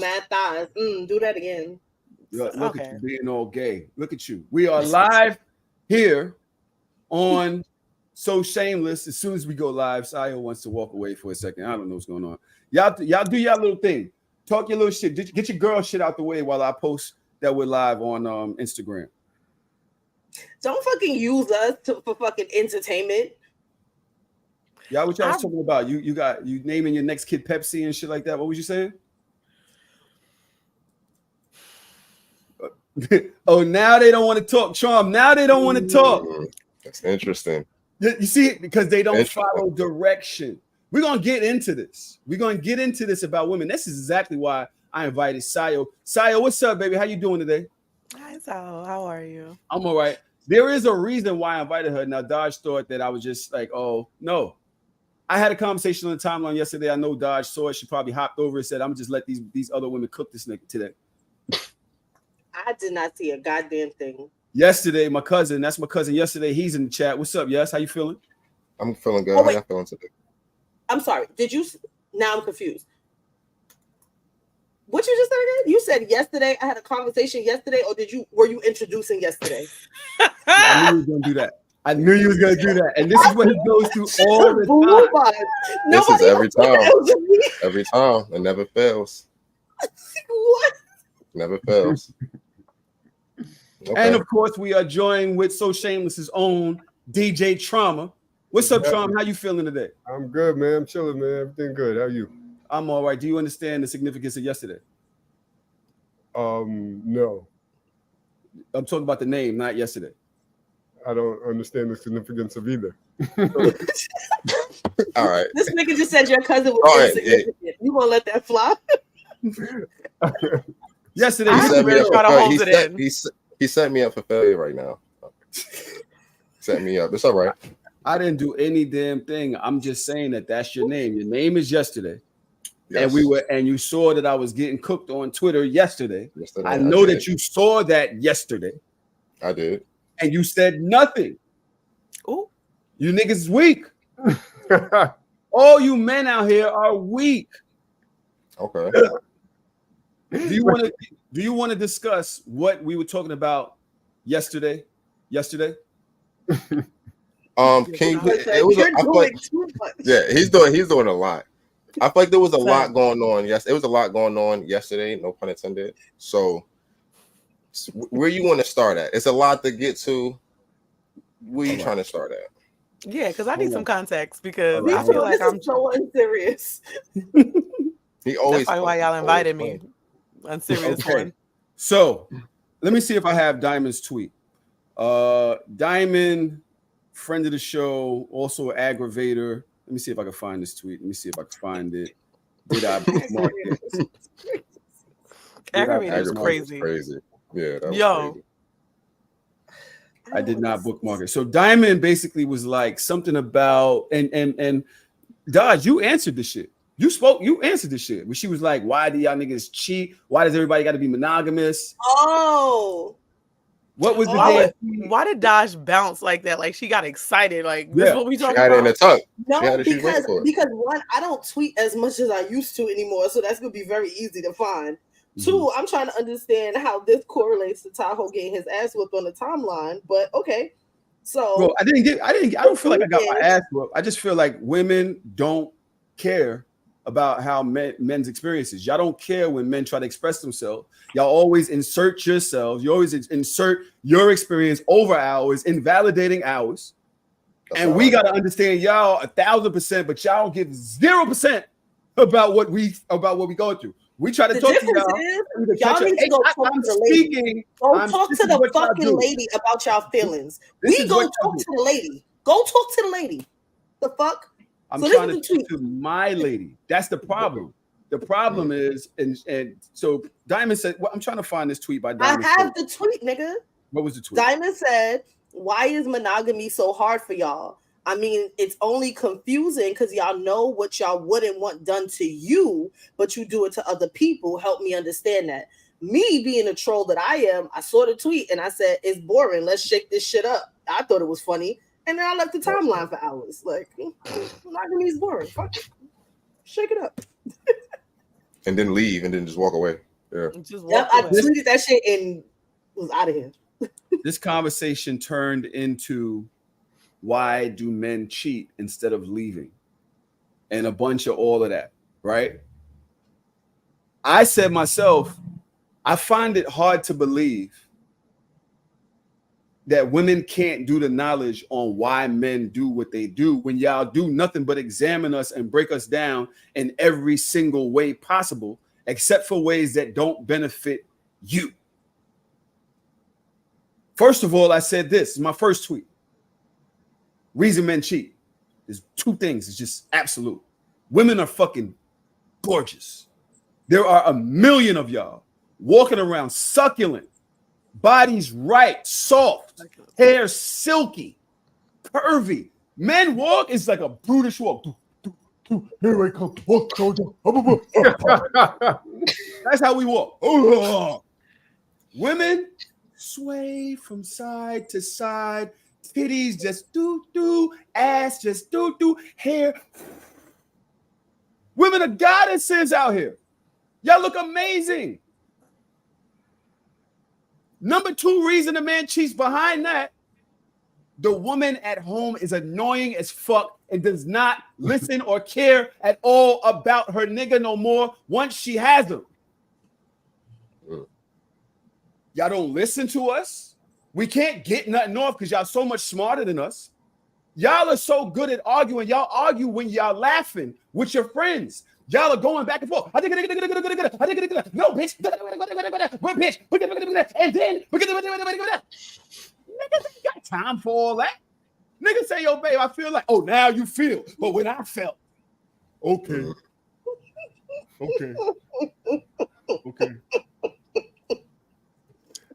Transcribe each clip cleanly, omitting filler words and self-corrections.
mad thighs. Do that again. Look at you being all gay. Look at you. We are live here on So Shameless. As soon as we go live, Sayo wants to walk away for a second. I don't know what's going on. Y'all do y'all little thing. Talk your little shit. Get your girl shit out the way while I post that we're live on Instagram. Don't fucking use us for fucking entertainment. Y'all, what y'all was talking about? You naming your next kid Pepsi and shit like that. What was you saying? Oh, now they don't want to talk, Charm. Now they don't want to talk. That's interesting. You see, because they don't follow direction. We're gonna get into this. We're gonna get into this about women. This is exactly why I invited Sayo. Sayo, what's up, baby? How you doing today? Hi, Tahoe. How are you? I'm all right. There is a reason why I invited her. Now, Dodge thought that I was just like, oh, no. I had a conversation on the timeline yesterday. I know Dodge saw it. She probably hopped over and said, I'm just let these other women cook this nigga today. I did not see a goddamn thing. Yesterday, my cousin, that's my cousin yesterday. He's in the chat. What's up, Yes? How you feeling? I'm feeling good. How you feeling today? I'm sorry. Did you? Now I'm confused. What you just said again? You said yesterday. I had a conversation yesterday, or were you introducing yesterday? I knew you was gonna do that. I knew you was gonna do that, and this is what he goes through all the time. This is every time. Every time. It never fails. What? Never fails. Okay. And of course, we are joined with So Shameless's own DJ Trauma. What's up, Trauma? How you feeling today? I'm good, man. I'm chilling, man. Everything good. How are you? I'm all right. Do you understand the significance of yesterday? No. I'm talking about the name, not yesterday. I don't understand the significance of either. All right. This nigga just said your cousin was insignificant. Yeah. You gonna let that fly? Yesterday, he set me up for failure right now. Set me up. It's all right. I didn't do any damn thing. I'm just saying that's your name. Your name is yesterday. Yes. And you saw that I was getting cooked on Twitter yesterday. I know that you saw that yesterday. I did. And you said nothing. Ooh. You niggas is weak. All you men out here are weak. Okay. Do you want to discuss what we were talking about yesterday? Can you, he's doing a lot. I feel like there was a lot going on. Yes, it was a lot going on yesterday, no pun intended. So where you want to start at? It's a lot to get to. Where you trying to start at? Yeah, because I need some context because I feel like I'm so unserious. He always that's why y'all invited me. Unserious one. So let me see if I have Diamond's tweet. Diamond, friend of the show, also an aggravator. Let me see if I can find this tweet. Let me see if I can find it. Did I bookmark it? Aggravator is crazy. Yeah, that was crazy. I did not bookmark it. So Diamond basically was like something about and Dodge, you answered this shit. You answered this shit. When she was like, why do y'all niggas cheat? Why does everybody got to be monogamous? Oh. What was the why did Dodge bounce like that? Like she got excited. Like this is what we talking about. It in the tongue. No, because one, I don't tweet as much as I used to anymore, so that's gonna be very easy to find. Mm-hmm. Two, I'm trying to understand how this correlates to Tahoe getting his ass whipped on the timeline. But okay, so bro, I don't feel like I got my ass whipped. I just feel like women don't care about how men's experiences. Y'all don't care when men try to express themselves. Y'all always insert yourselves. You always insert your experience over ours, invalidating ours. And we got to understand y'all 1,000%, but y'all don't give 0% about what we go through. We try to talk to y'all. Y'all need to go talk to the lady. Go talk to the fucking lady about y'all feelings. We go talk to the lady. Go talk to the lady. The fuck? I'm trying to talk to my lady. That's the problem. The problem is, and so Diamond said, well, I'm trying to find this tweet by Diamond. I have the tweet, nigga. What was the tweet? Diamond said, why is monogamy so hard for y'all? I mean, it's only confusing because y'all know what y'all wouldn't want done to you, but you do it to other people. Help me understand that. Me being a troll that I am, I saw the tweet and I said, it's boring. Let's shake this shit up. I thought it was funny. And then I left the timeline for hours. Like, monogamy is boring. Fuck it. Shake it up. and then leave and then just walk away. Yeah. Just Yep, walk I away. tweeted that shit and was out of here. This conversation turned into why do men cheat instead of leaving, and a bunch of all of that, right? I said myself, I find it hard to believe that women can't do the knowledge on why men do what they do when y'all do nothing but examine us and break us down in every single way possible, except for ways that don't benefit you. First of all, I said this is my first tweet. Reason men cheat. There's two things. It's just absolute. Women are fucking gorgeous. There are a million of y'all walking around succulent, bodies right, soft, hair silky, curvy. Men walk is like a brutish walk. Here I come. That's how we walk. Women sway from side to side, titties just do, ass just do, hair. Women are goddesses out here. Y'all look amazing. Number two reason a man cheats behind that, the woman at home is annoying as fuck and does not listen or care at all about her nigga no more once she has him. Y'all don't listen to us. We can't get nothing off because y'all so much smarter than us. Y'all are so good at arguing. Y'all argue when y'all laughing with your friends. Y'all are going back and forth. No, bitch. What bitch? And then niggas ain't got time for all that. Niggas say, yo, babe, I feel like, oh, now you feel. But when I felt, okay.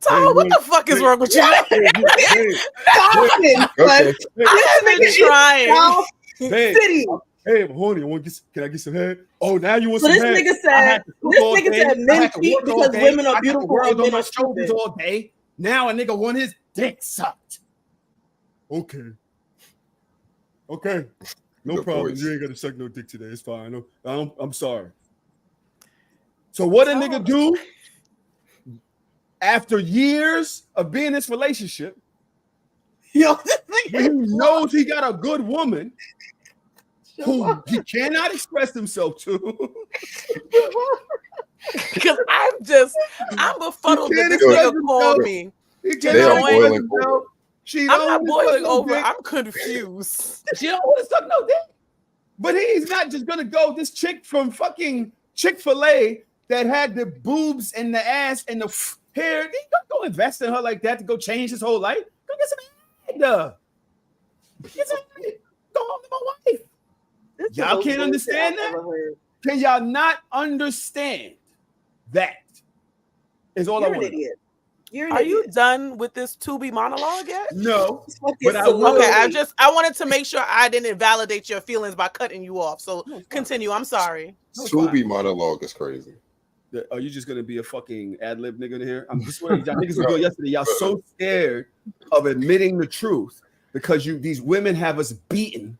Tahoe, what the fuck is wrong with you? I've been trying. City. Hey, I'm horny. Can I get some head? Oh, now you want So some head? This nigga said men cheat because women are beautiful and men are stupid. All day. Now a nigga want his dick sucked. Okay. No Good problem. voice. You ain't got to suck no dick today. It's fine. I'm sorry. So what a nigga do after years of being in this relationship? Yo, When he knows he got a good woman who he cannot express himself to. Because I'm befuddled that this nigga called me. They are boiling over. I'm not boiling over. I'm confused. She don't want to suck no dick. But he's not just gonna go. This chick from fucking Chick-fil-A that had the boobs and the ass and the hair, he gonna go invest in her like that to go change his whole life. Go get some head. Go home to my wife. Y'all can't understand that? Can y'all not understand that? Is all I want. You're an idiot. Are you done with this to-be monologue yet? No. But I will. Okay, I wanted to make sure I didn't invalidate your feelings by cutting you off. So continue. I'm sorry. To-be monologue is crazy. Are you just gonna be a fucking ad-lib nigga in here? I'm just y'all niggas were good yesterday. Y'all so scared of admitting the truth because these women have us beaten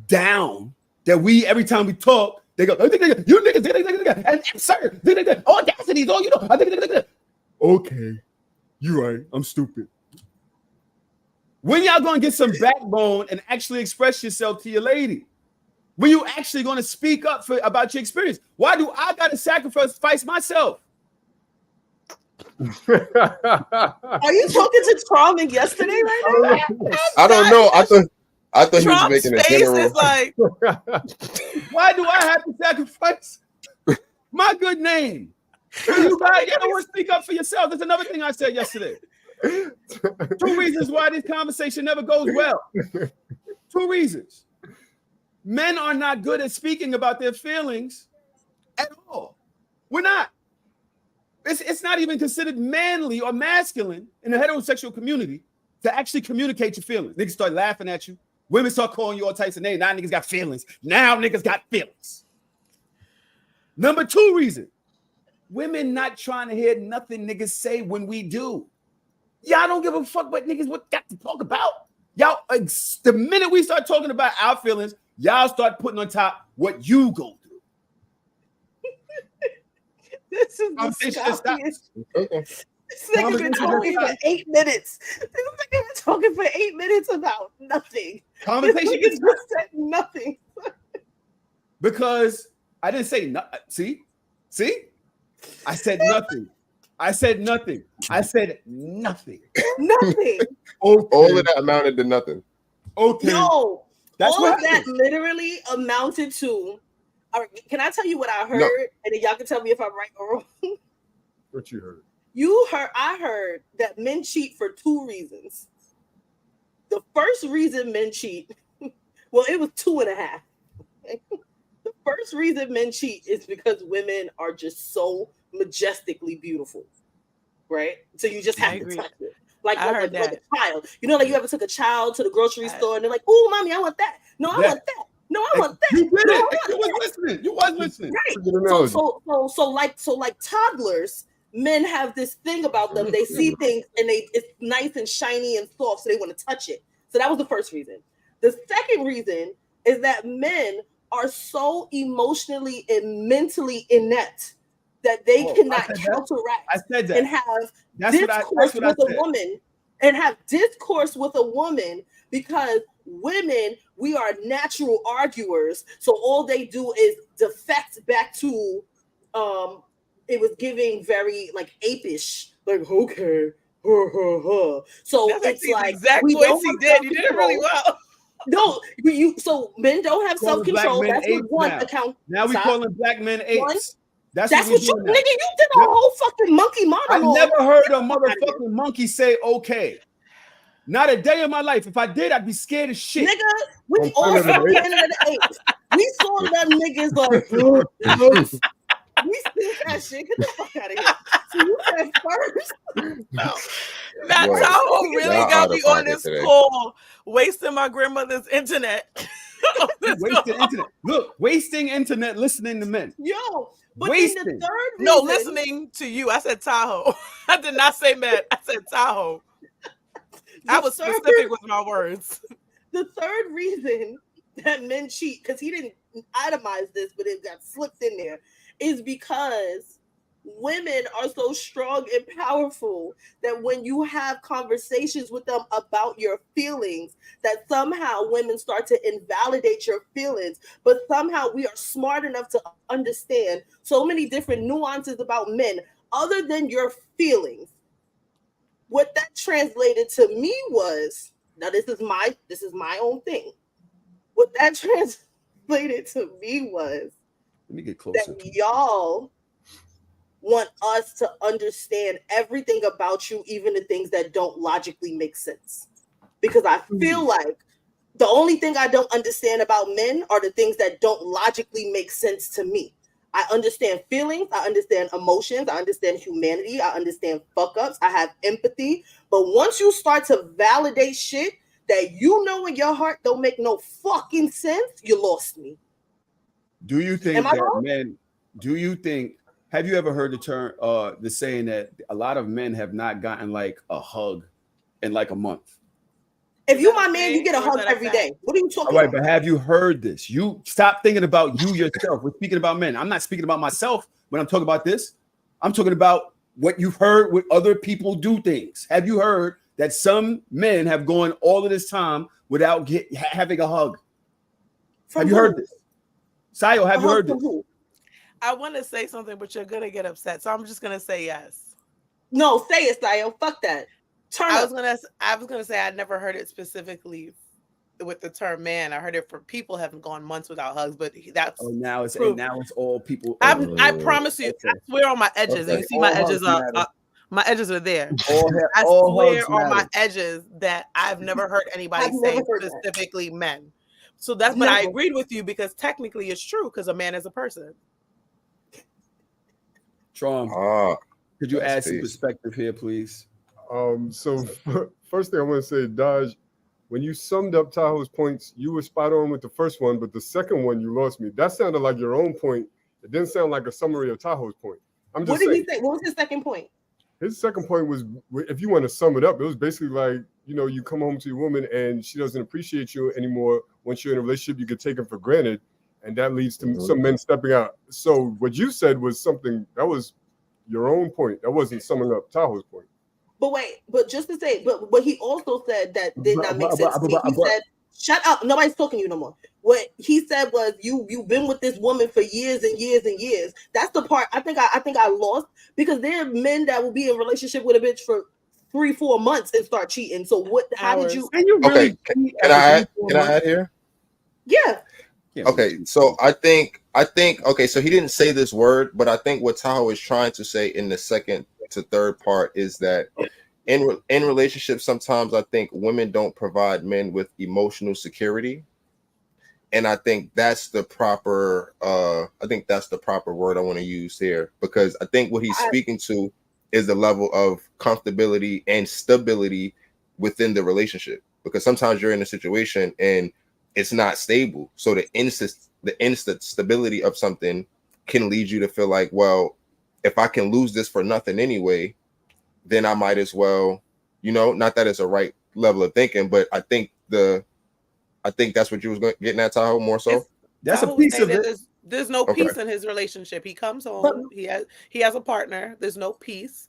down that we every time we talk, they go, you niggas, and sir, audacity is all you know. Okay, you're right. I'm stupid. When y'all gonna get some backbone and actually express yourself to your lady? When you actually gonna speak up about your experience? Why do I gotta sacrifice myself? Are you talking to Trump yesterday right now? I don't know. I thought he was making a general. Like, why do I have to sacrifice my good name? You guys don't speak up for yourself. That's another thing I said yesterday. 2 reasons why this conversation never goes well. 2 reasons. Men are not good at speaking about their feelings at all. We're not. It's not even considered manly or masculine in the heterosexual community to actually communicate your feelings. Niggas start laughing at you. Women start calling you all types of names. Now niggas got feelings. Now niggas got feelings. Number 2 reason. Women not trying to hear nothing niggas say when we do. Y'all don't give a fuck what niggas got to talk about. Y'all, the minute we start talking about our feelings, y'all start putting on top what you go through. This is the Conversation just scariest. Okay. This nigga been talking for 8 minutes. This nigga been talking for 8 minutes about nothing. Conversation This nigga gets just said nothing. because I didn't say nothing. See, I said nothing. I said nothing. Nothing. All of that amounted to nothing. Okay. Yo, That's all what of that happened. literally amounted to. Can I tell you what I heard? No. And then y'all can tell me if I'm right or wrong. What you heard? I heard that men cheat for 2 reasons. The first reason men cheat, well, it was 2.5. The first reason men cheat is because women are just so majestically beautiful, right? So you just have to touch it. Like a child. You know, like you ever took a child to the grocery store and they're like, "Oh, mommy, I want that. No, I want that. No, I want that." You did no, it. You was listening. Right. So like toddlers, men have this thing about them. They see things and it's nice and shiny and soft, so they want to touch it. So that was the first reason. The second reason is that men are so emotionally and mentally inept that they cannot counteract and have discourse with a woman and have discourse with a woman because women, we are natural arguers. So all they do is defect back to it was giving very like apish, like okay. So that's it's like exact voice he did. You did it really well. No, so men don't have self-control. That's what one account. Now we calling black men apes. That's what you, nigga. You did a whole fucking monkey monologue. I never heard a motherfucking monkey say okay. Not a day of my life. If I did, I'd be scared as shit. Nigga, we all saw Planet of the Apes. We saw them niggas like. We see that shit. Get the fuck out of here. So you said first. That Tahoe really got me on this call, wasting my grandmother's internet. Wasting internet. Look, wasting internet listening to men. Yo, but in the third reason, no, listening to you. I said Tahoe. I did not say Matt. I said Tahoe. I was specific with my words. The third reason that men cheat, because he didn't itemize this, but it got slipped in there, is because women are so strong and powerful that when you have conversations with them about your feelings, that somehow women start to invalidate your feelings, but somehow we are smart enough to understand so many different nuances about men other than your feelings. What that translated to me was, now this is my own thing. What that translated to me was, let me get closer. That y'all want us to understand everything about you, even the things that don't logically make sense. Because I feel like the only thing I don't understand about men are the things that don't logically make sense to me. I understand feelings, I understand emotions, I understand humanity, I understand fuck ups, I have empathy. But once you start to validate shit that you know in your heart don't make no fucking sense, you lost me. Do you think that men, have you ever heard the term, the saying that a lot of men have not gotten like a hug in like a month? If you my man, you get a hug every day. What are you talking about? All right, but have you heard this? You stop thinking about you yourself. We're speaking about men. I'm not speaking about myself when I'm talking about this. I'm talking about what you've heard with other people do things. Have you heard that some men have gone all of this time without having a hug? Have you heard this? Sayo, have you heard this? I want to say something, but you're going to get upset. So I'm just going to say yes. No, say it, Sayo. Fuck that. I was gonna say I never heard it specifically with the term man. I heard it for people haven't gone months without hugs, but that's now it's all people. I promise you, I swear on my edges. And you see my edges my edges are there. I swear on my edges that I've never heard anybody say specifically men. So that's but I agreed with you because technically it's true because a man is a person. Trom, could you add some perspective here, please? So first thing I want to say, Dodge, when you summed up Tahoe's points, you were spot on with the first one, but the second one you lost me. That sounded like your own point. It didn't sound like a summary of Tahoe's point. I'm just What did he say? What was his second point? His second point was, if you want to sum it up, it was basically like, you know, you come home to your woman and she doesn't appreciate you anymore. Once you're in a relationship, you get taken for granted, and that leads to some men stepping out. So what you said was something that was your own point. That wasn't summing up Tahoe's point. But wait, but just to say, but he also said that did not make sense to me. He said, "Shut up, nobody's talking to you no more." What he said was, "You've been with this woman for years and years and years." That's the part I think I lost, because there are men that will be in a relationship with a bitch for 3-4 months and start cheating. So what? How did you? And you really can I add here? Yeah. Okay, so I think okay, so he didn't say this word, but I think what Tahoe is trying to say in the second to third part is that in relationships, sometimes I think women don't provide men with emotional security, and I think that's the proper word I want to use here, because I think what he's speaking to is the level of comfortability and stability within the relationship, because sometimes you're in a situation and it's not stable. So the instant stability of something can lead you to feel like, well, if I can lose this for nothing anyway, then I might as well, not that it's a right level of thinking, but I think that's what you was getting at, Tahoe, more so. That's a piece of it. There's no peace in his relationship. He comes home, he has a partner. There's no peace.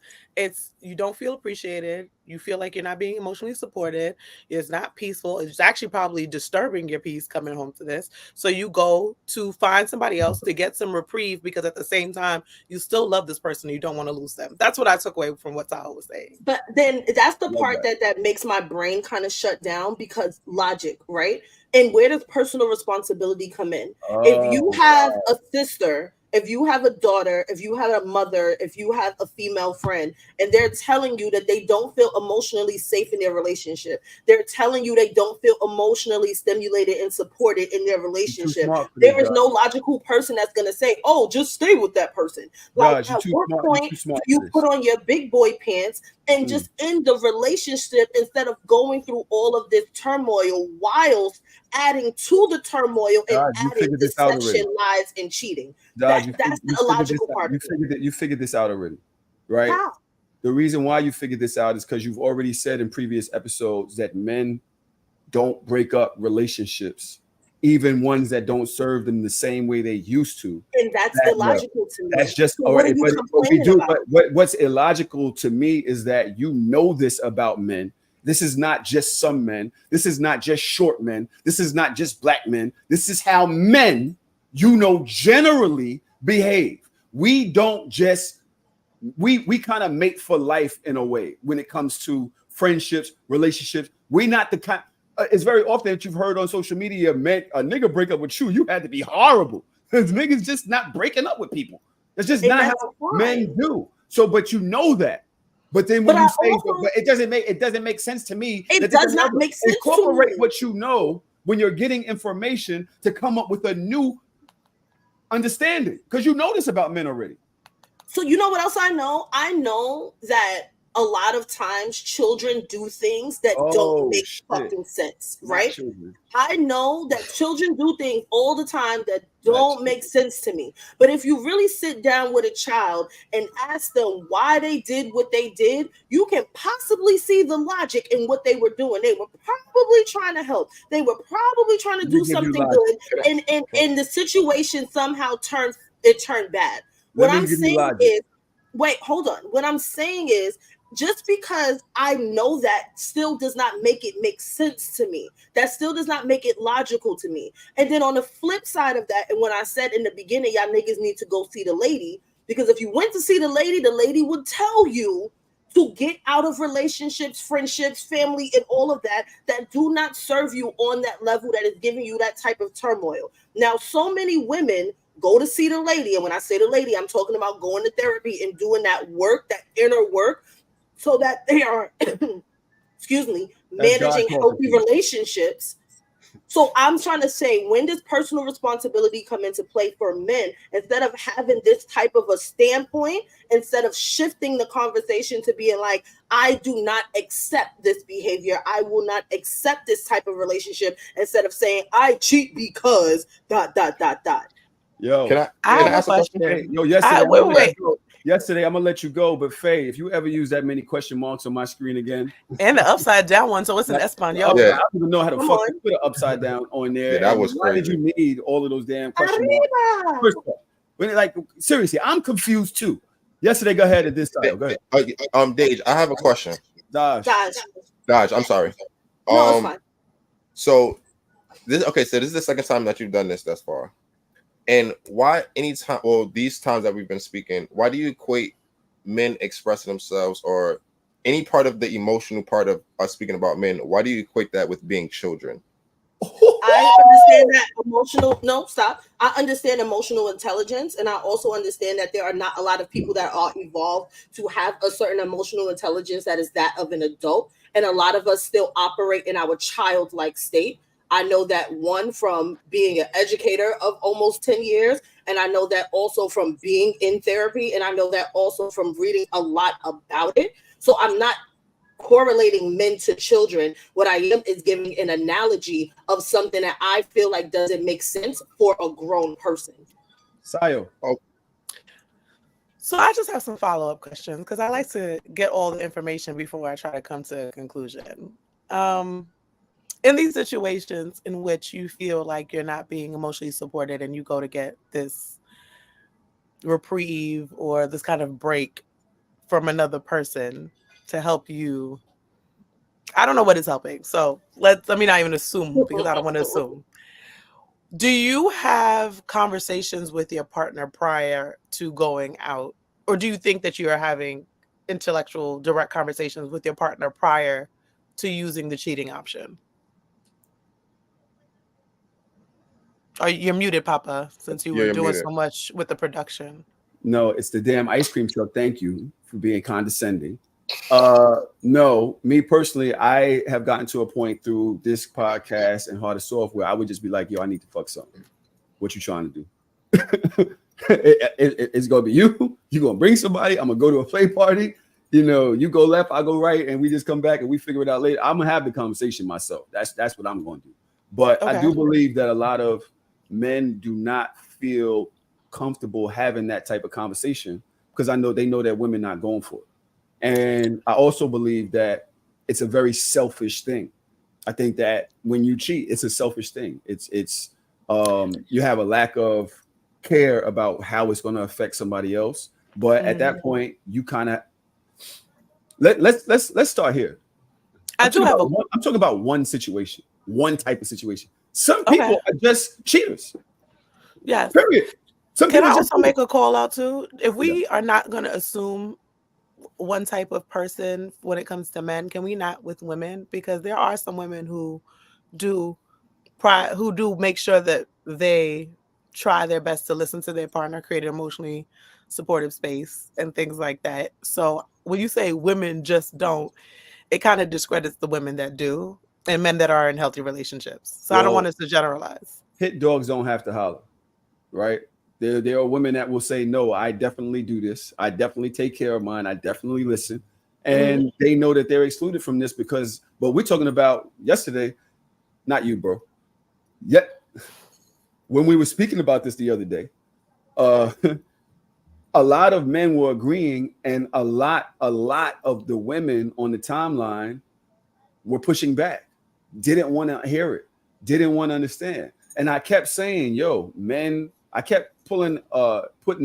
You don't feel appreciated. You feel like you're not being emotionally supported. It's not peaceful. It's actually probably disturbing your peace coming home to this. So you go to find somebody else to get some reprieve, because at the same time, you still love this person. You don't want to lose them. That's what I took away from what Tahoe was saying. But then that's the part that makes my brain kind of shut down, because logic, right? And where does personal responsibility come in? If you have a sister, if you have a daughter, if you have a mother, if you have a female friend, and they're telling you that they don't feel emotionally safe in their relationship, they're telling you they don't feel emotionally stimulated and supported in their relationship, there is no logical person that's going to say, "Oh, just stay with that person." Like, at what point do you put on your big boy pants and just end the relationship, instead of going through all of this turmoil whilst adding to the turmoil and adding deception, lies, and cheating? That's the illogical part. You figured this out already, right? How? The reason why you figured this out is because you've already said in previous episodes that men don't break up relationships, even ones that don't serve them the same way they used to. And that's illogical to me. That's just all right. But what's illogical to me is that you know this about men. This is not just some men. This is not just short men. This is not just black men. This is how men, generally behave. We don't just, we kind of mate for life in a way when it comes to friendships, relationships. We're not the kind, it's very often that you've heard on social media, a nigga break up with you had to be horrible. Because niggas just not breaking up with people. That's just not how men do. So, but you know that. But then when you say, but it doesn't make sense to me. It does not make sense. Incorporate what you know when you're getting information to come up with a new understanding, because you know this about men already. So you know what else I know? I know that a lot of times children do things that don't make fucking sense, right? I know that children do things all the time that don't make sense to me. But if you really sit down with a child and ask them why they did what they did, you can possibly see the logic in what they were doing. They were probably trying to help. They were probably trying to do something good. And the situation somehow turned bad. What I'm saying is, wait, hold on. What I'm saying is, just because I know that still does not make it make sense to me. That still does not make it logical to me. And then on the flip side of that, and when I said in the beginning, y'all niggas need to go see the lady, because if you went to see the lady would tell you to get out of relationships, friendships, family, and all of that do not serve you on that level, that is giving you that type of turmoil. Now, so many women go to see the lady. And when I say the lady, I'm talking about going to therapy and doing that work, that inner work, so that they are, managing healthy relationships. So I'm trying to say, when does personal responsibility come into play for men? Instead of having this type of a standpoint, instead of shifting the conversation to being like, I do not accept this behavior, I will not accept this type of relationship, instead of saying, I cheat because ... Yo, can I ask a question? Yo, yesterday, I'm gonna let you go, but Faye, if you ever use that many question marks on my screen again, and the upside down one, so it's an Espanol. I don't even know how to fucking put an upside down on there. Yeah, that was why crazy. did you need all of those damn question marks? First of all, seriously, I'm confused too. Yesterday, go ahead at this time. Go ahead. Dage, I have a question. Dodge, I'm sorry. No, it's fine. So this is the second time that you've done this thus far. And why these times that we've been speaking, why do you equate men expressing themselves or any part of the emotional part of us speaking about men, why do you equate that with being children? I understand that I understand emotional intelligence, and I also understand that there are not a lot of people that are evolved to have a certain emotional intelligence that is that of an adult, and a lot of us still operate in our childlike state. I know that one from being an educator of almost 10 years, and I know that also from being in therapy, and I know that also from reading a lot about it. So I'm not correlating men to children. What I am is giving an analogy of something that I feel like doesn't make sense for a grown person. Sayo. Oh. So I just have some follow-up questions because I like to get all the information before I try to come to a conclusion. In these situations in which you feel like you're not being emotionally supported and you go to get this reprieve or this kind of break from another person to help you, I don't know what is helping. So let me not even assume because I don't want to assume. Do you have conversations with your partner prior to going out? Or do you think that you are having intellectual, direct conversations with your partner prior to using the cheating option? You're muted, Papa, since you were doing muted. So much with the production. No, it's the damn ice cream truck. Thank you for being condescending. No, me personally, I have gotten to a point through this podcast and Hard to Soft where I would just be like, yo, I need to fuck something. What you trying to do? It's gonna be you. You gonna bring somebody. I'm gonna go to a play party. You know, you go left, I go right, and we just come back and we figure it out later. I'm gonna have the conversation myself. That's what I'm gonna do. But okay. I do believe that a lot of men do not feel comfortable having that type of conversation because they know that women not going for it. And I also believe that it's a very selfish thing. I think that when you cheat, it's a selfish thing. It's you have a lack of care about how it's going to affect somebody else. But at that point, you kind of let's start here. I'm talking about one situation, one type of situation. Some people are just cheaters. Yes. Period. Can I also make a call out too? If we are not going to assume one type of person when it comes to men, can we not with women? Because there are some women who do make sure that they try their best to listen to their partner, create an emotionally supportive space and things like that. So when you say women just don't, it kind of discredits the women that do and men that are in healthy relationships. So I don't want us to generalize. Hit dogs don't have to holler, right? There are women that will say, no, I definitely do this. I definitely take care of mine. I definitely listen. And they know that they're excluded from this but we're talking about yesterday, not you, bro. Yet, when we were speaking about this the other day, a lot of men were agreeing and a lot of the women on the timeline were pushing back, didn't want to hear it, didn't want to understand. And I kept saying, yo, men, I kept putting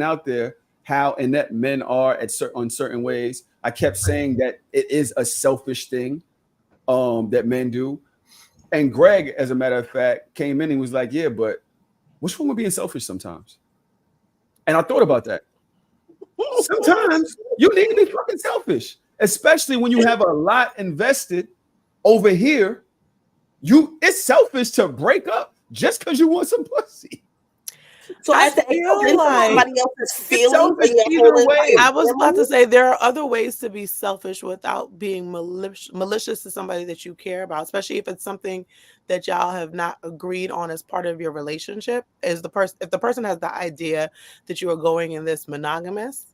out there how inept men are on certain ways. I kept saying that it is a selfish thing that men do. And Greg, as a matter of fact, came in and was like, yeah, but what's wrong with being selfish sometimes? And I thought about that. Sometimes you need to be fucking selfish, especially when you have a lot invested over here. It's selfish to break up just because you want some pussy. So I feel like somebody else's feelings. I was about to say there are other ways to be selfish without being malicious to somebody that you care about, especially if it's something that y'all have not agreed on as part of your relationship. If the person has the idea that you are going in this monogamous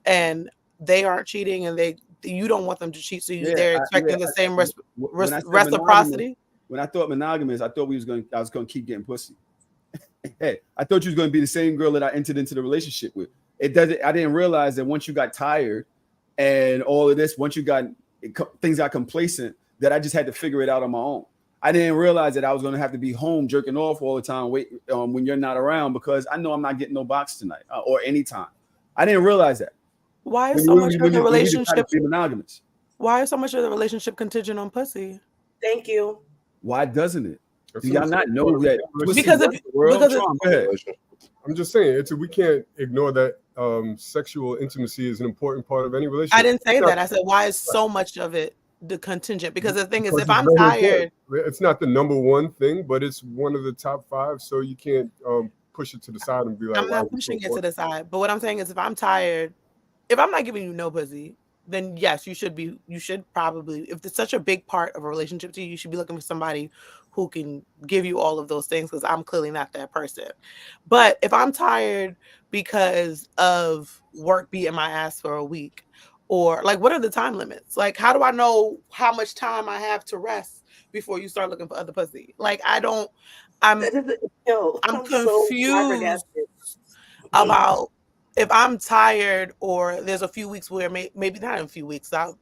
and they aren't cheating and you don't want them to cheat, so they're expecting the same reciprocity. When I thought monogamous, I thought I was going to keep getting pussy. Hey, I thought you was going to be the same girl that I entered into the relationship with. I didn't realize that once you got tired and all of this, once things got complacent, that I just had to figure it out on my own. I didn't realize that I was going to have to be home jerking off all the time when you're not around because I know I'm not getting no box tonight or anytime. I didn't realize that. Why is so much of the relationship monogamous? Why is so much of the relationship contingent on pussy? Thank you. Why doesn't it? Do y'all not know that? I'm just saying, we can't ignore that sexual intimacy is an important part of any relationship. I didn't say that. I said, why is so much of it the contingent? Because the thing is, if I'm tired, it's not the number one thing, but it's one of the top 5. So you can't push it to the side and be like, I'm not pushing it to the side. But what I'm saying is, if I'm tired, if I'm not giving you no pussy, then yes, you should probably, if it's such a big part of a relationship to you, you should be looking for somebody who can give you all of those things, because I'm clearly not that person. But if I'm tired because of work beating my ass for a week, or like, what are the time limits? Like, how do I know how much time I have to rest before you start looking for other pussy? Like, I'm confused about if I'm tired, or there's a few weeks where maybe not in a few weeks. I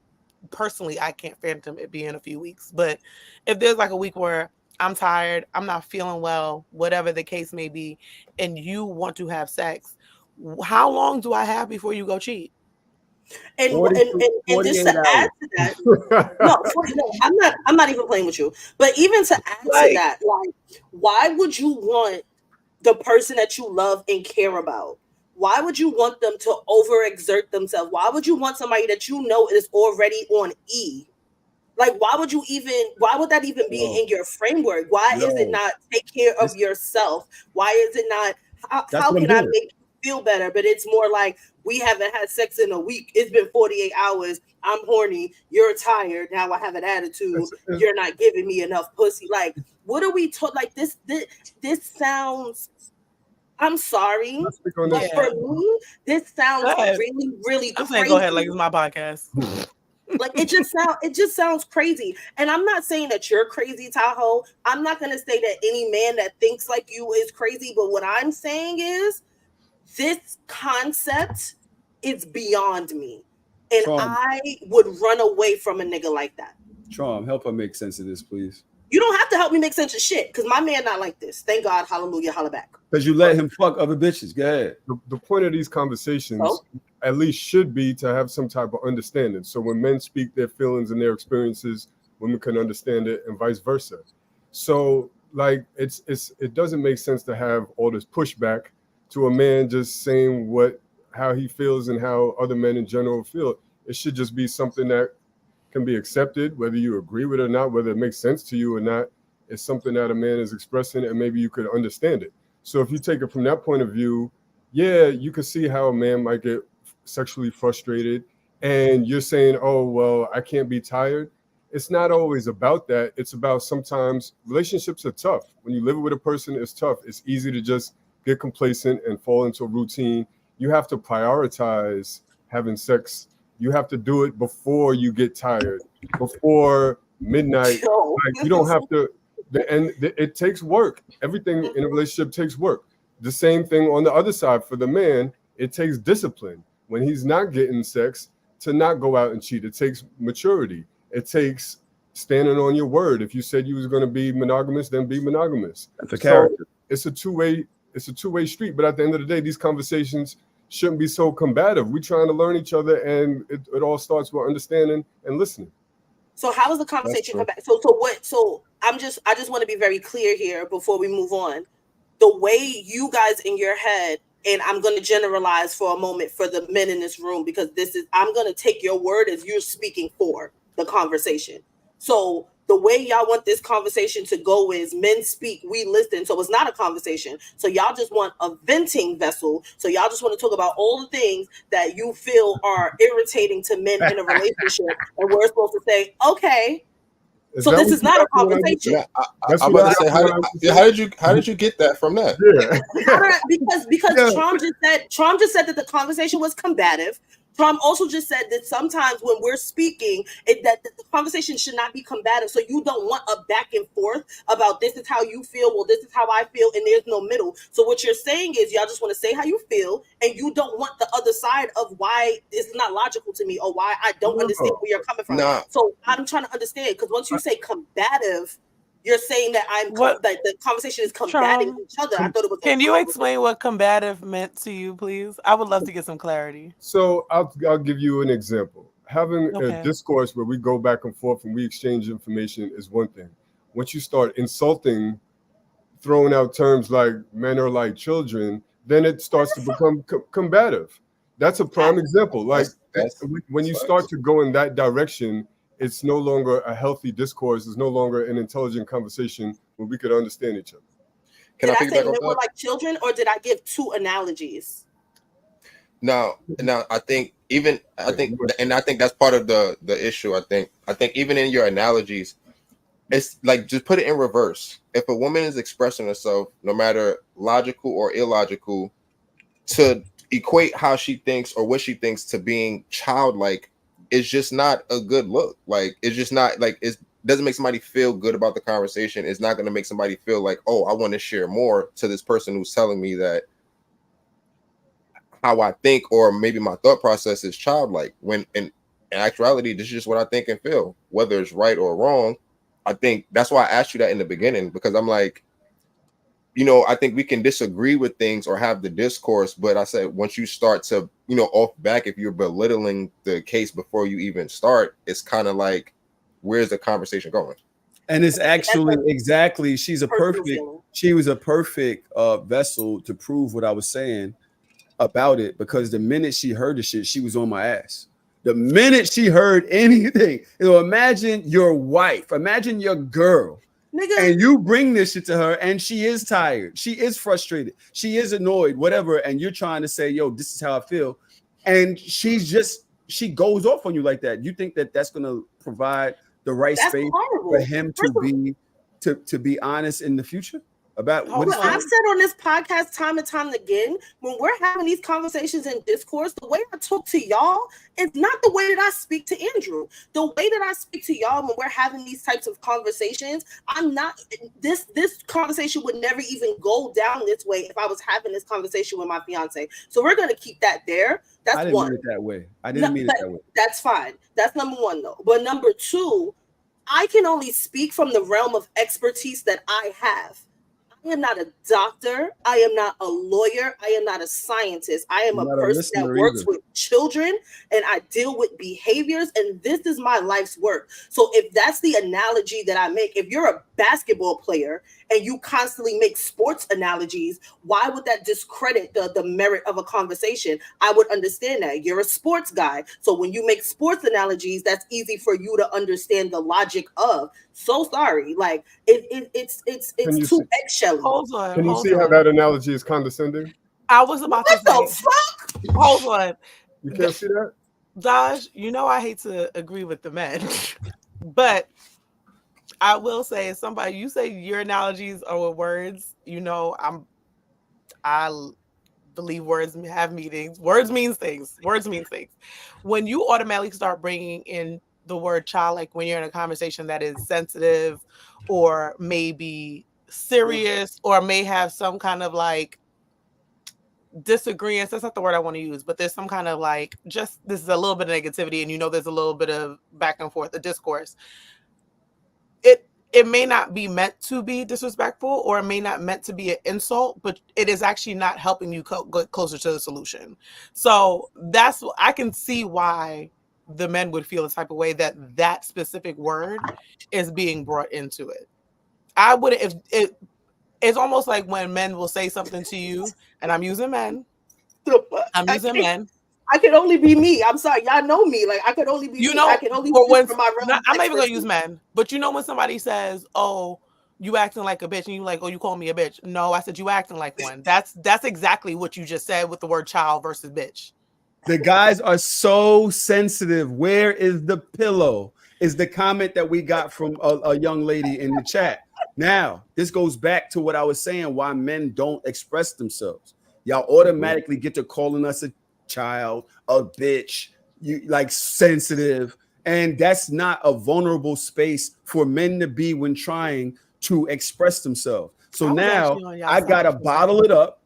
can't phantom it being a few weeks, but if there's like a week where I'm tired, I'm not feeling well, whatever the case may be, and you want to have sex, how long do I have before you go cheat? And just to add to that, I'm not even playing with you. But even to add to that, like, why would you want the person that you love and care about? Why would you want them to overexert themselves? Why would you want somebody that you know is already on E? Like, why would that even be in your framework? Why is it not take care of yourself? Why is it not, how can I make you feel better? But it's more like, we haven't had sex in a week. It's been 48 hours. I'm horny. You're tired. Now I have an attitude. You're not giving me enough pussy. Like, what are we talking? Like, this sounds, I'm sorry, but for me, this sounds really, really crazy. I'm saying go ahead, like it's my podcast. Like, it just sounds crazy. And I'm not saying that you're crazy, Tahoe. I'm not going to say that any man that thinks like you is crazy. But what I'm saying is, this concept is beyond me. And I would run away from a nigga like that. Trom, help her make sense of this, please. You don't have to help me make sense of shit, because my man not like this. Thank God, hallelujah, holla back. Because you let him fuck other bitches. Go ahead. The point of these conversations at least should be to have some type of understanding. So when men speak their feelings and their experiences, women can understand it, and vice versa. So like, it doesn't make sense to have all this pushback to a man just saying how he feels and how other men in general feel. It should just be something that can be accepted, whether you agree with it or not, whether it makes sense to you or not. It's something that a man is expressing, and maybe you could understand it. So if you take it from that point of view, yeah, you could see how a man might get sexually frustrated, and you're saying, oh, well, I can't be tired. It's not always about that. It's about, sometimes relationships are tough. When you live with a person, it's tough. It's easy to just get complacent and fall into a routine. You have to prioritize having sex. You have to do it before you get tired, before midnight. Like, you don't have to, and it takes work. Everything in a relationship takes work. The same thing on the other side for the man. It takes discipline when he's not getting sex to not go out and cheat. It takes maturity. It takes standing on your word. If you said you was going to be monogamous, then be monogamous. That's a character. It's a two-way street. But at the end of the day, these conversations shouldn't be so combative. We're trying to learn each other, and it all starts with understanding and listening. So how does the conversation come back? So I just want to be very clear here before we move on. The way you guys in your head, and I'm going to generalize for a moment for the men in this room, because I'm going to take your word as you're speaking for the conversation. So the way y'all want this conversation to go is men speak, we listen. So it's not a conversation. So y'all just want a venting vessel. So y'all just want to talk about all the things that you feel are irritating to men in a relationship. And we're supposed to say, okay, so this is not a conversation. Yeah, I'm about to say, how did you get that from that? Yeah. because Trump just said that the conversation was combative. Trump also just said that sometimes when we're speaking, that the conversation should not be combative. So you don't want a back and forth about this is how you feel, well, this is how I feel, and there's no middle. So what you're saying is y'all just want to say how you feel, and you don't want the other side of why it's not logical to me, or why I don't understand where you're coming from. Nah. So I'm trying to understand, because once you say combative, You're saying that that the conversation is combating each other. I thought it was. Can you explain what combative meant to you, please? I would love to get some clarity. So I'll give you an example. Having a discourse where we go back and forth and we exchange information is one thing. Once you start insulting, throwing out terms like men are like children, then it starts to become combative. That's a prime example. Like when you start to go in that direction, it's no longer a healthy discourse. It's no longer an intelligent conversation where we could understand each other. Did I say men were like children, or did I give two analogies? No, I think that's part of the issue. I think even in your analogies, it's like just put it in reverse. If a woman is expressing herself, no matter logical or illogical, to equate how she thinks or what she thinks to being childlike is just not a good look. Like it's just not like it doesn't make somebody feel good about the conversation. It's not going to make somebody feel like, oh, I want to share more to this person who's telling me that how I think or maybe my thought process is childlike. When in actuality, this is just what I think and feel, whether it's right or wrong. I think that's why I asked you that in the beginning, because I'm like, I think we can disagree with things or have the discourse, but I said once you start to, off back, if you're belittling the case before you even start, it's kind of like, where's the conversation going? And it's actually exactly, she was a perfect vessel to prove what I was saying about it, because the minute she heard the shit, she was on my ass. The minute she heard anything, imagine your wife, imagine your girl, and you bring this shit to her, and she is tired, she is frustrated, she is annoyed, whatever, and you're trying to say, yo, this is how I feel, and she goes off on you like that. You think that that's going to provide the right space for him to be honest in the future about what I've said on this podcast time and time again, when we're having these conversations in discourse, the way I talk to y'all is not the way that I speak to Andrew. The way that I speak to y'all when we're having these types of conversations, I'm not, this conversation would never even go down this way if I was having this conversation with my fiance. So we're going to keep that there. That's I didn't mean it that way. I didn't mean it that way. That's fine. That's number one, though. But number two, I can only speak from the realm of expertise that I have. I am not a doctor. I am not a lawyer. I am not a scientist. I am a person that works with children, and I deal with behaviors, and this is my life's work. So if that's the analogy that I make, if you're a basketball player and you constantly make sports analogies, why would that discredit the merit of a conversation? I would understand that. You're a sports guy. So when you make sports analogies, that's easy for you to understand the logic of. So sorry. Like it's too eggshelly. Can you see how that analogy is condescending? I was about to say. What the fuck? Hold on. You can't see that? Daj, I hate to agree with the men, but I will say, somebody, you say your analogies are with words. I believe words have meanings. Words mean things. When you automatically start bringing in the word child, like when you're in a conversation that is sensitive or maybe serious or may have some kind of like disagreements, that's not the word I want to use, but there's some kind of like, just this is a little bit of negativity, and there's a little bit of back and forth, a discourse. It may not be meant to be disrespectful, or it may not meant to be an insult, but it is actually not helping you get closer to the solution. So that's, I can see why the men would feel the type of way that specific word is being brought into it. I would, if it's almost like when men will say something to you, and I'm using men. I can only be me. I'm sorry, y'all know me. Like I could only be. I can only be from my realm. I'm not even gonna use men, but when somebody says, "Oh, you acting like a bitch," and you like, "Oh, you call me a bitch." No, I said you acting like one. That's exactly what you just said with the word child versus bitch. The guys are so sensitive. Where is the pillow? Is the comment that we got from a young lady in the chat. Now, this goes back to what I was saying, why men don't express themselves. Y'all automatically get to calling us a child, a bitch, you like sensitive, and that's not a vulnerable space for men to be when trying to express themselves. So now I gotta bottle it up,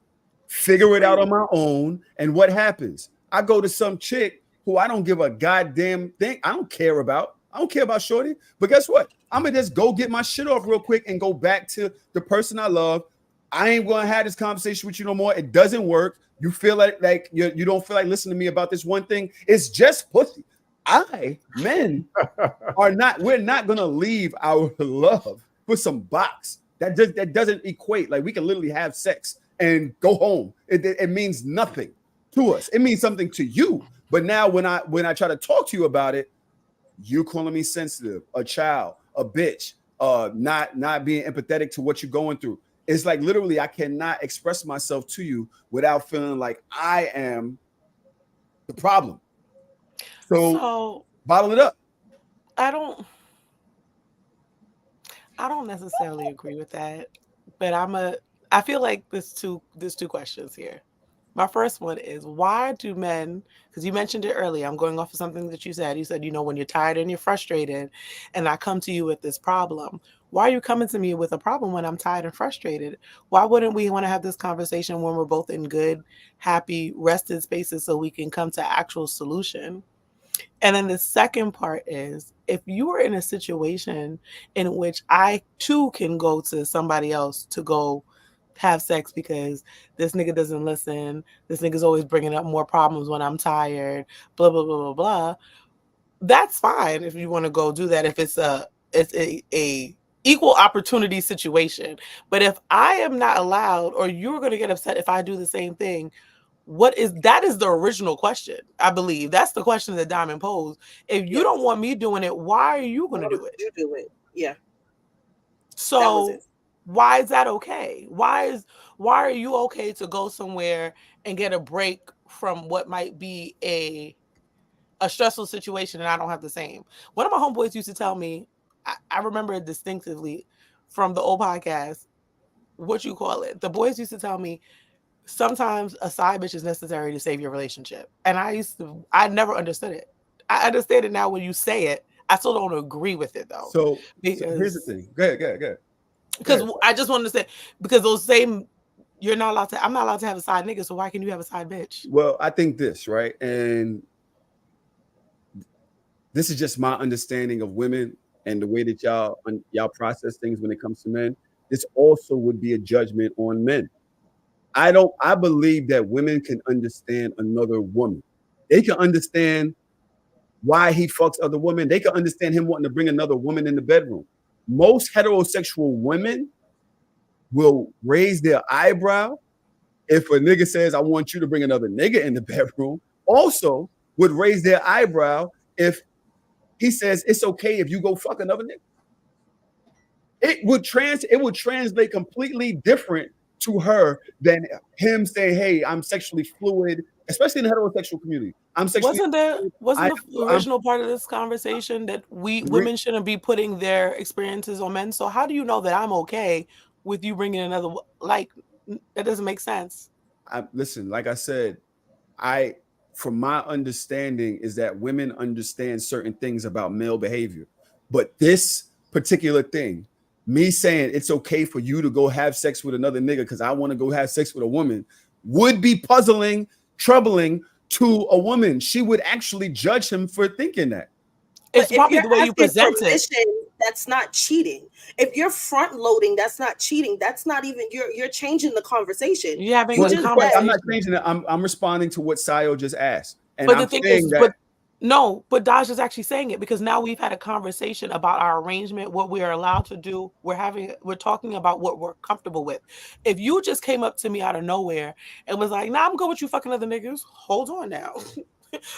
figure it out on my own, and what happens? I go to some chick who I don't give a goddamn thing, I don't care about. I don't care about shorty. But guess what? I'm gonna just go get my shit off real quick and go back to the person I love. I ain't gonna have this conversation with you no more. It doesn't work. You feel like you don't feel like listening to me about this one thing. It's just pussy. Men we're not gonna leave our love for some box. That doesn't equate. Like we can literally have sex and go home. It means nothing to us. It means something to you. But now when I try to talk to you about it, you calling me sensitive, a child, a bitch, not being empathetic to what you're going through. It's like literally I cannot express myself to you without feeling like I am the problem. So bottle it up. I don't necessarily agree with that, but I feel like there's two questions here. My first one is, why do men, because you mentioned it earlier, I'm going off of something that you said. You said, when you're tired and you're frustrated and I come to you with this problem, why are you coming to me with a problem when I'm tired and frustrated? Why wouldn't we want to have this conversation when we're both in good, happy, rested spaces so we can come to actual solution? And then the second part is, if you are in a situation in which I too can go to somebody else to go have sex because this nigga doesn't listen, this nigga's always bringing up more problems when I'm tired, blah, blah, blah, blah, blah, that's fine if you want to go do that, if it's a equal opportunity situation. But if I am not allowed, or you're going to get upset if I do the same thing, that is the original question. I believe that's the question that Diamond posed. If you don't want me doing it, why are you going to do it? You do it. Yeah. So why is that okay? Why are you okay to go somewhere and get a break from what might be a stressful situation and I don't have the same? One of my homeboys used to tell me, I remember it distinctively from the old podcast, the boys used to tell me, sometimes a side bitch is necessary to save your relationship. And I never understood it. I understand it now when you say it. I still don't agree with it though. So here's the thing. Go ahead. Because I just want to say, because those same, I'm not allowed to have a side nigga, so why can you have a side bitch? Well, I think this, right? And this is just my understanding of women and the way that y'all process things when it comes to men. This also would be a judgment on men. I believe that women can understand another woman. They can understand why he fucks other women. They can understand him wanting to bring another woman in the bedroom. Most heterosexual women will raise their eyebrow if a nigga says, I want you to bring another nigga in the bedroom. Also would raise their eyebrow if he says it's okay if you go fuck another nigga. It would translate completely different to her than him saying, hey, I'm sexually fluid, especially in the heterosexual community. Wasn't the original part of this conversation that women shouldn't be putting their experiences on men? So how do you know that I'm okay with you bringing another? Like, that doesn't make sense. Listen, like I said, from my understanding is that women understand certain things about male behavior, but this particular thing, me saying it's okay for you to go have sex with another nigga because I want to go have sex with a woman, would be troubling to a woman. She would actually judge him for thinking that. It's probably the way you present it. That's not cheating. If you're front loading, that's not cheating. That's not even you're changing the conversation. You're having a conversation. I'm not changing it. I'm responding to what Sayo just asked. And but the thing is, but Daj is actually saying it because now we've had a conversation about our arrangement, what we are allowed to do. We're talking about what we're comfortable with. If you just came up to me out of nowhere and was like, "Nah, I'm good with you fucking other niggas," hold on now.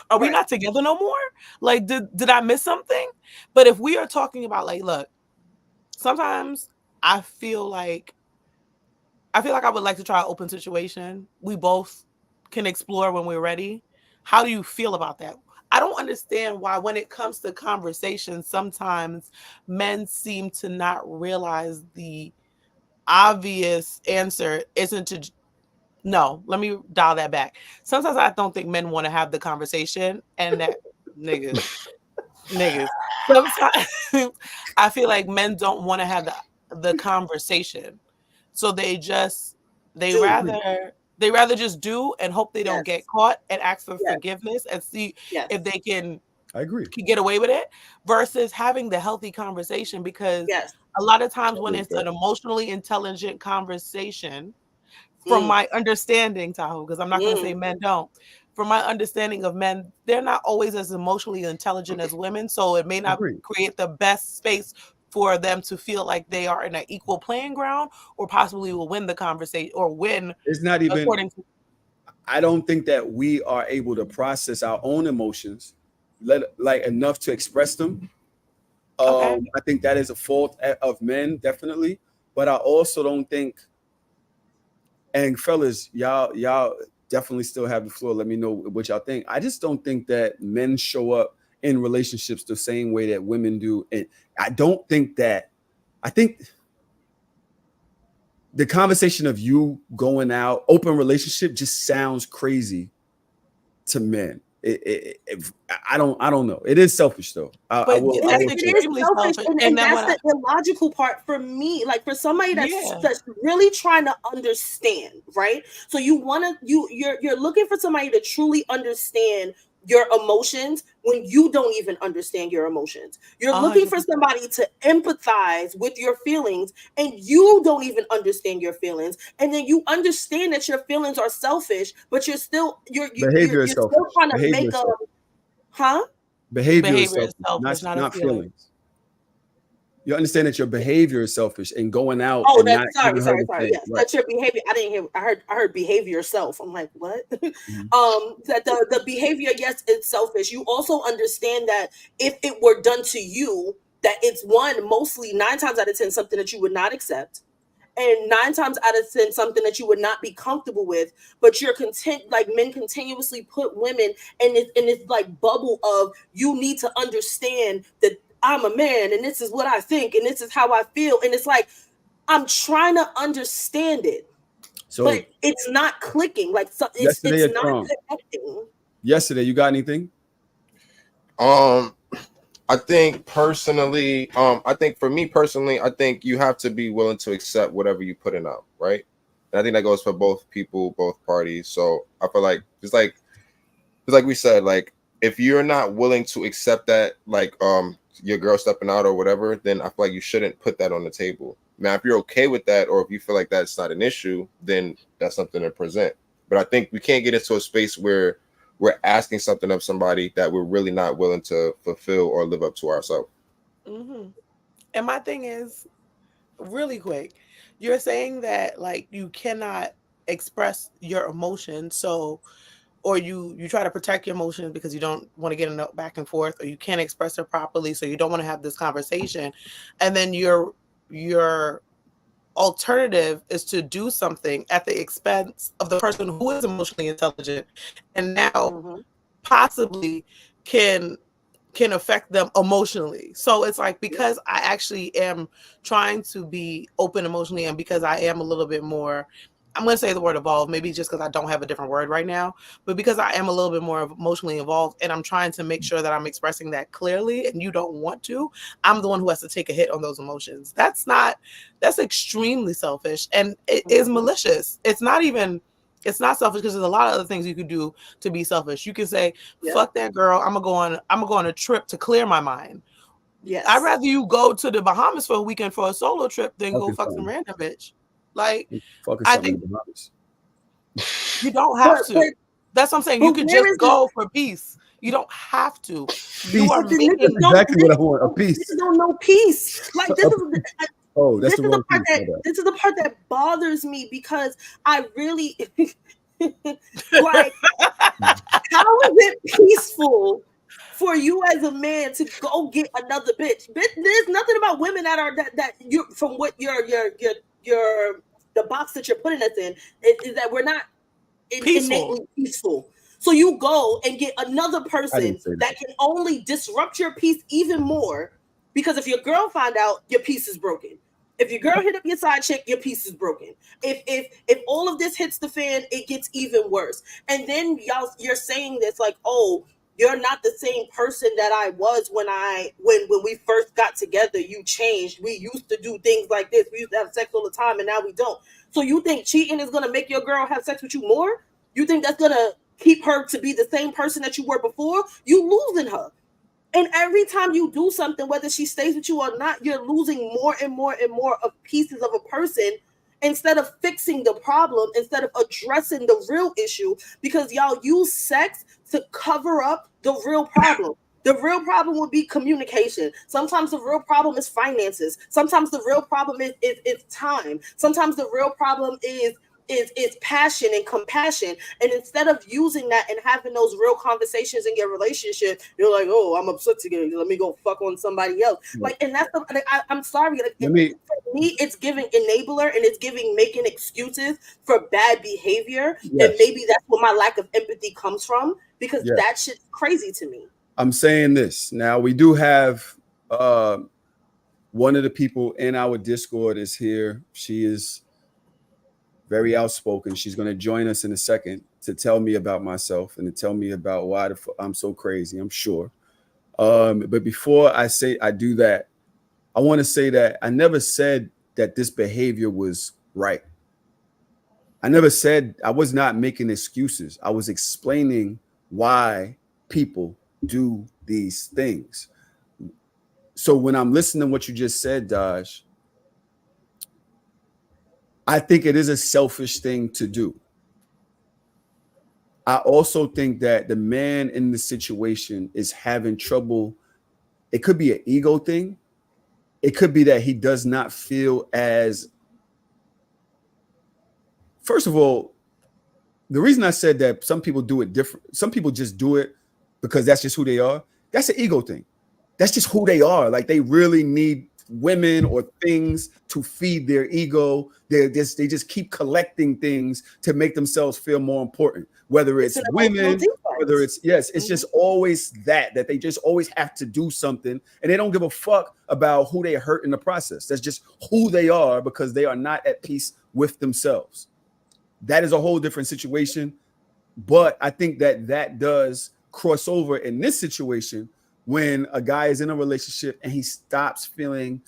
Are we not together no more? Like, did I miss something? But if we are talking about, like, look, sometimes I feel like I would like to try an open situation. We both can explore when we're ready. How do you feel about that? I don't understand why when it comes to conversations, sometimes men seem to not realize the obvious answer isn't to... No, let me dial that back. Sometimes I don't think men want to have the conversation, and that niggas. Sometimes I feel like men don't want to have the conversation, so they rather just do and hope they don't get caught and ask for forgiveness and see if they can I agree. Can get away with it versus having the healthy conversation, because a lot of times when it's an emotionally intelligent conversation, from my understanding, Tahoe, because I'm not going to say men don't, from my understanding of men, they're not always as emotionally intelligent as women, so it may not create the best space for them to feel like they are in an equal playing ground, or possibly will win the conversation or win. It's not even, I don't think that we are able to process our own emotions like enough to express them. I think that is a fault of men, definitely. But I also don't think, and fellas, y'all definitely still have the floor. Let me know what y'all think. I just don't think that men show up in relationships the same way that women do. And I don't think that, I think the conversation of you going out, open relationship, just sounds crazy to men. I don't know. It is selfish though. It is selfish, and that's the illogical part for me. Like for somebody that's really trying to understand, right? So you're looking for somebody to truly understand your emotions when you don't even understand your emotions. You're looking for somebody to empathize with your feelings, and you don't even understand your feelings. And then you understand that your feelings are selfish, but you're still still trying to make a behavior is selfish, not feelings. You understand that your behavior is selfish and going out. Oh, that's sorry. Yes, that's your behavior. I didn't hear. I heard behavior self. I'm like, what? That the behavior, yes, it's selfish. You also understand that if it were done to you, that it's mostly 9 times out of 10 something that you would not accept, and 9 times out of 10 something that you would not be comfortable with. But you're content. Like men continuously put women in this like bubble of you need to understand that I'm a man and this is what I think and this is how I feel. And it's like, I'm trying to understand it, but it's not clicking. Like it's not connecting. Yesterday, you got anything? I think personally, I think for me personally, I think you have to be willing to accept whatever you put in out, right? And I think that goes for both people, both parties. So I feel like just like we said, like if you're not willing to accept that, like your girl stepping out or whatever, then I feel like you shouldn't put that on the table. Now, if you're okay with that, or if you feel like that's not an issue, then that's something to present. But I think we can't get into a space where we're asking something of somebody that we're really not willing to fulfill or live up to ourselves. And my thing is, really quick, you're saying that like you cannot express your emotions, so or you try to protect your emotions because you don't want to get in a back and forth, or you can't express it properly, so you don't want to have this conversation, and then your alternative is to do something at the expense of the person who is emotionally intelligent and now possibly can affect them emotionally. So it's like, because I actually am trying to be open emotionally, and because I am a little bit more, I'm going to say the word evolved, maybe just because I don't have a different word right now, but because I am a little bit more emotionally involved and I'm trying to make sure that I'm expressing that clearly and you don't want to, I'm the one who has to take a hit on those emotions. That's extremely selfish, and it is malicious. It's not selfish because there's a lot of other things you could do to be selfish. You can say, fuck that girl, I'm gonna go on a trip to clear my mind. Yes. I'd rather you go to the Bahamas for a weekend for a solo trip than go fuck some random bitch. Like, I think you don't have to. That's what I'm saying. You could just go for peace. You don't have to. You are making exactly what I want. A peace. Niggas don't know peace. Like this is. This is the part that bothers me, because I really like, how is it peaceful for you as a man to go get another bitch? There's nothing about women that you, from what your the box that you're putting us in is that we're not innately peaceful. So you go and get another person that can only disrupt your peace even more, because if your girl find out, your peace is broken. If your girl hit up your side chick, your piece is broken. If all of this hits the fan, it gets even worse. And then you're saying this like, oh, you're not the same person that I was when we first got together. You changed. We used to do things like this. We used to have sex all the time, and now we don't. So you think cheating is gonna make your girl have sex with you more? You think that's gonna keep her to be the same person that you were before? You losing her. And every time you do something, whether she stays with you or not, you're losing more and more and more of pieces of a person instead of fixing the problem, instead of addressing the real issue, because y'all use sex to cover up the real problem. The real problem would be communication. Sometimes the real problem is finances. Sometimes the real problem is time. Sometimes the real problem is passion and compassion. And instead of using that and having those real conversations in your relationship, you're like, oh, I'm upset together. Let me go fuck on somebody else. Like, and that's the, like, I'm sorry. Like, for me, it's giving enabler and it's giving making excuses for bad behavior. Yes. And maybe that's where my lack of empathy comes from, because that shit's crazy to me. I'm saying this. Now, we do have one of the people in our Discord is here. She is very outspoken. She's going to join us in a second to tell me about myself and to tell me about why I'm so crazy, I'm sure. But before I do that, I want to say that I never said that this behavior was right. I never said, I was not making excuses. I was explaining why people do these things. So when I'm listening to what you just said, Daj, I think it is a selfish thing to do. I also think that the man in the situation is having trouble. It could be an ego thing. It could be that he does not feel as, first of all, the reason I said that some people do it different, some people just do it because that's just who they are. That's an ego thing. That's just who they are. Like, they really need women or things to feed their ego. They just keep collecting things to make themselves feel more important. Whether it's women, whether it's it's just always that they just always have to do something, and they don't give a fuck about who they hurt in the process. That's just who they are, because they are not at peace with themselves. That is a whole different situation. But I think that does cross over in this situation when a guy is in a relationship and he stops feeling,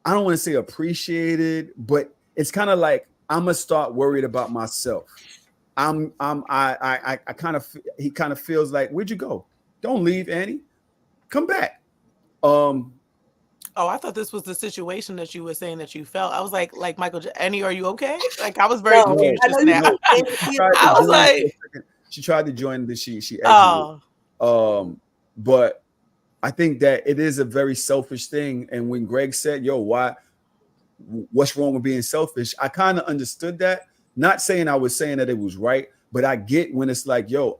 I don't want to say appreciated, but it's kind of like, I'm gonna start worried about myself. He kind of feels like, where'd you go? Don't leave, Annie. Come back. Oh, I thought this was the situation that you were saying that you felt. I was like Michael, Annie, are you okay? Like, I was very confused just now. I was like, she tried to join, but she exited. But I think that it is a very selfish thing. And when Greg said, yo, what's wrong with being selfish? I kind of understood that. Not saying I was saying that it was right, but I get when it's like, yo,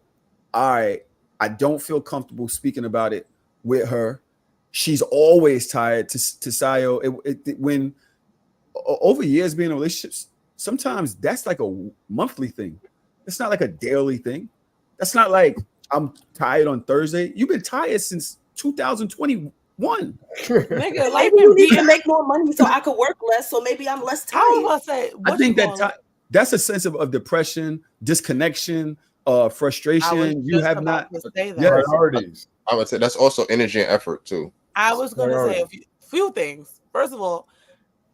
all right, I don't feel comfortable speaking about it with her. She's always tired to Sayo. When over years being in relationships, sometimes that's like a monthly thing. It's not like a daily thing. That's not like, I'm tired on Thursday. You've been tired since 2021. Nigga, like, you need to make more money so I could work less, so maybe I'm less tired. I think that's a sense of depression, disconnection, frustration. You have not priorities. I would say that's also energy and effort too. I was going to say a few things. First of all,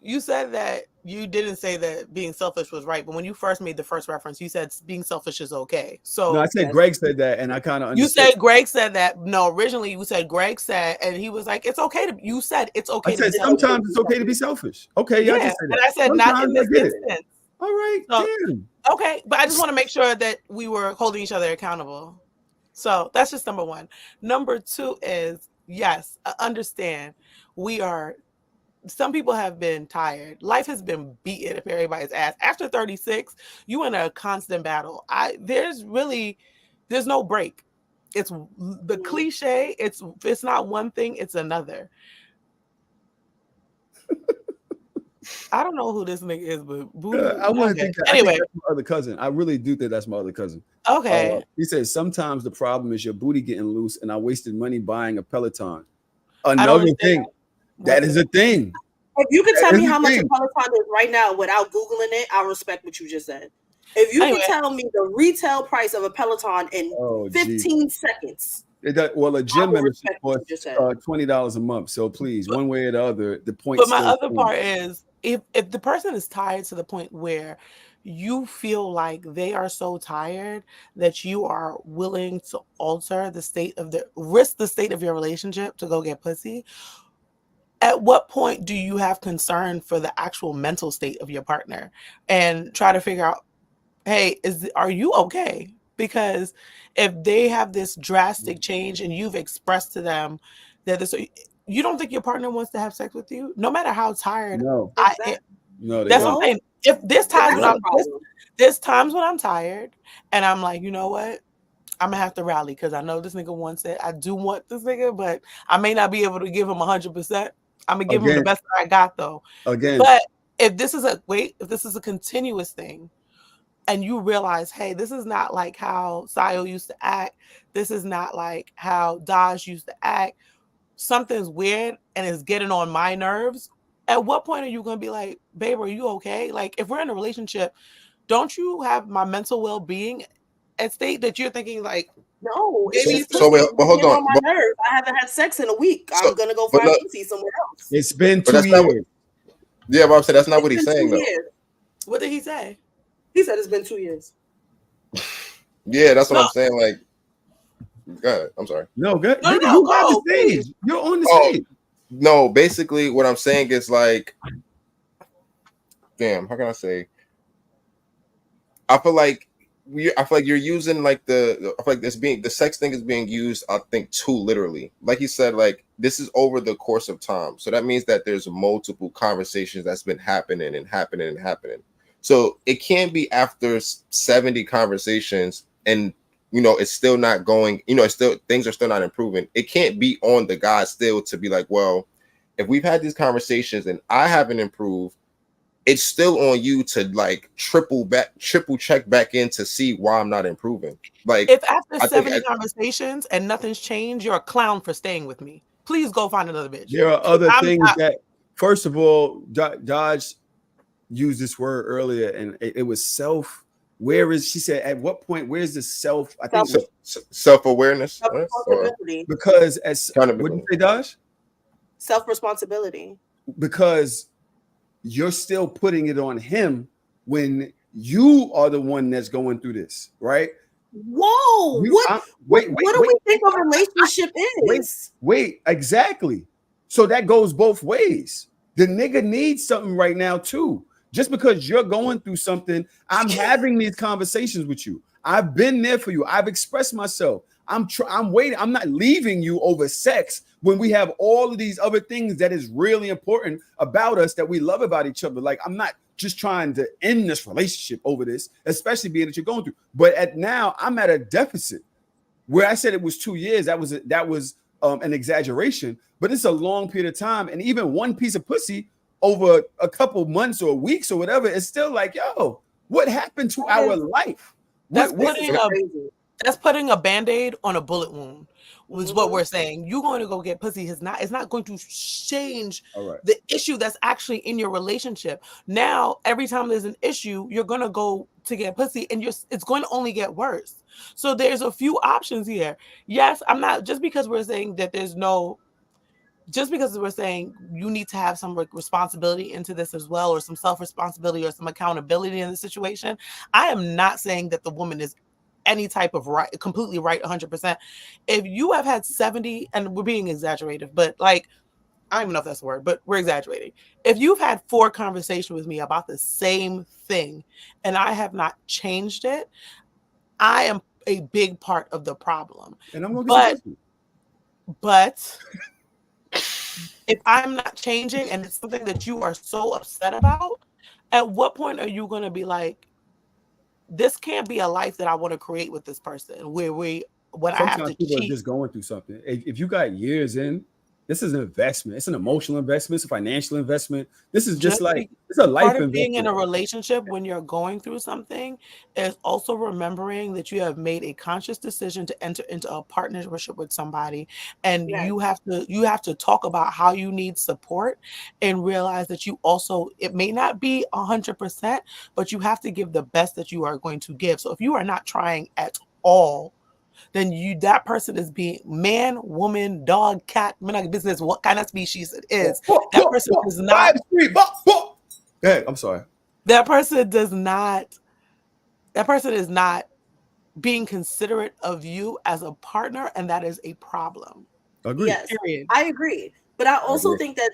you said that you didn't say that being selfish was right, but when you first made the first reference, you said being selfish is okay. So no, I said Greg said that, and I kind of understood. You said Greg said that. No, originally you said Greg said, and he was like, "It's okay to." You said it's okay. I said sometimes it's okay to be selfish. Okay, yeah, I just said that. And I said sometimes not in this instance. All right, damn. Okay, but I just want to make sure that we were holding each other accountable. So that's just number one. Number two is, yes, I understand some people have been tired. Life has been beaten up everybody's ass. After 36, you in a constant battle. There's no break. It's the cliche. It's not one thing, it's another. I don't know who this nigga is, but I want to think that, anyway. I think that's my other cousin. I really do think that's my other cousin. Okay. He says sometimes the problem is your booty getting loose, and I wasted money buying a Peloton. Another thing. That is a thing. If you can tell me how much a Peloton is right now without Googling it, I'll respect what you just said. If you can tell me the retail price of a Peloton in 15 seconds. Well, a gym membership costs $20 a month. So please, one way or the other, the point. But my other part is, if the person is tired to the point where you feel like they are so tired that you are willing to alter the state of the state of your relationship to go get pussy, at what point do you have concern for the actual mental state of your partner and try to figure out, hey, are you okay? Because if they have this drastic change and you've expressed to them that you don't think your partner wants to have sex with you, no matter how tired. No, no, that's what I'm saying. If there's times when I'm tired and I'm like, you know what, I'm gonna have to rally because I know this nigga wants it. I do want this nigga, but I may not be able to give him 100%. I'm gonna give him the best that I got though. But if this is a continuous thing, and you realize, hey, this is not like how Sayo used to act. This is not like how Daj used to act. Something's weird and it's getting on my nerves. At what point are you going to be like, babe, are you okay? Like, if we're in a relationship, don't you have my mental well-being at stake that you're thinking like, no, wait, but hold on. I haven't had sex in a week. I'm going to go find pussy somewhere else. It's been 2 years. Yeah, but I'm saying that's not what he's saying, though. What did he say? He said it's been 2 years. Yeah, that's what I'm saying. Like, go ahead. I'm sorry. No, good. No, you on the stage. You're on the stage. No, basically, what I'm saying is like, damn, how can I say? I feel like you're using like I feel like the sex thing is being used, I think, too literally. Like he said, like this is over the course of time, so that means that there's multiple conversations that's been happening. So it can't be after 70 conversations and, you know, it's still not going, you know, things are still not improving. It can't be on the guy still to be like, well, if we've had these conversations and I haven't improved, it's still on you to like triple check back in to see why I'm not improving. Like, if after 70 conversations and nothing's changed, you're a clown for staying with me. Please go find another bitch. There are other things that, first of all, Dodge used this word earlier, and it was self. Where is, she said, at what point, where's the self? I think self-awareness. Because what did you say, Dodge? Self-responsibility. Because you're still putting it on him when you are the one that's going through this, right? Whoa! What do we think a relationship is? Wait, exactly. So that goes both ways. The nigga needs something right now too. Just because you're going through something, I'm having these conversations with you. I've been there for you. I've expressed myself. I'm waiting. I'm not leaving you over sex when we have all of these other things that is really important about us that we love about each other. Like, I'm not just trying to end this relationship over this, especially being that you're going through. But now I'm at a deficit where I said it was 2 years. That was an exaggeration, but it's a long period of time. And even one piece of pussy over a couple months or weeks or whatever, it's still like, yo, what happened to our life? That's putting a Band-Aid on a bullet wound, was what we're saying. You're going to go get pussy. It's not going to change the issue that's actually in your relationship. Now, every time there's an issue, you're going to go to get pussy and it's going to only get worse. So there's a few options here. Yes, I'm not, just because we're saying you need to have some responsibility into this as well, or some self-responsibility or some accountability in the situation. I am not saying that the woman is any type of right, completely right 100%. If you have had 70, and we're being exaggerative, but like, I don't even know if that's a word, but we're exaggerating. If you've had 4 conversations with me about the same thing and I have not changed it, I am a big part of the problem. And I'm gonna but if I'm not changing and it's something that you are so upset about, at what point are you going to be like, this can't be a life that I want to create with this person where I have to people cheat. Are just going through something. If you got years in, this is an investment. It's an emotional investment. It's a financial investment. This is just like, it's a life investment. Being in a relationship when you're going through something is also remembering that you have made a conscious decision to enter into a partnership with somebody, and you have to talk about how you need support and realize that it may not be 100%, but you have to give the best that you are going to give. So if you are not trying at all, then that person is being man, woman, dog, cat, business, what kind of species it is. That person is not. Hey, I'm sorry. That person is not being considerate of you as a partner, and that is a problem. Agreed. Yes, period. I agree. But I also think that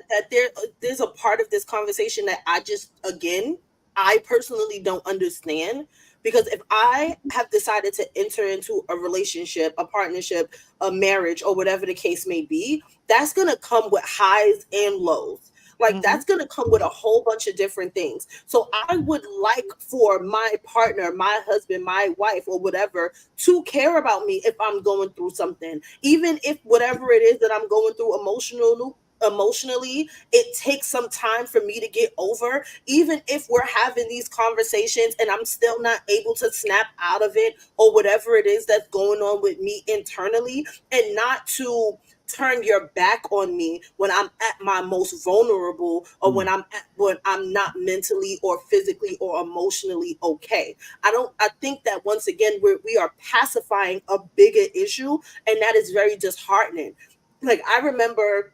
there's a part of this conversation that I personally don't understand, because if I have decided to enter into a relationship, a partnership, a marriage, or whatever the case may be, that's going to come with highs and lows. Like that's going to come with a whole bunch of different things. So I would like for my partner, my husband, my wife, or whatever, to care about me if I'm going through something, even if whatever it is that I'm going through emotionally, it takes some time for me to get over. Even if we're having these conversations and I'm still not able to snap out of it, or whatever it is that's going on with me internally, and not to turn your back on me when I'm at my most vulnerable, or when I'm not mentally or physically or emotionally okay. I think that once again we are pacifying a bigger issue, and that is very disheartening. Like I remember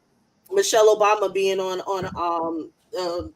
Michelle Obama being on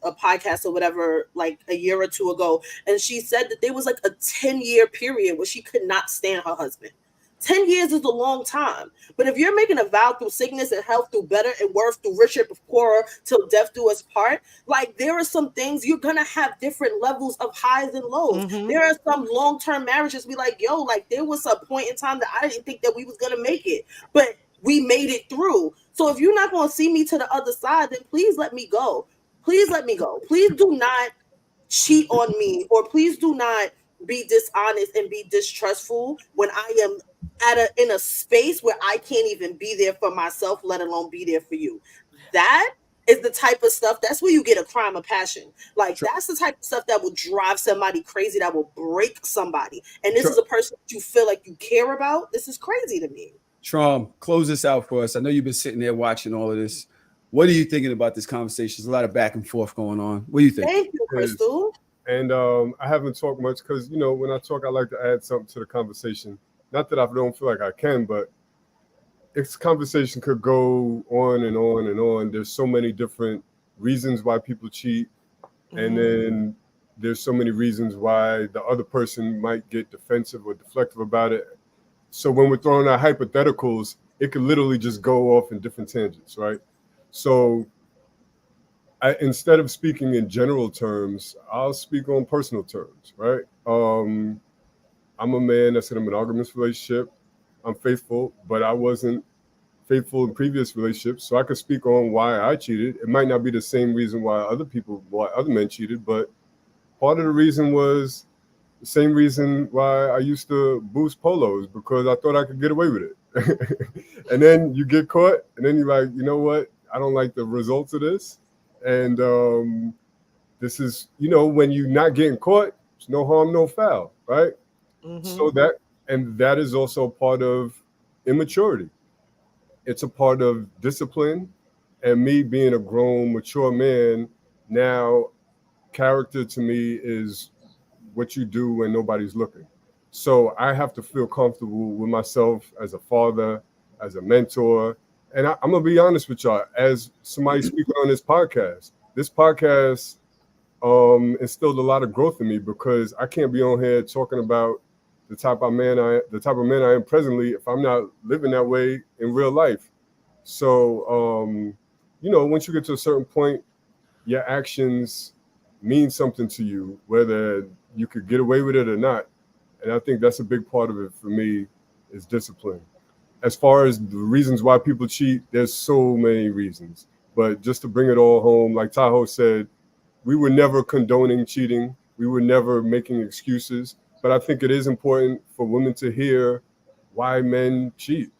a podcast or whatever, like a year or two ago, and she said that there was like a 10-year period where she could not stand her husband. 10 years is a long time. But if you're making a vow through sickness and health, through better and worse, through richer and poorer, till death do us part, like there are some things you're gonna have different levels of highs and lows. There are some long-term marriages be like, yo, like there was a point in time that I didn't think that we was gonna make it, but we made it through. So if you're not gonna see me to the other side, then please let me go. Please let me go. Please do not cheat on me, or please do not be dishonest and be distrustful when I am in a space where I can't even be there for myself, let alone be there for you. That is the type of stuff, that's where you get a crime of passion. Like that's the type of stuff that will drive somebody crazy, that will break somebody. And this is a person that you feel like you care about. This is crazy to me. Trom, close this out for us. I know you've been sitting there watching all of this. What are you thinking about this conversation? There's a lot of back and forth going on. What do you think? Thank you, Crystal. And I haven't talked much because, you know, when I talk, I like to add something to the conversation. Not that I don't feel like I can, but this conversation could go on and on and on. There's so many different reasons why people cheat. And then there's so many reasons why the other person might get defensive or deflective about it. So when we're throwing out hypotheticals, it could literally just go off in different tangents, right? So instead of speaking in general terms, I'll speak on personal terms, right? I'm a man that's in a monogamous relationship. I'm faithful, but I wasn't faithful in previous relationships. So I could speak on why I cheated. It might not be the same reason why other men cheated, but part of the reason was the same reason why I used to boost polos, because I thought I could get away with it. And then you get caught, and then you're like, you know what? I don't like the results of this. And this is, you know, when you're not getting caught, it's no harm, no foul, right? So that is also part of immaturity. It's a part of discipline. And me being a grown, mature man, now character to me is what you do when nobody's looking. So I have to feel comfortable with myself as a father, as a mentor. And I'm going to be honest with y'all, as somebody speaking on this podcast instilled a lot of growth in me, because I can't be on here talking about the type of man I am presently if I'm not living that way in real life. So, you know, once you get to a certain point, your actions mean something to you, whether you could get away with it or not. And I think that's a big part of it for me, is discipline. As far as the reasons why people cheat, there's so many reasons. But just to bring it all home, like Tahoe said, we were never condoning cheating. We were never making excuses. But I think it is important for women to hear why men cheat.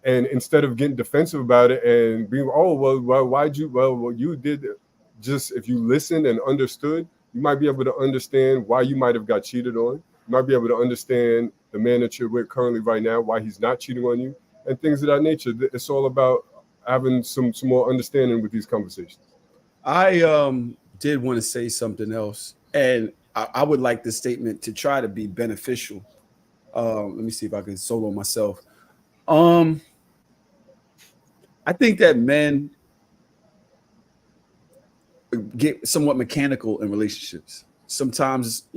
And instead of getting defensive about it and being, oh, well, why'd you, well, you did it. Just if you listened and understood, you might be able to understand why you might have got cheated on. You might be able to understand the man that you're with currently right now, why he's not cheating on you, and things of that nature. It's all about having some more understanding with these conversations. I did want to say something else, and I would like this statement to try to be beneficial. Let me see if I can solo myself. I think that men get somewhat mechanical in relationships. sometimes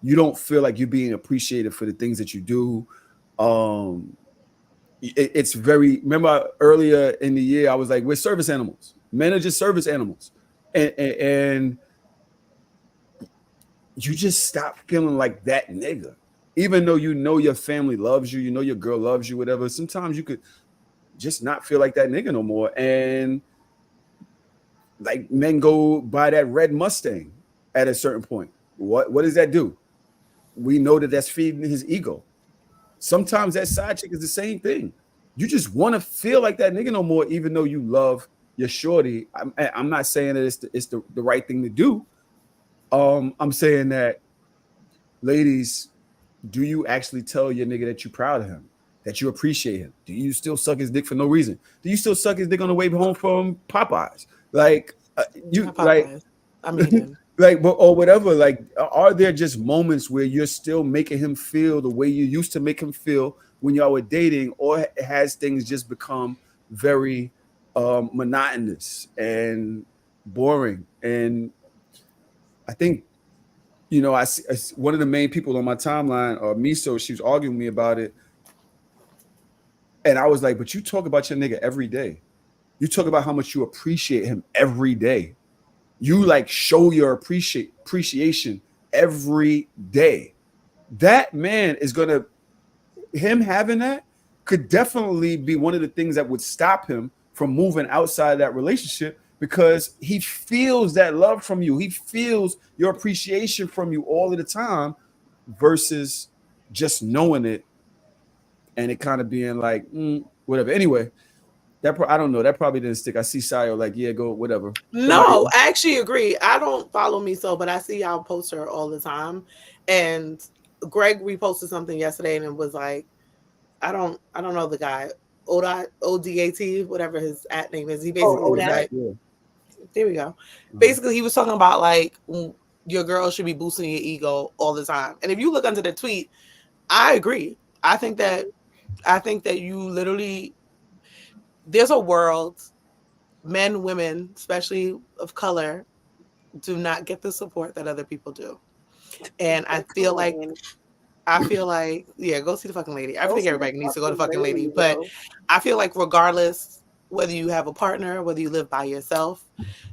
you don't feel like you're being appreciated for the things that you do. It's very, remember earlier in the year, I was like, we're service animals. Men are just service animals. And you just stop feeling like that nigga. Even though you know your family loves you, you know your girl loves you, whatever. Sometimes you could just not feel like that nigga no more. And like men go buy that red Mustang at a certain point. What does that do? We know that that's feeding his ego. Sometimes that side chick is the same thing. You just want to feel like that nigga no more, even though you love your shorty. I'm not saying that it's the right thing to do. I'm saying that, ladies, do you actually tell your nigga that you're proud of him, that you appreciate him? Do you still suck his dick for no reason? Do you still suck his dick on the way home from Popeyes? Like you Popeyes. like, I mean, like, or whatever. Like, are there just moments where you're still making him feel the way you used to make him feel when y'all were dating, or has things just become very monotonous and boring? And I think, you know, I one of the main people on my timeline, Miso, she was arguing with me about it. And I was like, but you talk about your nigga every day. You talk about how much you appreciate him every day. You like show your appreciation every day. That man is gonna, him having that could definitely be one of the things that would stop him from moving outside that relationship, because he feels that love from you. He feels your appreciation from you all of the time, versus just knowing it and it kind of being like, whatever. Anyway, that I don't know. That probably didn't stick. I see Sayo like, yeah, go, whatever. No, I actually agree. I don't follow Miso, but I see y'all post her all the time. And Greg reposted something yesterday and it was like, I don't know the guy. ODAT, whatever his at name is. He basically was like, there we go. Basically, he was talking about like your girl should be boosting your ego all the time. And if you look under the tweet, I agree. I think that you literally, there's a world, men, women, especially of color, do not get the support that other people do. And I feel like, yeah, go see the fucking lady. I think everybody needs to go to the fucking lady. But I feel like regardless, whether you have a partner, whether you live by yourself,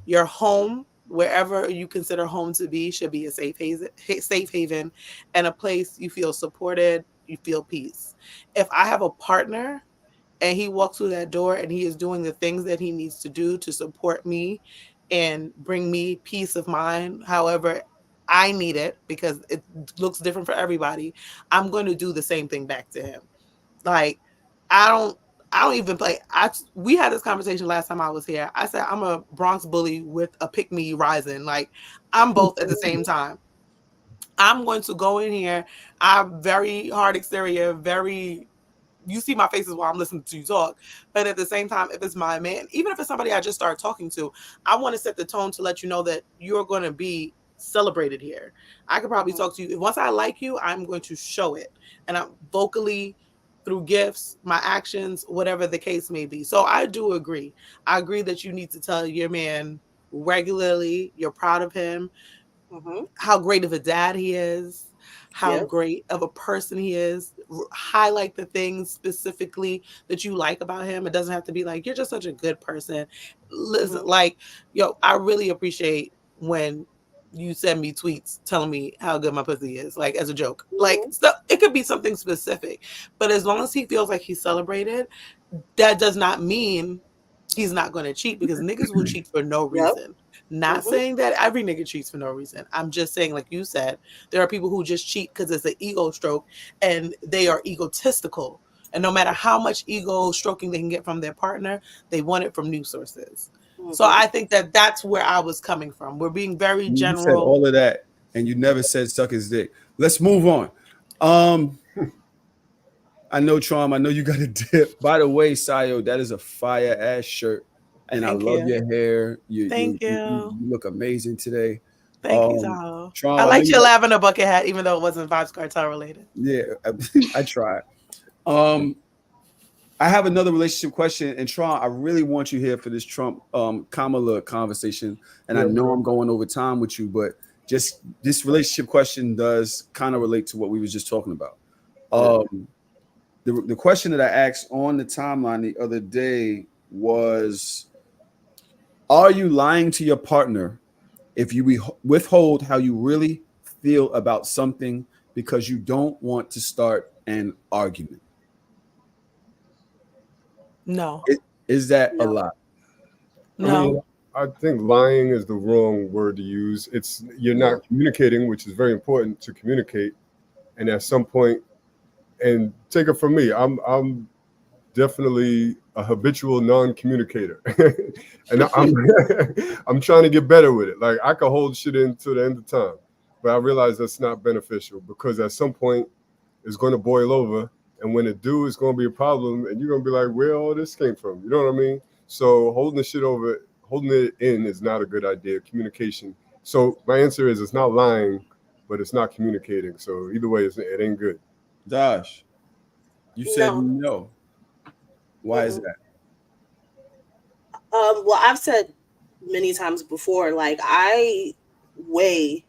your home, wherever you consider home to be, should be a safe haven and a place you feel supported, you feel peace. If I have a partner and he walks through that door and he is doing the things that he needs to do to support me and bring me peace of mind, however I need it, because it looks different for everybody, I'm going to do the same thing back to him. Like, I don't even play. We had this conversation last time I was here. I said, I'm a Bronx bully with a pick me rising. Like, I'm both at the same time. I'm going to go in here. I'm very hard exterior, you see my faces while I'm listening to you talk. But at the same time, if it's my man, even if it's somebody I just started talking to, I want to set the tone to let you know that you're going to be celebrated here. I could probably talk to you. Once I like you, I'm going to show it. And I'm vocally, through gifts, my actions, whatever the case may be. So I do agree. I agree that you need to tell your man regularly you're proud of him, how great of a dad he is, how great of a person he is. Highlight the things specifically that you like about him. It doesn't have to be like, you're just such a good person. Listen, like, yo, I really appreciate when you send me tweets telling me how good my pussy is, like as a joke. Like, stuff, it could be something specific, but as long as he feels like he's celebrated, that does not mean he's not going to cheat, because niggas will cheat for no reason. Not saying that every nigga cheats for no reason. I'm just saying, like you said, there are people who just cheat because it's an ego stroke and they are egotistical. And no matter how much ego stroking they can get from their partner, they want it from new sources. So I think that that's where I was coming from. We're being very general. You said all of that and you never said suck his dick. Let's move on. I know, Trom, I know you got a dip. By the way, Sayo, that is a fire ass shirt. And I love your hair. Thank you. You look amazing today. Thank you, Tahoe. Trom, I like your lavender bucket hat, even though it wasn't Vibes Cartel related. Yeah, I tried. I have another relationship question, and Tron, I really want you here for this Trump Kamala conversation. And I know I'm going over time with you, but just this relationship question does kind of relate to what we was just talking about. The question that I asked on the timeline the other day was, are you lying to your partner if you withhold how you really feel about something because you don't want to start an argument? No. Is that a lie? No. I mean, I think lying is the wrong word to use. You're not communicating, which is very important to communicate. And at some point, and take it from me, I'm definitely a habitual non-communicator, and I'm trying to get better with it. Like, I can hold shit in to the end of time, but I realize that's not beneficial, because at some point it's going to boil over, and when it do, it's going to be a problem, and you're going to be like, where all this came from? You know what I mean? So holding it in is not a good idea. Communication. So my answer is, it's not lying, but it's not communicating. So either way, it ain't good. Josh, you said no. Why is that? Well, I've said many times before, like, I weigh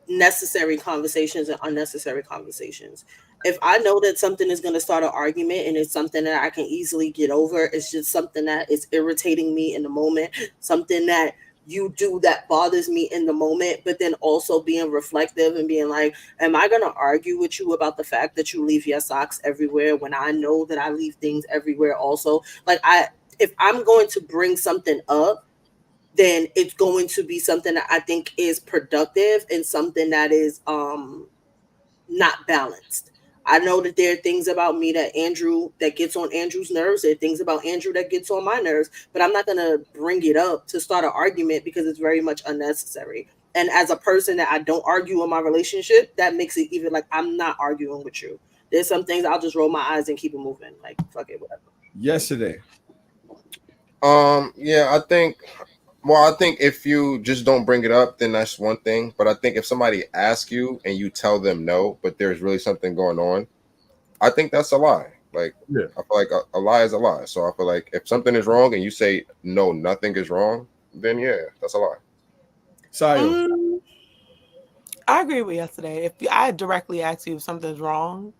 necessary conversations and unnecessary conversations. If I know that something is going to start an argument and it's something that I can easily get over, it's just something that is irritating me in the moment, something that you do that bothers me in the moment, but then also being reflective and being like, am I going to argue with you about the fact that you leave your socks everywhere when I know that I leave things everywhere also? Like, if I'm going to bring something up, then it's going to be something that I think is productive and something that is not balanced. I know that there are things about me that gets on Andrew's nerves. There are things about Andrew that gets on my nerves, but I'm not going to bring it up to start an argument because it's very much unnecessary. And as a person that I don't argue in my relationship, that makes it even like, I'm not arguing with you. There's some things I'll just roll my eyes and keep it moving. Like, fuck it, whatever. Yesterday. Yeah, I think if you just don't bring it up, then that's one thing. But I think if somebody asks you and you tell them no, but there's really something going on, I think that's a lie. Like, I feel like a lie is a lie. So I feel like if something is wrong and you say no, nothing is wrong, then yeah, that's a lie. Sorry. I agree with yesterday. If I directly ask you if something's wrong,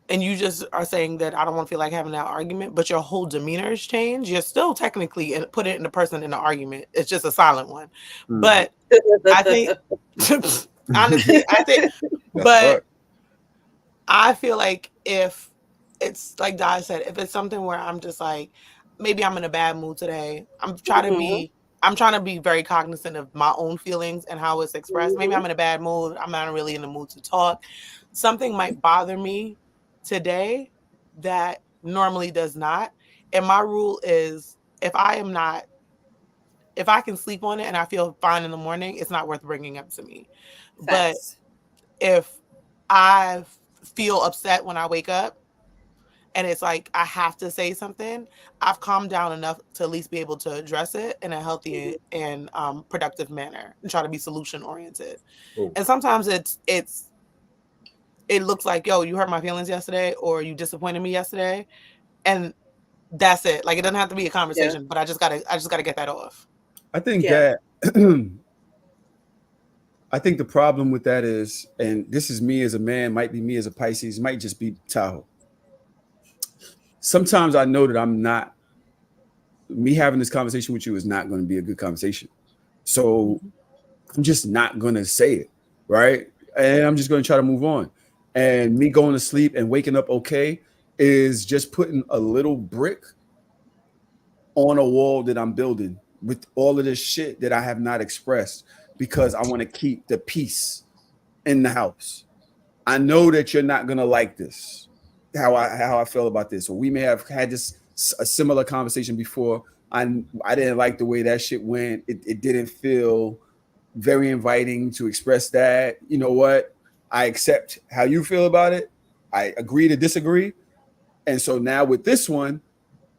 and you just are saying that I don't want to feel like having that argument, but your whole demeanor has changed, you're still technically putting in the person in the argument. It's just a silent one. But I think, honestly, but I feel like if it's like Di said, if it's something where I'm just like, maybe I'm in a bad mood today, I'm trying to be very cognizant of my own feelings and how it's expressed. Maybe I'm in a bad mood. I'm not really in the mood to talk. Something might bother me today that normally does not. And my rule is, if I can sleep on it and I feel fine in the morning, it's not worth bringing up to me. Facts. But if I feel upset when I wake up and it's like I have to say something, I've calmed down enough to at least be able to address it in a healthy and productive manner and try to be solution oriented. And sometimes it looks like, yo, you hurt my feelings yesterday, or you disappointed me yesterday, and that's it. Like, it doesn't have to be a conversation, but I just gotta get that off. I think that I think the problem with that is, and this is me as a man, might be me as a Pisces, might just be Tahoe. Sometimes I know that me having this conversation with you is not going to be a good conversation. So I'm just not going to say it, right? And I'm just going to try to move on. And me going to sleep and waking up okay is just putting a little brick on a wall that I'm building with all of this shit that I have not expressed, because I want to keep the peace in the house. I know that you're not going to like this, how I feel about this. Or we may have had a similar conversation before. I didn't like the way that shit went. It didn't feel very inviting to express that. You know what? I accept how you feel about it. I agree to disagree. And so now with this one,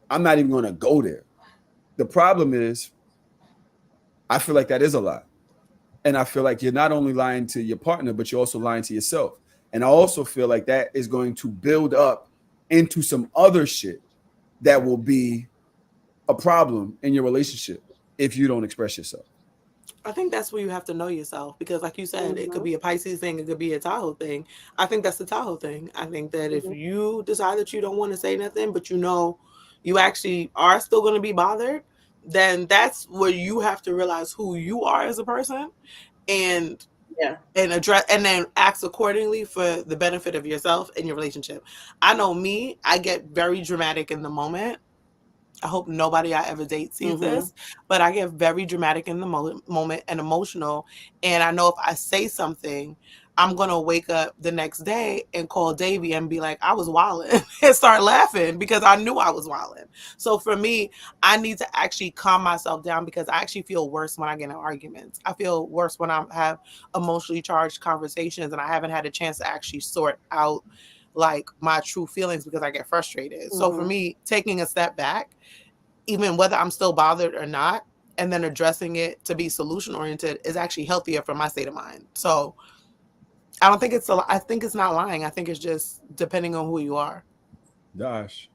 I'm not even going to go there. The problem is, I feel like that is a lie. And I feel like you're not only lying to your partner, but you're also lying to yourself. And I also feel like that is going to build up into some other shit that will be a problem in your relationship if you don't express yourself. I think that's where you have to know yourself, because like you said, it could be a Pisces thing, it could be a Tahoe thing. I think that's the Tahoe thing. I think that if you decide that you don't want to say nothing, but you know you actually are still going to be bothered, then that's where you have to realize who you are as a person and address and then act accordingly for the benefit of yourself and your relationship. I know me, I get very dramatic in the moment. I hope nobody I ever date sees this, but I get very dramatic in the moment and emotional. And I know if I say something, I'm going to wake up the next day and call Davey and be like, I was wilding, and start laughing because I knew I was wilding. So for me, I need to actually calm myself down, because I actually feel worse when I get in arguments. I feel worse when I have emotionally charged conversations and I haven't had a chance to actually sort out like my true feelings because I get frustrated. So for me, taking a step back, even whether I'm still bothered or not, and then addressing it to be solution oriented is actually healthier for my state of mind. So I don't think I think it's not lying. I think it's just depending on who you are. Gosh.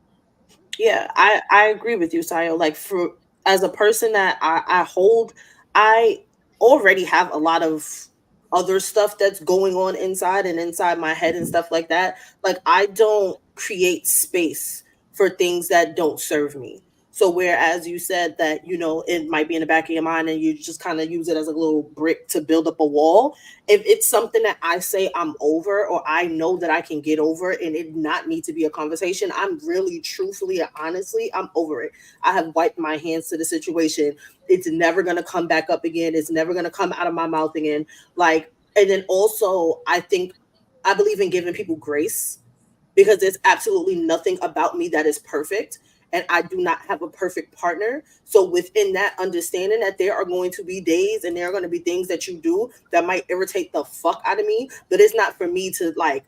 Yeah, I agree with you, Sayo. Like, for as a person that I already have a lot of other stuff that's going on inside my head and stuff like that. Like, I don't create space for things that don't serve me. So whereas you said that, it might be in the back of your mind and you just kind of use it as a little brick to build up a wall, if it's something that I say I'm over, or I know that I can get over, and it not need to be a conversation, I'm really truthfully and honestly, I'm over it. I have wiped my hands to the situation. It's never going to come back up again. It's never going to come out of my mouth again. Like, and then also I believe in giving people grace, because there's absolutely nothing about me that is perfect. And I do not have a perfect partner. So within that understanding that there are going to be days and there are going to be things that you do that might irritate the fuck out of me, but it's not for me to like,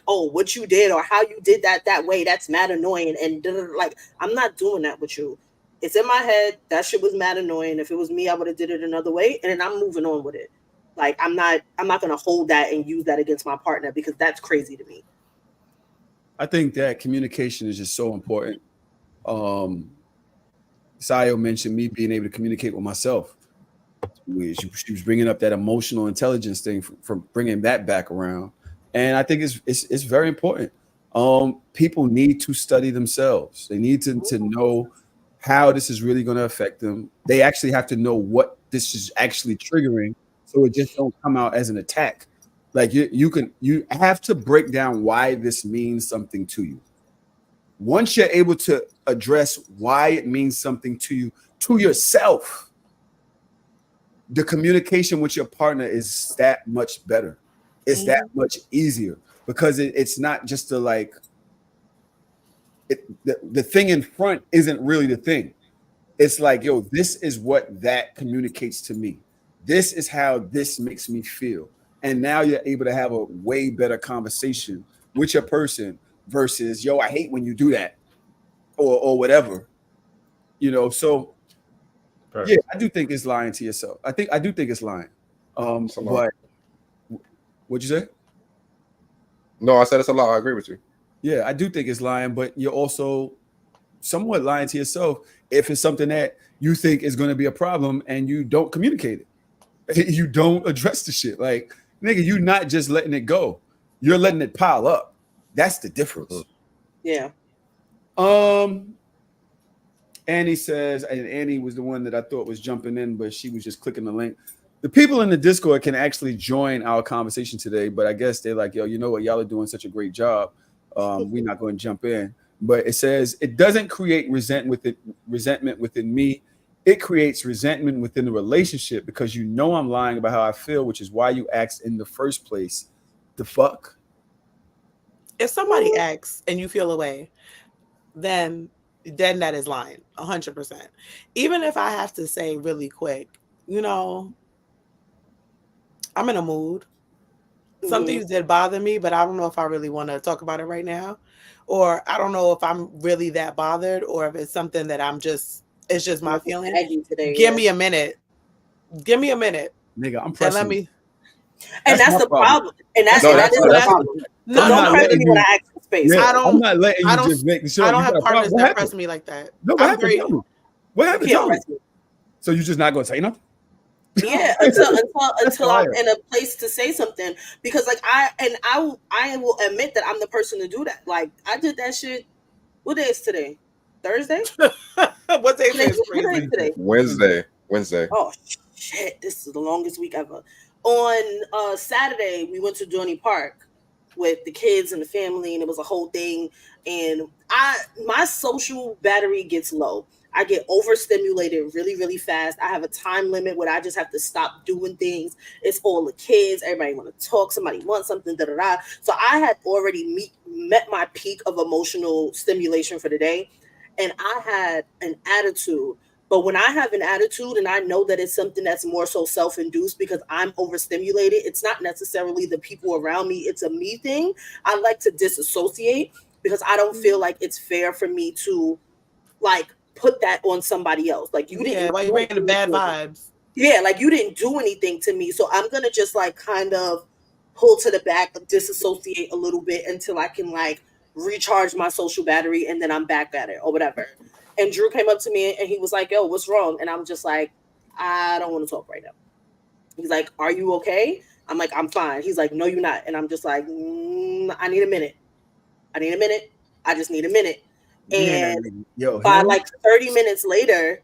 oh, what you did or how you did that way, that's mad annoying. And like, I'm not doing that with you. It's in my head. That shit was mad annoying. If it was me, I would have did it another way. And then I'm moving on with it. Like, I'm not going to hold that and use that against my partner, because that's crazy to me. I think that communication is just so important. Sayo mentioned me being able to communicate with myself. She was bringing up that emotional intelligence thing from bringing that back around, and I think it's very important. People need to study themselves. They need to know how this is really going to affect them. They actually have to know what this is actually triggering, so it just don't come out as an attack. Like you have to break down why this means something to you. Once you're able to address why it means something to you, to yourself, the communication with your partner is that much better. It's that much easier, because it's not just the thing in front isn't really the thing. It's like, yo, this is what that communicates to me. This is how this makes me feel. And now you're able to have a way better conversation with your person versus, yo, I hate when you do that, or whatever, So yeah, I do think it's lying to yourself. I do think it's lying. But what'd you say? No, I said it's a lie. I agree with you. Yeah, I do think it's lying, but you're also somewhat lying to yourself if it's something that you think is going to be a problem and you don't communicate it. You don't address the shit. Like, nigga, you're not just letting it go. You're letting it pile up. That's the difference. Yeah. Annie says, and Annie was the one that I thought was jumping in, but she was just clicking the link. The people in the Discord can actually join our conversation today, but I guess they're like, yo, you know what? Y'all are doing such a great job. We're not going to jump in. But it says, it doesn't create resentment within me. It creates resentment within the relationship, because you know I'm lying about how I feel, which is why you asked in the first place. The fuck? If somebody asks and you feel away, then that is lying 100%. Even if I have to say really quick, I'm in a mood. Something you did bother me, but I don't know if I really want to talk about it right now, or I don't know if I'm really that bothered, or if it's something that it's just my feeling. Give me a minute. Nigga, I'm pressing. And let me. And that's the problem. And that's the problem. No, don't press me when I ask for space. Yeah, I'm not letting you just make sure. I don't have partners that press me like that. No, what happened? What happened? Tell me. So you're just not going to say nothing? Yeah, until I'm in a place to say something, because like I will admit that I'm the person to do that. Like I did that shit. What day is today? Thursday? What day is today? Wednesday. Oh shit! This is the longest week ever. On Saturday, we went to Dorney Park with the kids and the family, and it was a whole thing. And my social battery gets low. I get overstimulated really, really fast. I have a time limit where I just have to stop doing things. It's all the kids. Everybody want to talk. Somebody wants something. Da da da. So I had already met my peak of emotional stimulation for the day, and I had an attitude. But when I have an attitude and I know that it's something that's more so self-induced because I'm overstimulated, it's not necessarily the people around me. It's a me thing. I like to disassociate because I don't feel like it's fair for me to like put that on somebody else. Like you didn't. Yeah, why you bringing the bad vibes? Yeah, like you didn't do anything to me. So I'm going to just like kind of pull to the back, disassociate a little bit until I can like recharge my social battery and then I'm back at it or whatever. And Drew came up to me and he was like, yo, what's wrong? And I'm just like, I don't want to talk right now. He's like, are you okay? I'm like, I'm fine. He's like, no, you're not. And I'm just like, I need a minute. I just need a minute. And by like 30 minutes later,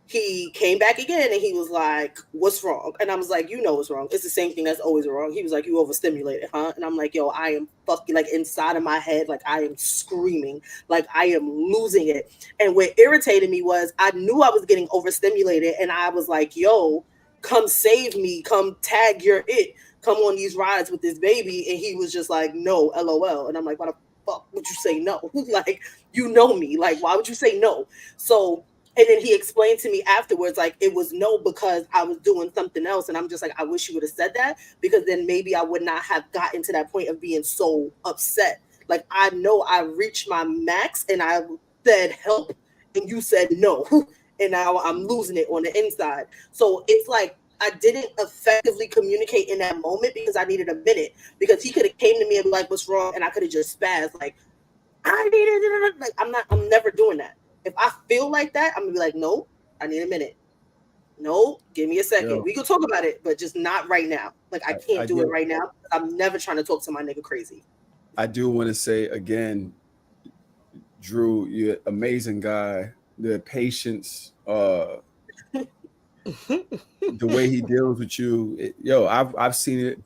he came back again and he was like, what's wrong? And I was like, you know what's wrong. It's the same thing that's always wrong. He was like, you overstimulated, huh? And I'm like, yo, I am fucking like inside of my head. Like I am screaming, like I am losing it. And what irritated me was I knew I was getting overstimulated. And I was like, yo, come save me. Come tag your it. Come on these rides with this baby. And he was just like, no, LOL. And I'm like, why the fuck would you say no? Like, you know me. Like, why would you say no? So, and then he explained to me afterwards, like, it was no because I was doing something else. And I'm just like, I wish you would have said that because then maybe I would not have gotten to that point of being so upset. Like, I know I reached my max and I said help and you said no. And now I'm losing it on the inside. So it's like, I didn't effectively communicate in that moment because I needed a minute because he could have came to me and be like, what's wrong? And I could have just spazzed like, I needed it. Like, I'm never doing that. If I feel like that, I'm gonna be like, no, I need a minute. No, give me a second. Yo, we can talk about it, but just not right now. Like I can't do it right now. I'm never trying to talk to my nigga crazy. I do want to say again, Drew, you're an amazing guy. The patience, the way he deals with you. I've seen it,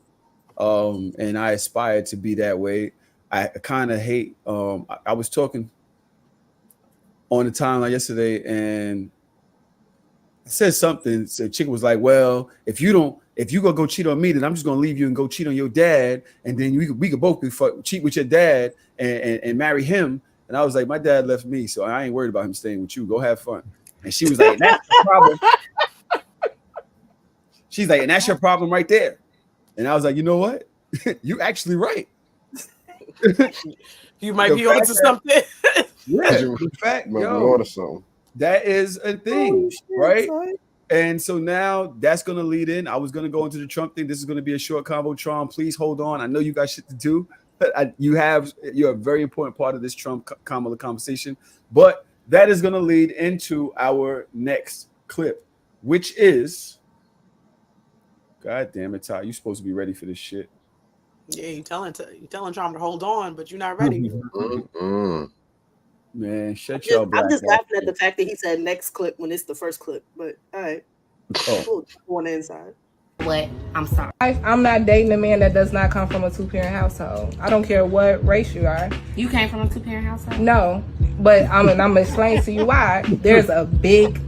and I aspire to be that way. I kind of hate. I was talking on the timeline yesterday, and I said something. So chick was like, "Well, if you gonna go cheat on me, then I'm just gonna leave you and go cheat on your dad, and then we could both cheat with your dad and marry him." And I was like, "My dad left me, so I ain't worried about him staying with you. Go have fun." And she was like, "That's the problem." She's like, "And that's your problem right there." And I was like, "You know what? You actually right. You might be onto something." Yeah, in fact, that is a thing, right? Sorry. And so now that's going to lead in. I was going to go into the Trump thing. This is going to be a short convo. Trump, please hold on. I know you got shit to do. You're a very important part of this Trump Kamala conversation. But that is going to lead into our next clip, which is, God damn it, Ty, you're supposed to be ready for this shit. Yeah, you telling Trump to hold on, but you're not ready. Man, shut your black. I'm just laughing at the fact that he said next clip when it's the first clip. But all right, on the inside. What? I'm sorry. I'm not dating a man that does not come from a two-parent household. I don't care what race you are. You came from a two-parent household? No, but I'm gonna explain to you why. There's a big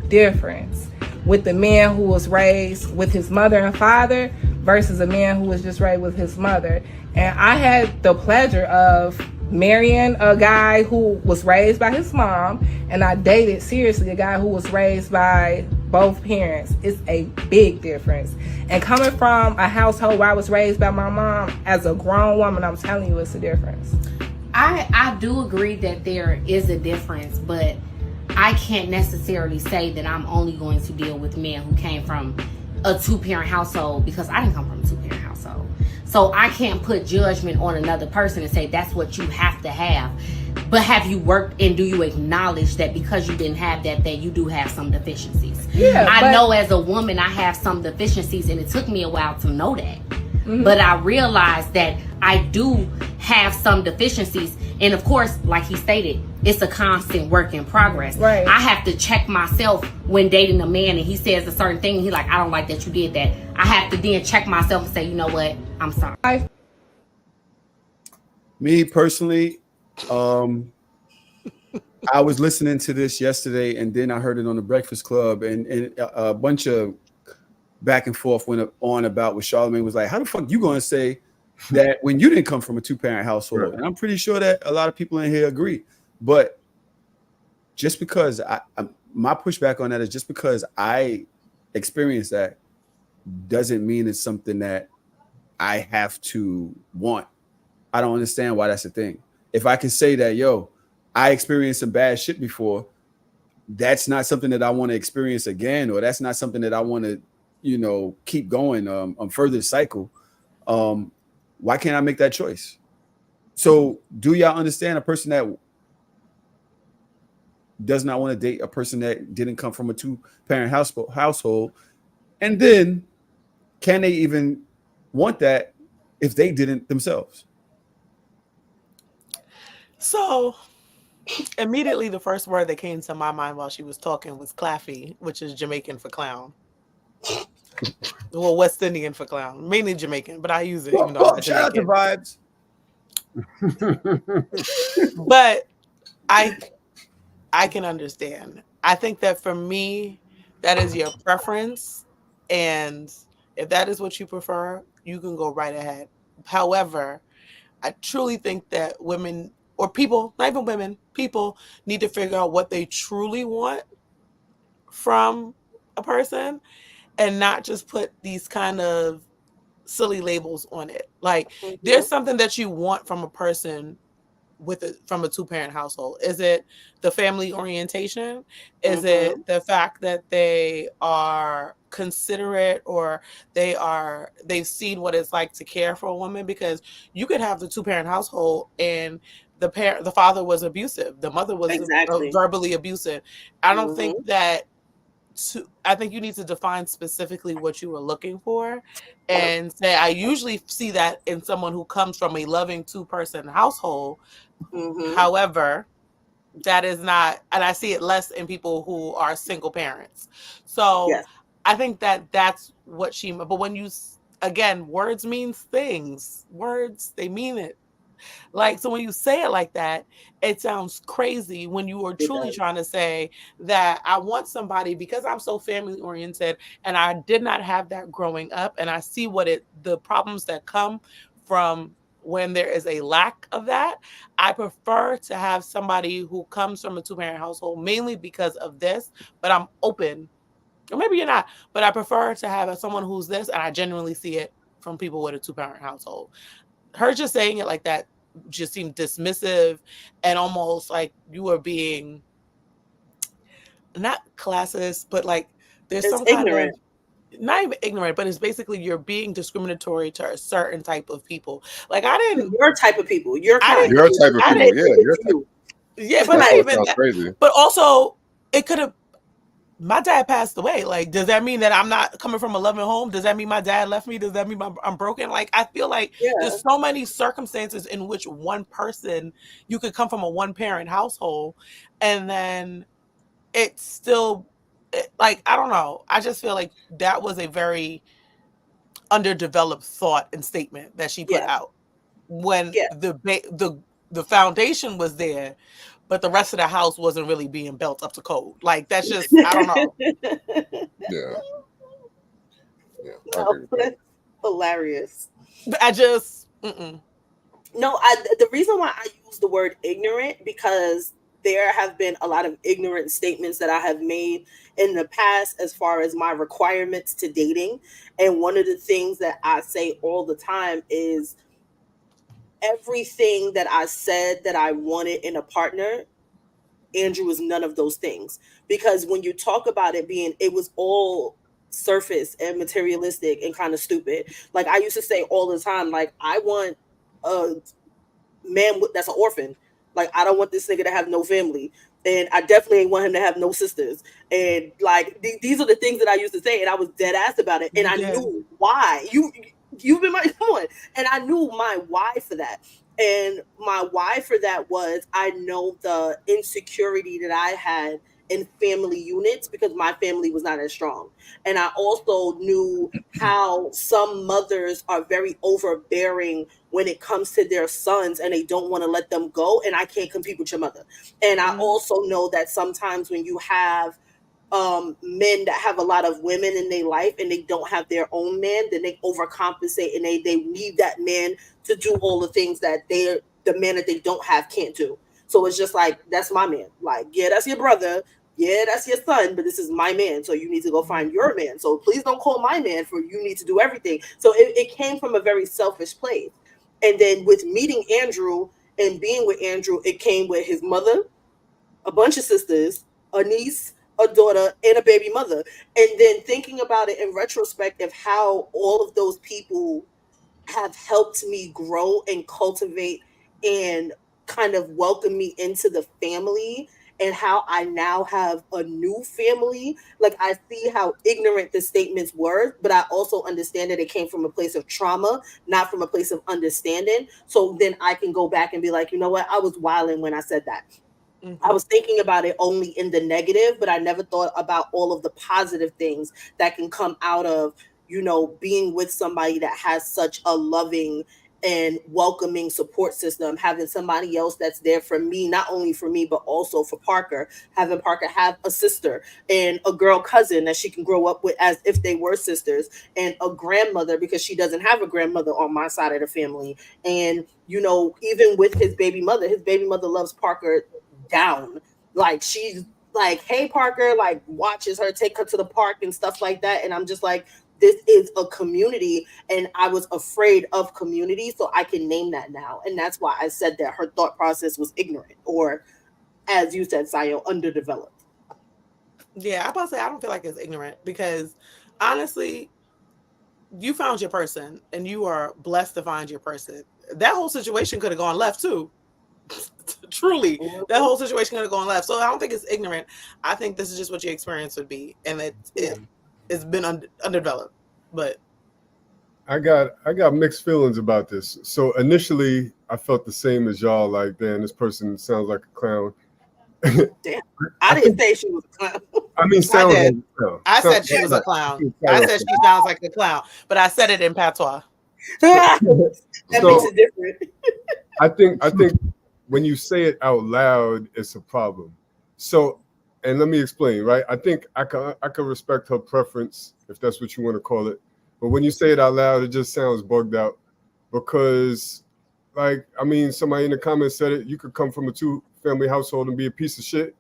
difference with the man who was raised with his mother and father versus a man who was just raised with his mother. And I had the pleasure of marrying a guy who was raised by his mom, and I dated seriously a guy who was raised by both parents. It's a big difference. And coming from a household where I was raised by my mom, as a grown woman, I'm telling you, it's a difference. I do agree that there is a difference, but I can't necessarily say that I'm only going to deal with men who came from a two-parent household because I didn't come from a two-parent household. So I can't put judgment on another person and say that's what you have to have. But have you worked and do you acknowledge that because you didn't have that you do have some deficiencies? Yeah, I know as a woman I have some deficiencies, and it took me a while to know that. Mm-hmm. But I realized that I do have some deficiencies. And of course, like he stated, it's a constant work in progress. Right. I have to check myself when dating a man and he says a certain thing and he's like, I don't like that you did that. I have to then check myself and say, you know what? I'm sorry. Me personally, I was listening to this yesterday and then I heard it on the Breakfast Club and a bunch of back and forth went on about what Charlamagne was like, how the fuck you going to say that when you didn't come from a 2-parent household? Right. And I'm pretty sure that a lot of people in here agree. But just because my pushback on that is just because I experienced that doesn't mean it's something that I have to want. I don't understand why that's a thing. If I can say that, yo, I experienced some bad shit before, that's not something that I want to experience again, or that's not something that I want to, keep going on further cycle. Why can't I make that choice? So do y'all understand a person that does not want to date a person that didn't come from a 2-parent household? And then can they even want that if they didn't themselves? So immediately the first word that came to my mind while she was talking was claffy, which is Jamaican for clown. Well, West Indian for clown, mainly Jamaican, but I use it. Even though I'm shout out to vibes. But I can understand. I think that for me, that is your preference, and if that is what you prefer, you can go right ahead. However, I truly think that women or people, not even women, people need to figure out what they truly want from a person and not just put these kind of silly labels on it. Like, there's something that you want from a person from a 2-parent household. Is it the family orientation? Is it the fact that they are considerate, or they've seen what it's like to care for a woman? Because you could have the 2-parent household and the father was abusive, the mother was verbally abusive. I don't think that. I think you need to define specifically what you were looking for and say, I usually see that in someone who comes from a loving 2-person household. However, that is not, and I see it less in people who are single parents. So I think that that's what but when you, again, words means things. Words, they mean it. Like, so when you say it like that, it sounds crazy when you are truly trying to say that I want somebody because I'm so family oriented and I did not have that growing up. And I see the problems that come from when there is a lack of that. I prefer to have somebody who comes from a 2-parent household, mainly because of this, but I'm open. Or maybe you're not, but I prefer to have someone who's this, and I genuinely see it from people with a 2-parent household. Her just saying it like that just seemed dismissive and almost like you were being not classist, but like there's some ignorant. Kind of, not even ignorant, but it's basically you're being discriminatory to a certain type of people. Like your type of people, your type of people, yeah, but not even that. Crazy. But also it could have. My dad passed away. Like, does that mean that I'm not coming from a loving home? Does that mean my dad left me? Does that mean I'm broken? Like, I feel like there's so many circumstances in which one person, you could come from a 1-parent household and then it's still, like, I don't know. I just feel like that was a very underdeveloped thought and statement that she put out when the foundation was there, but the rest of the house wasn't really being built up to code. Like, that's just, I don't know. That's hilarious. I just, No, the reason why I use the word ignorant, because there have been a lot of ignorant statements that I have made in the past as far as my requirements to dating. And one of the things that I say all the time is, everything that I said that I wanted in a partner, Andrew was none of those things. Because when you talk about it was all surface and materialistic and kind of stupid. Like, I used to say all the time, like, I want a man that's an orphan. Like, I don't want this nigga to have no family. And I definitely ain't want him to have no sisters. And like these are the things that I used to say, and I was dead ass about it. And I knew why. You've been my one. And I knew my why for that. And my why for that was I know the insecurity that I had in family units because my family was not as strong. And I also knew how some mothers are very overbearing when it comes to their sons and they don't want to let them go. And I can't compete with your mother. And I also know that sometimes when you have men that have a lot of women in their life and they don't have their own man, then they overcompensate and they need that man to do all the things that the man that they don't have can't do. So it's just like, that's my man. Like, yeah, that's your brother. Yeah, that's your son, but this is my man. So you need to go find your man. So please don't call my man for you need to do everything. So it came from a very selfish place. And then with meeting Andrew and being with Andrew, it came with his mother, a bunch of sisters, a niece, a daughter, and a baby mother. And then thinking about it in retrospect of how all of those people have helped me grow and cultivate and kind of welcome me into the family, and how I now have a new family. Like, I see how ignorant the statements were, but I also understand that it came from a place of trauma, not from a place of understanding. So then I can go back and be like, you know what? I was wilding when I said that. I was thinking about it only in the negative, but I never thought about all of the positive things that can come out of, being with somebody that has such a loving and welcoming support system, having somebody else that's there for me, not only for me, but also for Parker, having Parker have a sister and a girl cousin that she can grow up with as if they were sisters, and a grandmother because she doesn't have a grandmother on my side of the family. And, even with his baby mother loves Parker down. Like, she's like, hey, Parker, like, watches her, take her to the park and stuff like that. And I'm just like, this is a community, and I was afraid of community, so I can name that now. And that's why I said that her thought process was ignorant, or, as you said, Sayo, underdeveloped. Yeah, I'm about to say I don't feel like it's ignorant because, honestly, you found your person, and you are blessed to find your person. That whole situation could have gone left too. Truly, that whole situation could have gone left. So I don't think it's ignorant. I think this is just what your experience would be, and it's been underdeveloped. But I got mixed feelings about this. So initially, I felt the same as y'all. Like, damn, this person sounds like a clown. Damn, I didn't say she was a clown. I mean, sounds like a clown. I said she was a clown. I said she sounds like a clown, but I said it in patois. That makes it different. I think when you say it out loud, it's a problem. So, and let me explain, right? I think I can respect her preference, if that's what you want to call it. But when you say it out loud, it just sounds bugged out. Because, like, I mean, somebody in the comments said it, you could come from a 2-family household and be a piece of shit.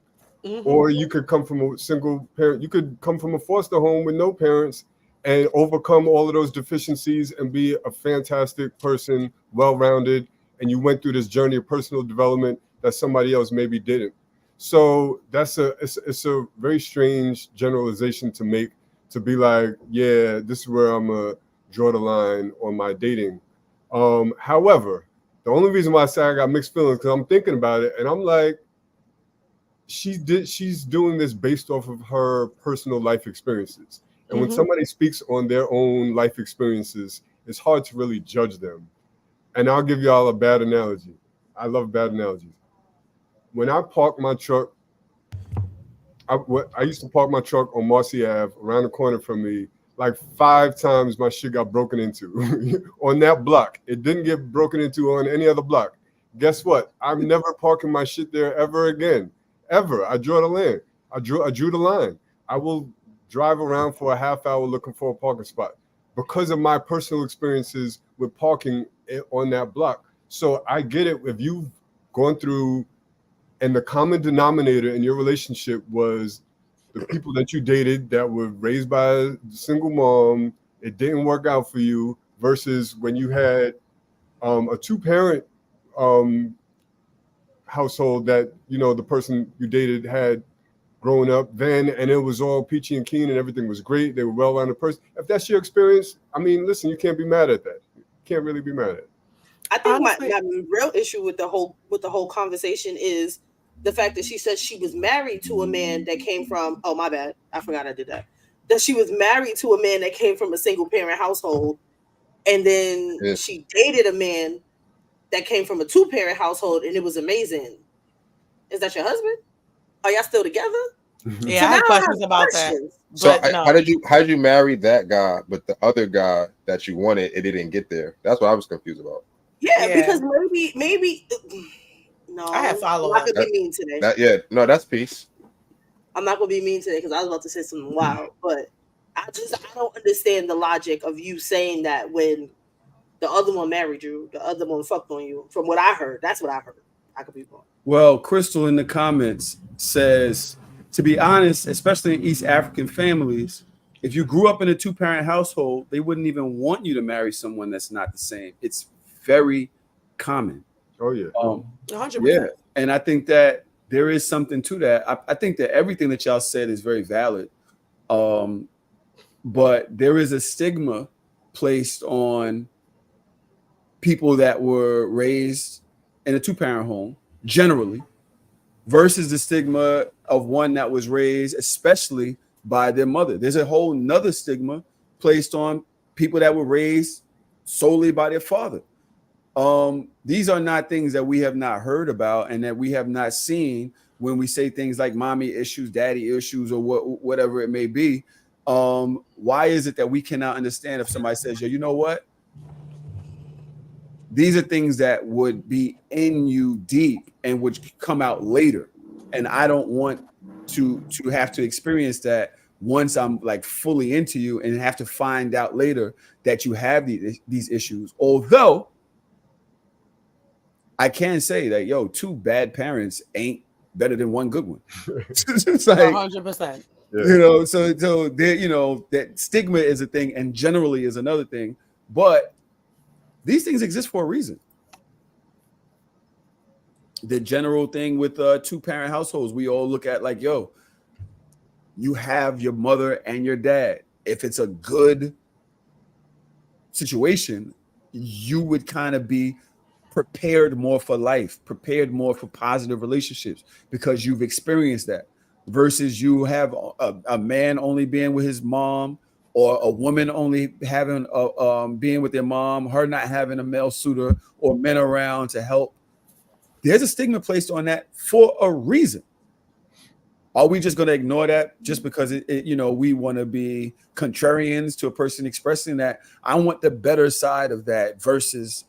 Or you could come from a single parent. You could come from a foster home with no parents and overcome all of those deficiencies and be a fantastic person, well-rounded, and you went through this journey of personal development that somebody else maybe didn't. So it's a very strange generalization to make, to be like, yeah, this is where I'm gonna draw the line on my dating. However, the only reason why I say I got mixed feelings because I'm thinking about it and I'm like, she's doing this based off of her personal life experiences. And when somebody speaks on their own life experiences, it's hard to really judge them. And I'll give y'all a bad analogy. I love bad analogies. When I park my truck, I used to park my truck on Marcy Ave around the corner from me. Like 5 times my shit got broken into on that block. It didn't get broken into on any other block. Guess what? I'm never parking my shit there ever again. Ever. I drew the line. I drew the line. I will drive around for a half hour looking for a parking spot because of my personal experiences with parking on that block. So I get it. If you've gone through, and the common denominator in your relationship was the people that you dated that were raised by a single mom, it didn't work out for you, versus when you had a 2-parent household that, the person you dated had growing up then, and it was all peachy and keen and everything was great. They were well-rounded person. If that's your experience, I mean, listen, you can't be mad at that. You can't really be mad at it. I think my real issue with the whole conversation is the fact that she said she was married to a man that came from, oh my bad, I forgot I did that. That she was married to a man that came from a single parent household, and then she dated a man that came from a 2-parent household, and it was amazing. Is that your husband? Are y'all still together? Yeah, so I have questions about that. So how did you marry that guy, but the other guy that you wanted, it didn't get there? That's what I was confused about. Yeah. Because maybe no, I have follow up. I'm not gonna be mean today. That's peace. I'm not gonna be mean today because I was about to say something wild, but I don't understand the logic of you saying that when the other one married you, the other one fucked on you. From what I heard, that's what I heard. I could be wrong. Well, Crystal in the comments says, to be honest, especially in East African families, if you grew up in a 2-parent household, they wouldn't even want you to marry someone that's not the same. It's very common. Oh yeah. 100%. Yeah, and I think that there is something to that. I think that everything that y'all said is very valid, but there is a stigma placed on people that were raised in a 2-parent home, generally, versus the stigma of one that was raised especially by their mother. There's a whole nother stigma placed on people that were raised solely by their father. These are not things that we have not heard about and that we have not seen when we say things like mommy issues, daddy issues, or whatever it may be. Why is it that we cannot understand if somebody says, yo, you know what? These are things that would be in you deep and would come out later. And I don't want to have to experience that once I'm like fully into you and have to find out later that you have these issues. Although I can say that, yo, 2 bad parents ain't better than 1 good one. It's like 100%. You know, so there, you know, that stigma is a thing and generally is another thing, but these things exist for a reason. The general thing with 2-parent households, we all look at like, yo, you have your mother and your dad. If it's a good situation, you would kind of be prepared more for life, prepared more for positive relationships because you've experienced that, versus you have a man only being with his mom, or a woman only having being with their mom, her not having a male suitor or men around to help. There's a stigma placed on that for a reason. Are we just going to ignore that just because you know, we want to be contrarians to a person expressing that? I want the better side of that versus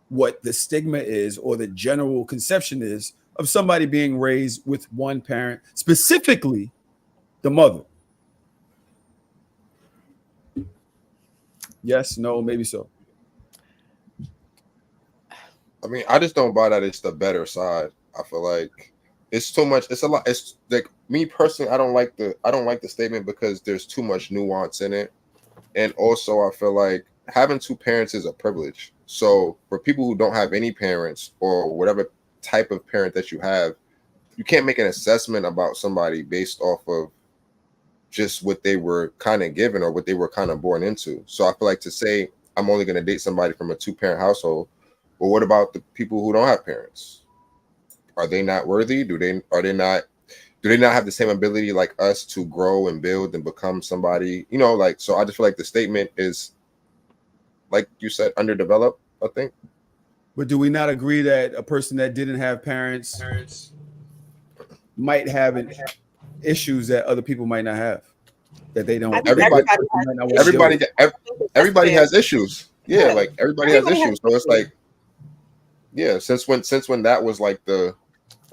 what the stigma is or the general conception is of somebody being raised with 1 parent, specifically the mother. Yes, no, maybe so. I mean, I just don't buy that it's the better side. I feel like it's too much. It's a lot. It's like, me personally, I don't like the statement because there's too much nuance in it. And also I feel like having 2 parents is a privilege. So for people who don't have any parents or whatever type of parent that you have, you can't make an assessment about somebody based off of just what they were kind of given or what they were kind of born into. So I feel like to say I'm only going to date somebody from a 2-parent household, well, what about the people who don't have parents? Are they not worthy? Do they not have the same ability like us to grow and build and become somebody? You know, like, so I just feel like the statement is, like you said, underdeveloped, I think. But do we not agree that a person that didn't have parents might have issues that other people might not have? That they don't. Everybody has issues. Yeah, like everybody has issues. So it's like, yeah, since when that was like the,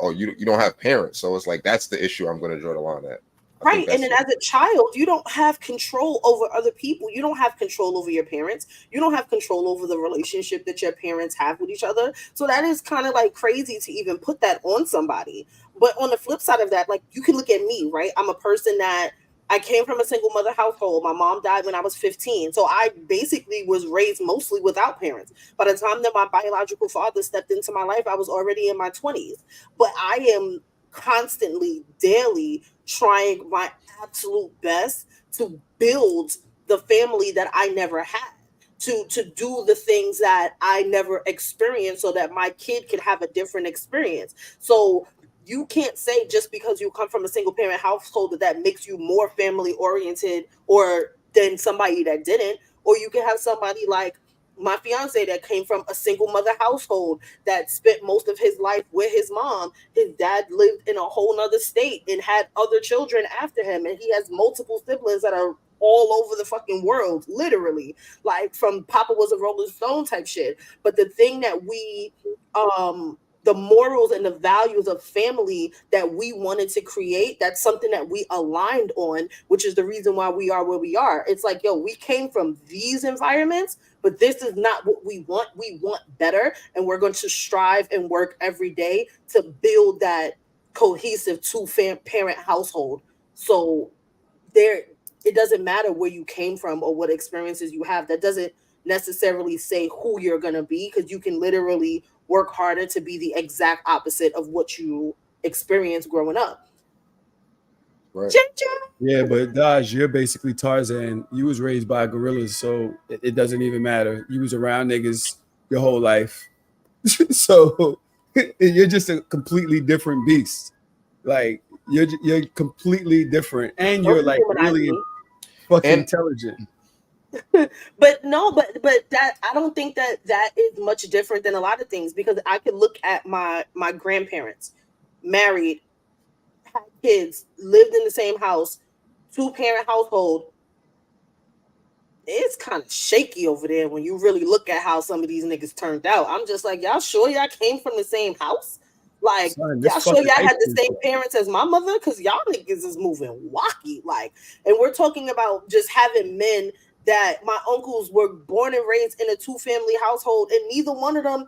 oh, you don't have parents, so it's like that's the issue I'm going to draw the line at. Right, and then as a child, you don't have control over other people. You don't have control over your parents. You don't have control over the relationship that your parents have with each other. So that is kind of like crazy to even put that on somebody. But on the flip side of that, like, you can look at me, right? I'm a person that I came from a single mother household. My mom died when I was 15. So I basically was raised mostly without parents. By the time that my biological father stepped into my life, I was already in my 20s. But I am constantly, daily trying my absolute best to build the family that I never had. to do the things that I never experienced so that my kid could have a different experience. So you can't say just because you come from a single parent household that makes you more family oriented or than somebody that didn't. Or you can have somebody like my fiance that came from a single mother household that spent most of his life with his mom. His dad lived in a whole nother state and had other children after him, and he has multiple siblings that are all over the fucking world, literally, like from Papa was a Rolling Stone type shit. But the thing that we the morals and the values of family that we wanted to create, that's something that we aligned on, which is the reason why we are where we are. It's like, yo, we came from these environments, but this is not what we want. We want better, and we're going to strive and work every day to build that cohesive two-parent household. So there, it doesn't matter where you came from or what experiences you have. That doesn't necessarily say who you're going to be, because you can literally work harder to be the exact opposite of what you experienced growing up. Right. Yeah, but Daj, you're basically Tarzan. You was raised by gorillas, so it doesn't even matter. You was around niggas your whole life. So you're just a completely different beast. Like you're completely different, and you're like really fucking intelligent. But no, but that, I don't think that is much different than a lot of things, because I could look at my grandparents, married, had kids, lived in the same house, two-parent household. It's kind of shaky over there when you really look at how some of these niggas turned out. I'm just like, y'all sure y'all came from the same house? Like, Son, y'all sure y'all had the same parents as my mother? Because y'all niggas is moving wacky. Like, and we're talking about just having men that my uncles were born and raised in a two-family household, and neither one of them,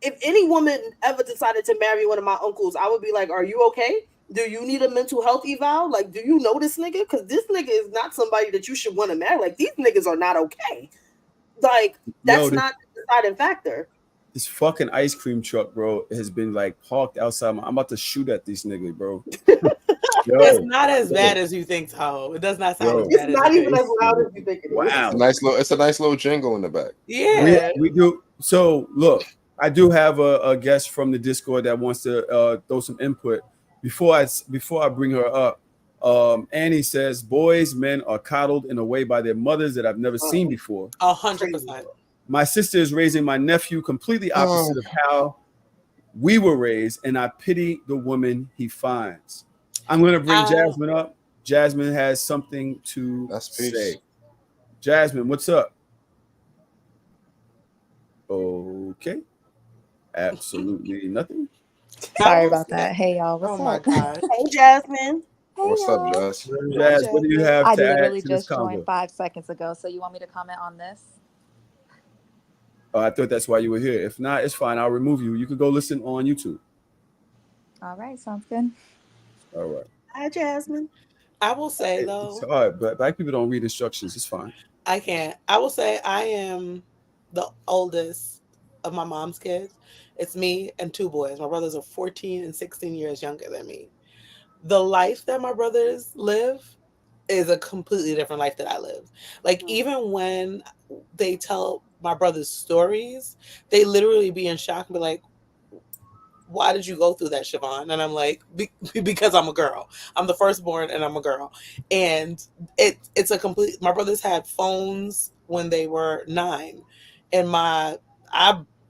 if any woman ever decided to marry one of my uncles, I would be like, are you okay? Do you need a mental health eval? Like, do you know this nigga? Because this nigga is not somebody that you should want to marry. Like, these niggas are not okay. Like, that's not the deciding factor. This fucking ice cream truck, bro, has been like parked outside. I'm about to shoot at these niggas, bro. It's not as bad as you think, Tahoe. It does not sound as bad. It's not even as loud as you think it is. Wow, It's a nice little jingle in the back. Yeah, we do. So look, I do have a guest from the Discord that wants to throw some input. Before I bring her up, Annie says boys, men are coddled in a way by their mothers that I've never seen before. 100%. My sister is raising my nephew completely opposite of how we were raised, and I pity the woman he finds. I'm going to bring Jasmine up. Jasmine has something to say. Jasmine, what's up? Okay. Absolutely nothing. Sorry about that. Hey, y'all. What's up? Hey, Jasmine. Hey, what's y'all. up, Jazz? Jazz, what do you have I to add literally to this just joined convo? 5 seconds ago, so you want me to comment on this? Oh, I thought that's why you were here. If not, it's fine. I'll remove you. You can go listen on YouTube. All right, sounds good. All right. Hi, Jasmine. I will say, though, it's hard, but black people don't read instructions. It's fine. I can't. I will say I am the oldest of my mom's kids. It's me and 2 boys. My brothers are 14 and 16 years younger than me. The life that my brothers live is a completely different life that I live. Like, even when they tell my brothers stories, they literally be in shock and be like, why did you go through that, Siobhan? And I'm like, because I'm a girl. I'm the firstborn and I'm a girl. And it's a complete, my brothers had phones when they were 9. And I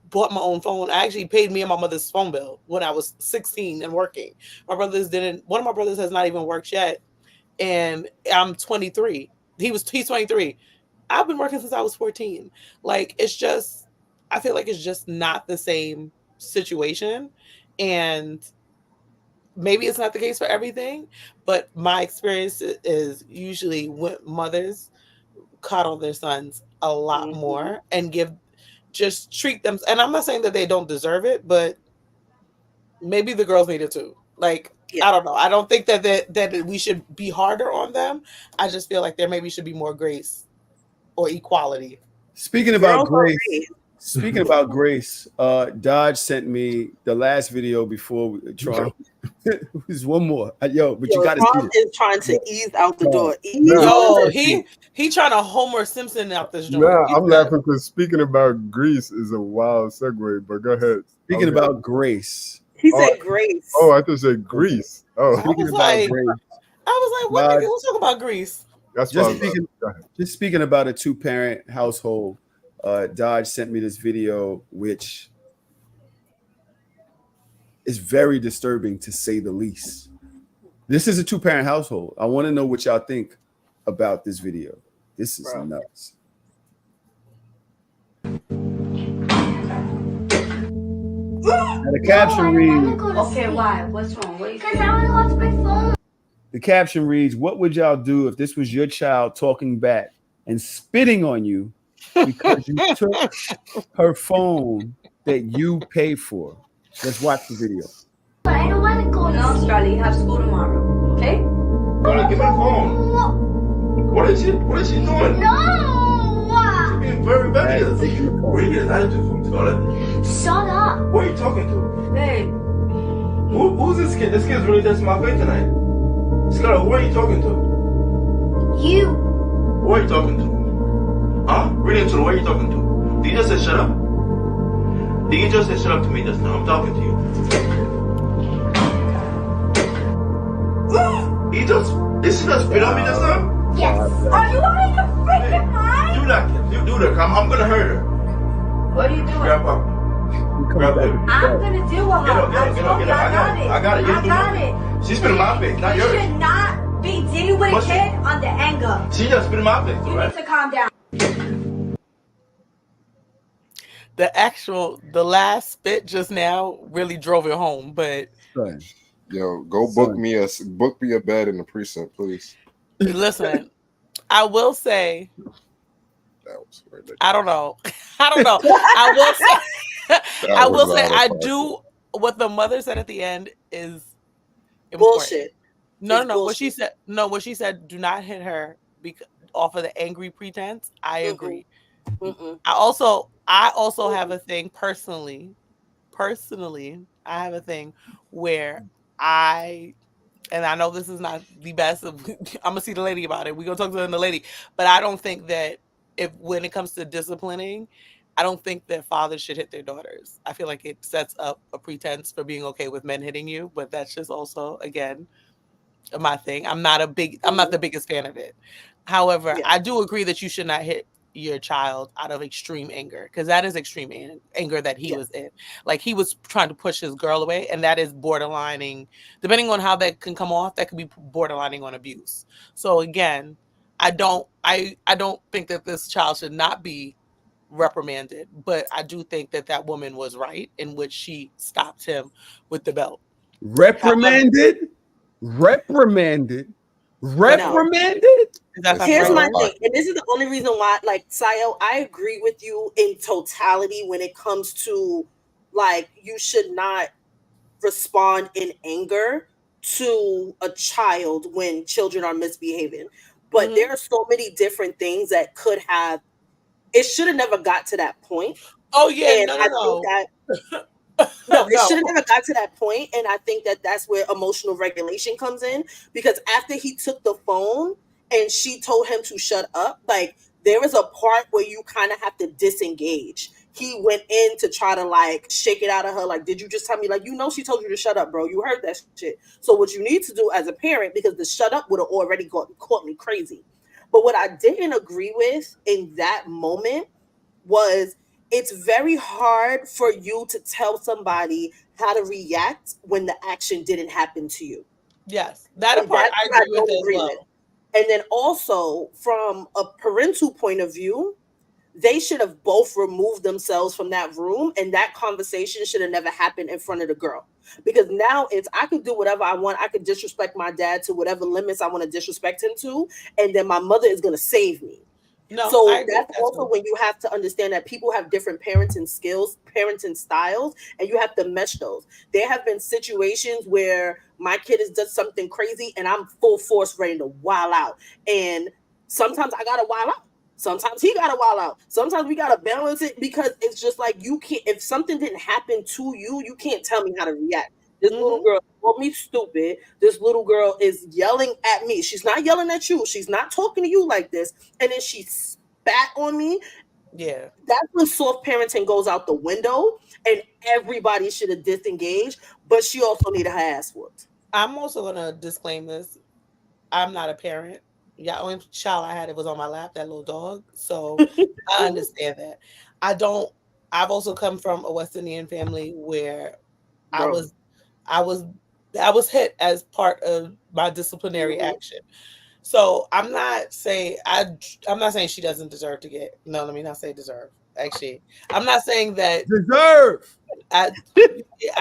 bought my own phone. I actually paid me and my mother's phone bill when I was 16 and working. My brothers didn't, one of my brothers has not even worked yet. And I'm 23. He's 23. I've been working since I was 14. Like, it's just, I feel like it's just not the same situation. And maybe it's not the case for everything, but my experience is usually when mothers coddle their sons a lot more and just treat them. And I'm not saying that they don't deserve it, but maybe the girls need it too. Like, I don't know. I don't think that we should be harder on them. I just feel like there maybe should be more grace or equality. Speaking about Speaking about grace, Dodge sent me the last video before Trump. There's one more. Yo, but you got to see Trump is trying to ease out the door. He trying to Homer Simpson out this joint. Nah, I'm laughing because speaking about Greece is a wild segue, but go ahead. Speaking about grace. He said grace. Oh, I thought you said Greece. Oh, speaking about grace. I was like, what nigga? Who's talking about Greece? That's just speaking about a 2-parent household. Dodge sent me this video, which is very disturbing to say the least. This is a 2-parent household. I want to know what y'all think about this video. This is nuts. Now the caption reads, okay, why? What's wrong? Because I want to watch my phone. The caption reads, what would y'all do if this was your child talking back and spitting on you because you took her phone that you paid for? Let's watch the video. But I don't want to go. No, Scully, you have school tomorrow. Okay? Gotta give me the phone. What is she doing? No! She's being very rebellious. Where are you getting attitude from, Scarlett? Shut up! Who are you talking to? Hey. Who's this kid? This kid's really testing my faith tonight. Scarlett, who are you talking to? You. Who are you talking to? Huh? Reading to who are you talking to? Did you just say shut up? Did you just say shut up to me just now? I'm talking to you. Did she just spit on me just now? Yes. Are you out of your freaking mind? Do that, kid. You do that. I'm gonna hurt her. What are you doing? Grab up. Grab baby. I'm gonna do what Get up. I got it. I got it. She's spitting my face, not yours. You should not be dealing with a kid on the anger. She just spitting my face, You need to calm down. The last spit just now really drove it home, but yo, go book me a bed in the precinct, please. Listen, I will say, I don't know. I will say, I do. What the mother said at the end is important. Bullshit. No. What she said, do not hit her off of the angry pretense. I agree. Mm-mm. I also have a thing personally. I have a thing where and I know this is not the best. I'm gonna see the lady about it. We're gonna talk to the lady, but I don't think that when it comes to disciplining, I don't think that fathers should hit their daughters. I feel like it sets up a pretense for being okay with men hitting you, but that's just also, again, my thing. I'm not the biggest fan of it. However, I do agree that you should not hit your child out of extreme anger, because that is extreme anger that he was in. Like, he was trying to push his girl away, and that is borderlining, depending on how that can come off, that could be borderlining on abuse. So again, I don't think that this child should not be reprimanded, but I do think that woman was right in which she stopped him with the belt. Reprimanded. Here's my thing, and this is the only reason why, like, Sayo, I agree with you in totality when it comes to, like, you should not respond in anger to a child when children are misbehaving. But there are so many different things that could have. It should have never got to that point. Oh yeah, and I think that. No, it should have never got to that point, and I think that that's where emotional regulation comes in, because after he took the phone and she told him to shut up, like, there is a part where you kind of have to disengage. He went in to try to, like, shake it out of her, like, did you just tell me, like, she told you to shut up, bro, you heard that shit. So what you need to do as a parent, because the shut up would have already caught me crazy. But what I didn't agree with in that moment was, it's very hard for you to tell somebody how to react when the action didn't happen to you. Yes, that part I agree with as well. And then also, from a parental point of view, they should have both removed themselves from that room, and that conversation should have never happened in front of the girl. Because now I could do whatever I want. I could disrespect my dad to whatever limits I want to disrespect him to, and then my mother is going to save me. No, so that's also when you have to understand that people have different parenting skills, parenting styles, and you have to mesh those. There have been situations where my kid has done something crazy and I'm full force ready to wild out. And sometimes I got to wild out. Sometimes he gotta wild out. Sometimes we gotta balance it because it's just like you can't. If something didn't happen to you, you can't tell me how to react. This little girl called me stupid. This little girl is yelling at me. She's not yelling at you. She's not talking to you like this. And then she spat on me. Yeah. That's when soft parenting goes out the window and everybody should have disengaged. But she also needed her ass whooped. I'm also gonna disclaim this. I'm not a parent. Yeah, only child I had it was on my lap, that little dog. So I understand that. I've also come from a West Indian family where I was hit as part of my disciplinary action. So I'm not saying she doesn't deserve to get. No, let me not say deserve. Actually, I'm not saying that deserve. I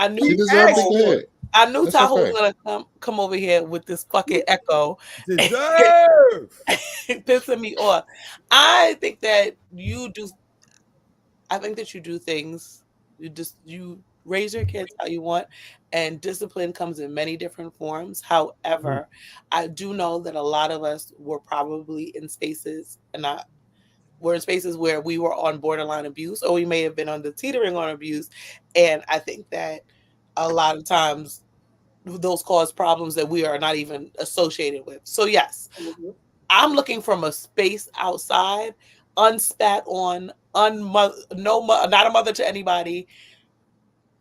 knew she deserves to get. I knew Tahoe was gonna come over here with this fucking echo. Deserve. Pissing me off. I think that you do things. You raise your kids how you want, and discipline comes in many different forms. However, I do know that a lot of us were probably in spaces, we're in spaces where we were on borderline abuse, or we may have been on the teetering on abuse. And I think that a lot of times those cause problems that we are not even associated with. So yes, I'm looking from a space outside, unspat on, not a mother to anybody.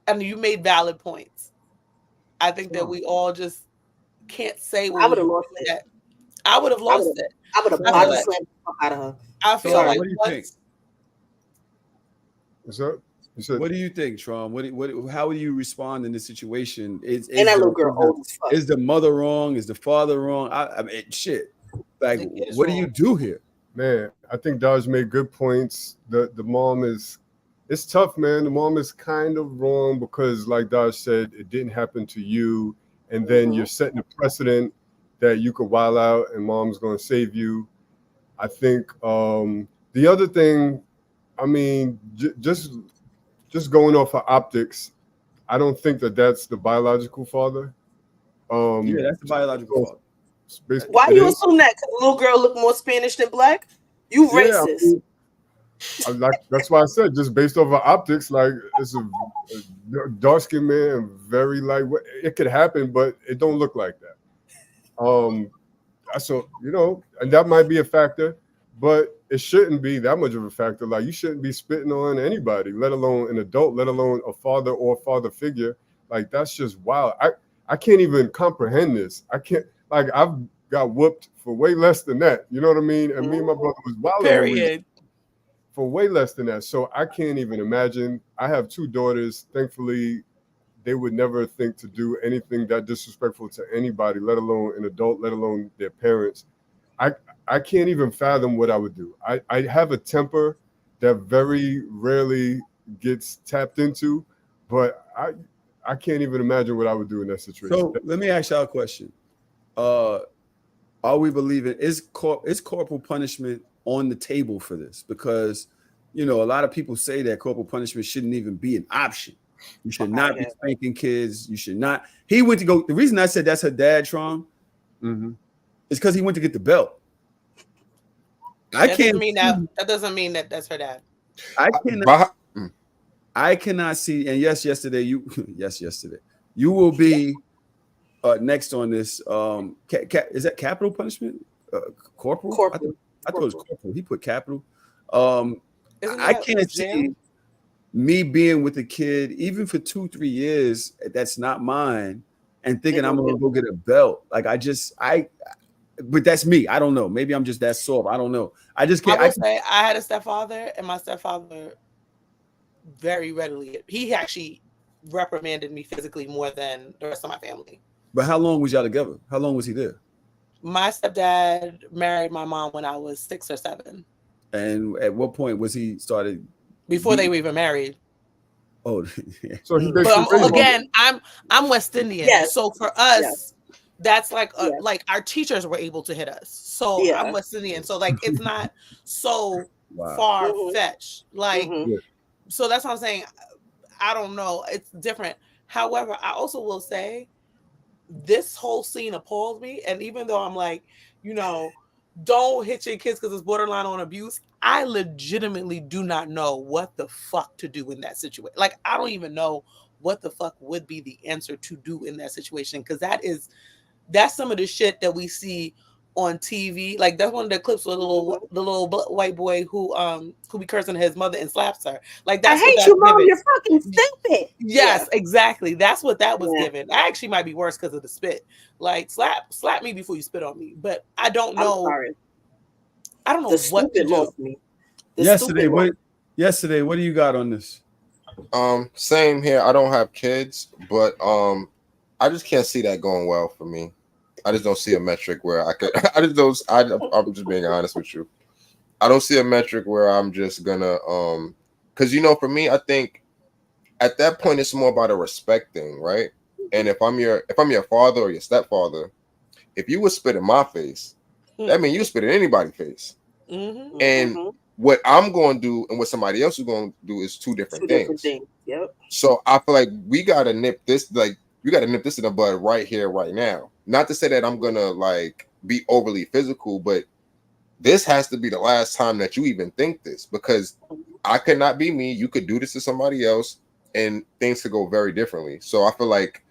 And you made valid points. I think that we all just can't say what I would have lost it. I would have lost it. I would have body slammed the fuck out of her. I feel like what do you think? What's up? What do you think, Tron? How would you respond in this situation? Is that little girl old as fuck? Is the mother wrong? Is the father wrong? I mean, shit. Like, what do you do here? Man, I think Dodge made good points. The mom it's tough, man. The mom is kind of wrong because, like Dodge said, it didn't happen to you. And then you're setting a precedent that you could wild out and mom's going to save you. I think the other thing, I mean, just going off of optics, I don't think that that's the biological father. Yeah, that's the biological father. Why do you assume that? Because the little girl look more Spanish than black? You racist. I mean, that's why I said just based off of optics, like it's a dark-skinned man, very like it could happen, but it don't look like that. So and that might be a factor, but it shouldn't be that much of a factor. Like you shouldn't be spitting on anybody, let alone an adult, let alone a father or father figure. Like that's just wild. I can't even comprehend this. I can't. Like I've got whooped for way less than that. You know what I mean? And me and my brother was wild for way less than that. So I can't even imagine. I have 2 daughters. Thankfully, they would never think to do anything that disrespectful to anybody, let alone an adult, let alone their parents. I can't even fathom what I would do. I have a temper that very rarely gets tapped into, but I can't even imagine what I would do in that situation. So let me ask y'all a question. Are we believing is corporal punishment on the table for this? Because a lot of people say that corporal punishment shouldn't even be an option. You should not be spanking kids. You should not. He went to go. The reason I said that's her dad, Tron, is because he went to get the belt. That doesn't mean that that's her dad. I cannot see. And yesterday you will be next on this. Is that capital punishment? Corporal? I thought it was corporal. He put capital. I can't see me being with a kid even for 2-3 years that's not mine and thinking I'm gonna go get a belt. Like but that's me. I don't know. Maybe I'm just that soft. I don't know. I just can't. I will say I had a stepfather, and my stepfather very readily, he actually reprimanded me physically more than the rest of my family. But how long was y'all together? How long was he there? My stepdad married my mom when I was 6 or 7. And at what point was he started? Before they were even married. Oh, yeah. So again, I'm West Indian, so for us, that's like like our teachers were able to hit us. So I'm West Indian, so like it's not so far fetched. Like, so that's what I'm saying. I don't know. It's different. However, I also will say this whole scene appalls me. And even though I'm like, don't hit your kids because it's borderline on abuse, I legitimately do not know what the fuck to do in that situation. Like, I don't even know what the fuck would be the answer to do in that situation, because that's some of the shit that we see on TV. Like, that's one of the clips with the little white boy who be cursing his mother and slaps her. Like, that's I hate you, Mom. You're fucking stupid. Yes, exactly. That's what that was given. I actually might be worse because of the spit. Like, slap me before you spit on me. But I don't know. I'm sorry. I don't know what to do. Yesterday, what do you got on this? Same here. I don't have kids, but I just can't see that going well for me. I just don't see a metric where I could. I'm just being honest with you. I don't see a metric where I'm just gonna because for me, I think at that point it's more about a respect thing, right? And if I'm your father or your stepfather, if you would spit in my face, that means you spit in anybody's face. Mm-hmm. And what I'm going to do and what somebody else is going to do is two different things. Yep. So I feel like we got to nip this, in the bud right here, right now. Not to say that I'm going to like be overly physical, but this has to be the last time that you even think this, because I could not be me. You could do this to somebody else and things could go very differently. So I feel like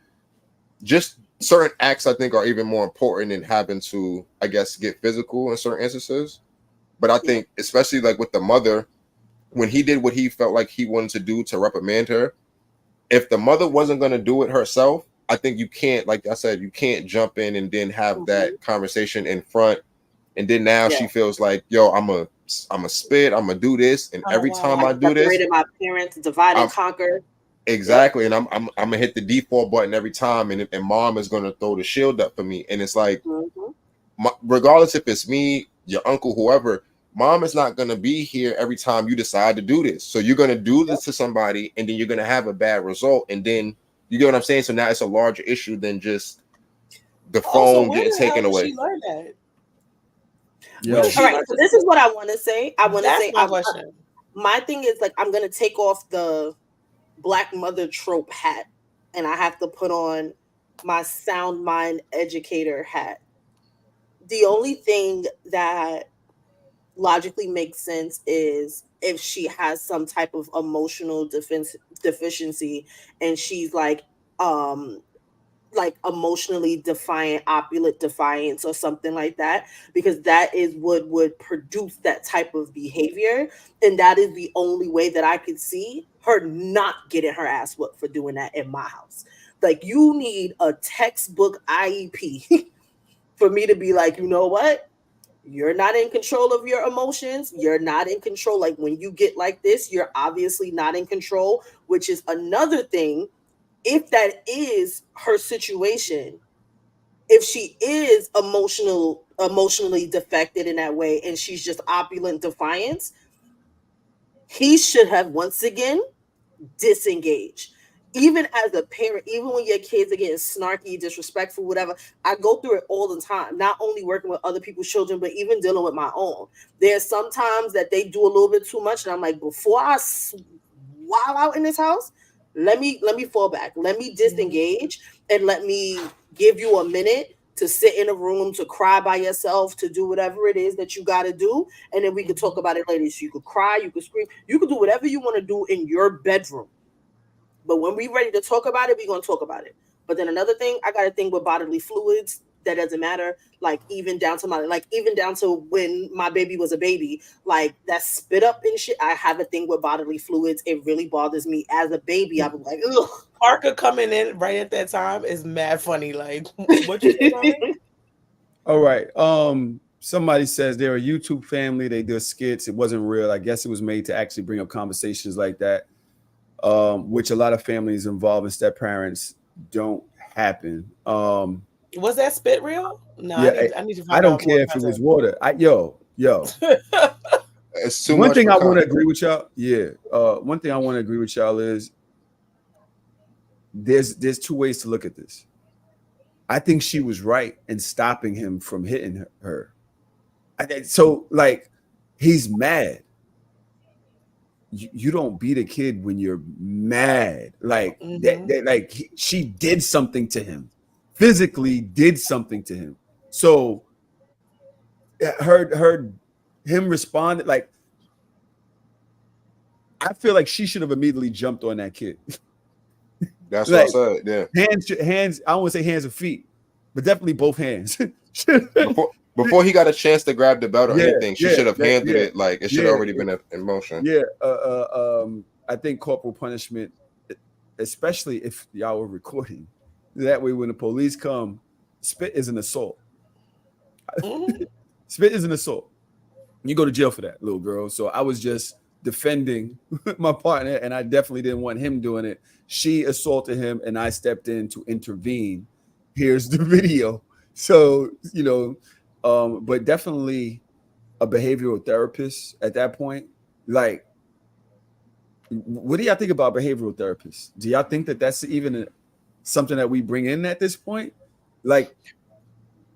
just certain acts, I think, are even more important than having to, I guess, get physical in certain instances. But I think, especially like with the mother, when he did what he felt like he wanted to do to reprimand her, if the mother wasn't going to do it herself, I think you can't, like I said, you can't jump in and then have that conversation in front. And then now she feels like, yo, I'm a spit, I'm gonna do this, and every time I do this, separated my parents, divide and conquer. Exactly, and I'm gonna hit the default button every time, and mom is gonna throw the shield up for me, and it's like, regardless if it's me, your uncle, whoever, mom is not gonna be here every time you decide to do this. So you're gonna do this to somebody, and then you're gonna have a bad result, and then you get what I'm saying. So now it's a larger issue than just the phone getting taken away. She learned that. All right, so this is what I want to say. My thing is, like, I'm gonna take off the Black mother trope hat, and I have to put on my sound mind educator hat. The only thing that logically makes sense is if she has some type of emotional deficiency, and she's like emotionally defiant, opulent defiance or something like that, because that is what would produce that type of behavior. And that is the only way that I could see her not getting her ass whooped for doing that in my house. Like, you need a textbook IEP for me to be like, you know what? You're not in control of your emotions. You're not in control. Like, when you get like this, you're obviously not in control, which is another thing. If that is her situation, if she is emotionally defected in that way, and she's just opulent defiance, he should have once again disengaged. Even as a parent, even when your kids are getting snarky, disrespectful, whatever, I go through it all the time. Not only working with other people's children, but even dealing with my own. There's sometimes that they do a little bit too much, and I'm like, before I wild out in this house, let me fall back. Let me disengage, and let me give you a minute to sit in a room, to cry by yourself, to do whatever it is that you got to do, and then we could talk about it later. So you could cry, you could scream, you could do whatever you want to do in your bedroom. But when we're ready to talk about it, we're going to talk about it. But then another thing, I got a thing with bodily fluids that doesn't matter. Like, even down to when my baby was a baby, like that spit up and shit. I have a thing with bodily fluids. It really bothers me. As a baby, I was like, ugh. Parker coming in right at that time is mad funny. Like, what you say? All right. Somebody says they're a YouTube family. They do skits. It wasn't real. I guess it was made to actually bring up conversations like that, which a lot of families involving step parents don't happen. Was that spit real? No, yeah, I need to find out. I don't care if it was water. Yo. It's too one much thing I want to content. agree with y'all. Yeah. One thing I want to agree with y'all is there's two ways to look at this. I think she was right in stopping him from hitting her. So, like, he's mad. You don't beat a kid when you're mad. Like, she did something to him, physically did something to him. So him responded, like, I feel like she should have immediately jumped on that kid. That's like, what I said. Yeah. Hands. I don't want to say hands and feet, but definitely both hands. Before he got a chance to grab the belt or anything, she should have handled it like it should have already been in motion. Yeah. I think corporal punishment, especially if y'all were recording, that way when the police come, spit is an assault. Spit is an assault. You go to jail for that, little girl. So I was just defending my partner, and I definitely didn't want him doing it. She assaulted him, and I stepped in to intervene. Here's the video. So, but definitely a behavioral therapist at that point. Like, what do y'all think about behavioral therapists? Do y'all think that that's even something that we bring in at this point? Like,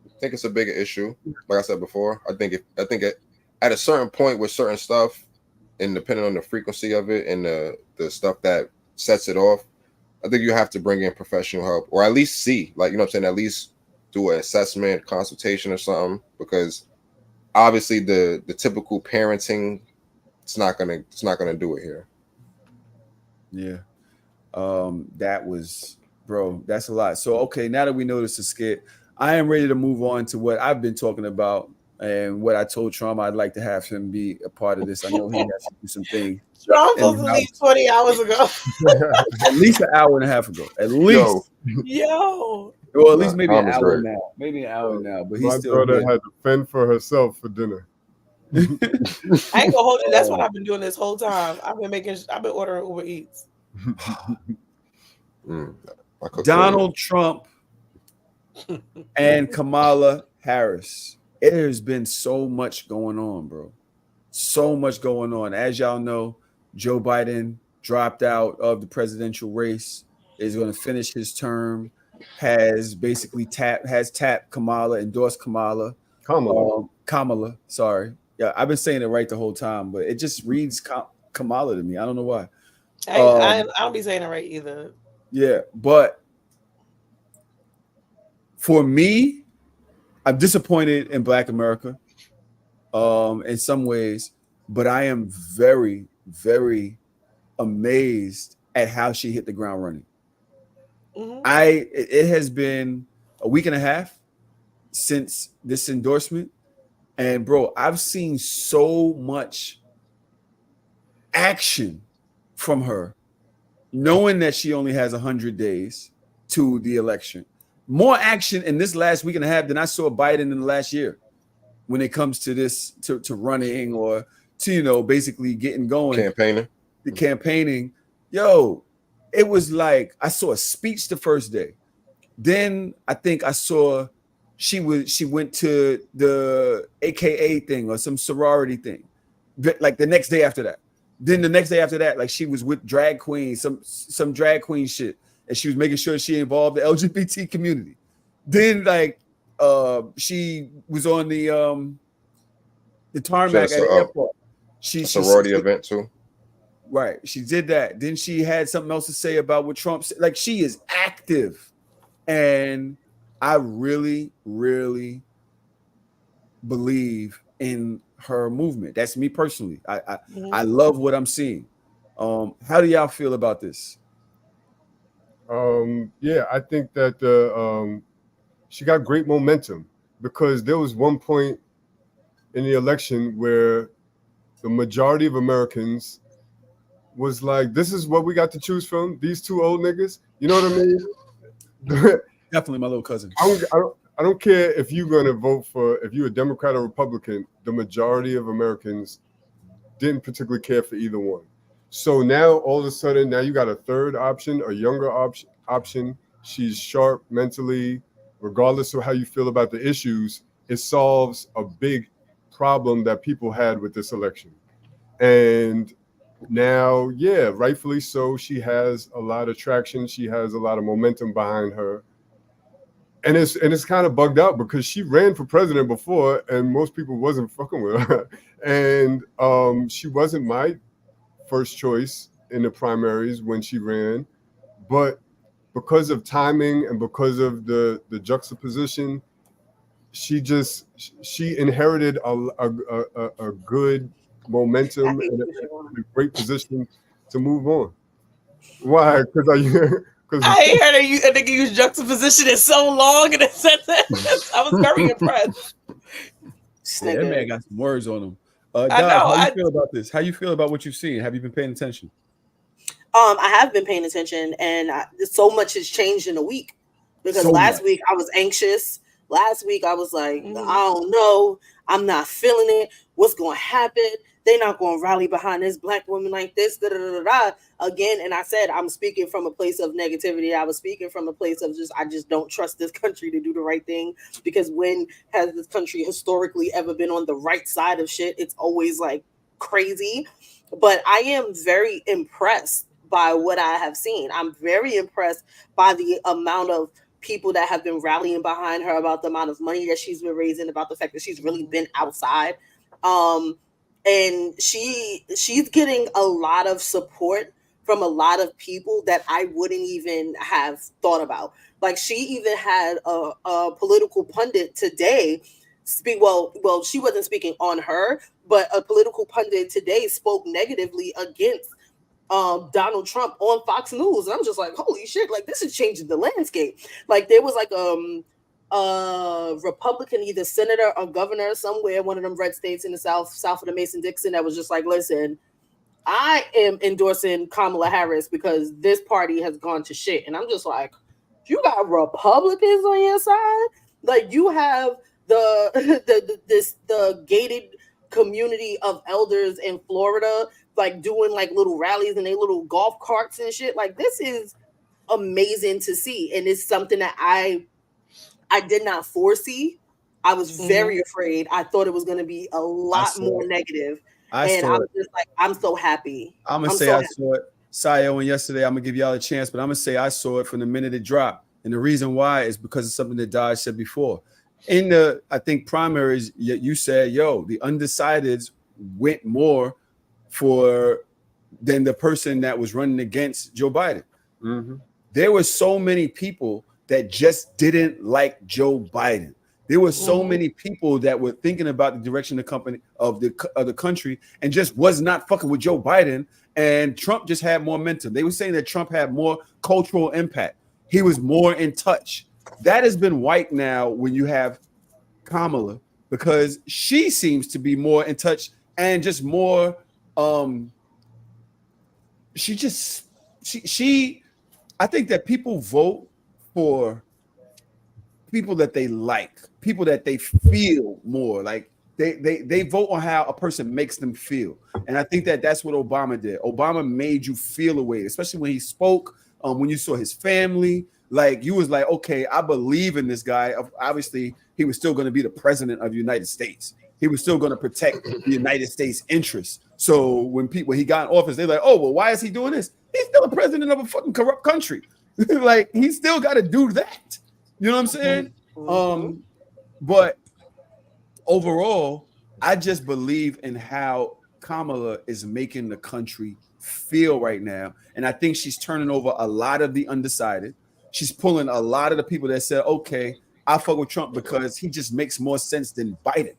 I think it's a bigger issue. Like I said before, I think at a certain point with certain stuff, and depending on the frequency of it and the stuff that sets it off, I think you have to bring in professional help, or at least see, like, you know what I'm saying, at least do an assessment, consultation or something, because obviously the typical parenting, it's not gonna do it here. Yeah. That was, bro, that's a lot. So, okay, now that we know this is skit, I am ready to move on to what I've been talking about and what I told Trauma I'd like to have him be a part of this. I know he has to do some things. Trauma supposed to leave 20 hours ago. At least an hour and a half ago. At least. Yo. Well, at least maybe an hour now. Maybe an hour now. But he's still My daughter had to fend for herself for dinner. I ain't gonna hold it. That's what I've been doing this whole time. I've been ordering Uber Eats. Donald Trump and Kamala Harris. It has been so much going on, bro. So much going on. As y'all know, Joe Biden dropped out of the presidential race, is going to finish his term, has basically tapped Kamala, endorsed Kamala. Kamala, sorry. Yeah, I've been saying it right the whole time, but it just reads Kamala to me. I don't know why. I don't be saying it right either. Yeah, but for me, I'm disappointed in Black America in some ways, but I am very, very amazed at how she hit the ground running. Mm-hmm. It has been a week and a half since this endorsement, and bro, I've seen so much action from her, knowing that she only has 100 days to the election. More action in this last week and a half than I saw Biden in the last year when it comes to this, to running or to, basically getting going. The campaigning. Yo, it was like I saw a speech the first day. Then I think I saw she went to the AKA thing or some sorority thing. Like the next day after that. Then the next day after that, like she was with drag queens, some drag queen shit. And she was making sure she involved the LGBT community. Then, like, she was on the tarmac at the airport. A sorority event too. Right. She did that. Then she had something else to say about what Trump said. Like, she is active. And I really, really believe in her movement. That's me personally. I love what I'm seeing. How do y'all feel about this? Yeah, I think that she got great momentum, because there was one point in the election where the majority of Americans was like, this is what we got to choose from, these two old niggas. You know what I mean? Definitely my little cousin. I don't care if you're going to vote for, if you're a Democrat or Republican, the majority of Americans didn't particularly care for either one. So now all of a sudden, now you got a third option, a younger option. She's sharp mentally, regardless of how you feel about the issues. It solves a big problem that people had with this election. And now, yeah, rightfully so, she has a lot of traction. She has a lot of momentum behind her. And it's kind of bugged out because she ran for president before and most people wasn't fucking with her. And she wasn't my first choice in the primaries when she ran, but because of timing and because of the juxtaposition, she inherited a good momentum and a great position to move on. Why? Because I heard that you think you use juxtaposition in so long in a sentence. I was very impressed. Yeah, that man got some words on him. I Dodge, know. how you feel about this? How you feel about what you've seen? Have you been paying attention? I have been paying attention, and so much has changed in a week. Because last week I was anxious. Last week I was like, I don't know. I'm not feeling it. What's going to happen? They're not going to rally behind this black woman like this. Again, and I said I'm speaking from a place of negativity. I was speaking from a place of I just don't trust this country to do the right thing. Because when has this country historically ever been on the right side of shit? It's always like crazy. But I am very impressed by what I have seen. I'm very impressed by the amount of people that have been rallying behind her, about the amount of money that she's been raising, about the fact that she's really been outside. And she's getting a lot of support from a lot of people that I wouldn't even have thought about. Like, she even had a political pundit today speak. Well, she wasn't speaking on her, but a political pundit today spoke negatively against Donald Trump on Fox News. And I'm just like, holy shit, like, this is changing the landscape. Like, there was like a Republican, either senator or governor somewhere, one of them red states in the south of the Mason-Dixon, that was just like, listen, I am endorsing Kamala Harris because this party has gone to shit. And I'm just like, you got Republicans on your side? Like, you have the gated community of elders in Florida, like, doing like little rallies in their little golf carts and shit. Like, this is amazing to see, and it's something that I did not foresee. I was very afraid. I thought it was going to be a lot more negative, and I was just like, I'm so happy. I'm gonna say I saw it, Sayo, and yesterday. I'm gonna give y'all a chance, but I'm gonna say I saw it from the minute it dropped, and the reason why is because of something that Dodge said before. In the, I think, primaries, you said, yo, the undecideds went more than the person that was running against Joe Biden. There were so many people that just didn't like Joe Biden. There were so many people that were thinking about the direction of the country and just was not fucking with Joe Biden. And Trump just had more momentum. They were saying that Trump had more cultural impact. He was more in touch. That has been wiped now when you have Kamala, because she seems to be more in touch and just more. I think that people vote for people that they like, people that they feel more like. They vote on how a person makes them feel, and I think that that's what Obama did. Obama made you feel a way, especially when he spoke. When you saw his family, like, you was like, okay, I believe in this guy. Obviously, he was still going to be the president of the United States. He was still going to protect the United States interests. So when he got in office, they're like, oh, well, why is he doing this? He's still a president of a fucking corrupt country. Like, he still got to do that. You know what I'm saying? But overall, I just believe in how Kamala is making the country feel right now. And I think she's turning over a lot of the undecided. She's pulling a lot of the people that said, okay, I fuck with Trump because he just makes more sense than Biden.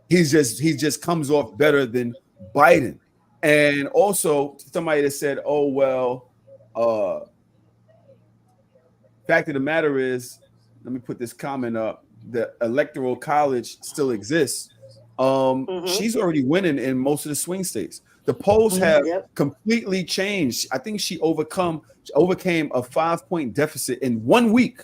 He just comes off better than Biden. And also somebody that said, oh, well, fact of the matter is, let me put this comment up, the electoral college still exists. She's already winning in most of the swing states. The polls have completely changed. I think she overcame a 5-point deficit in 1 week.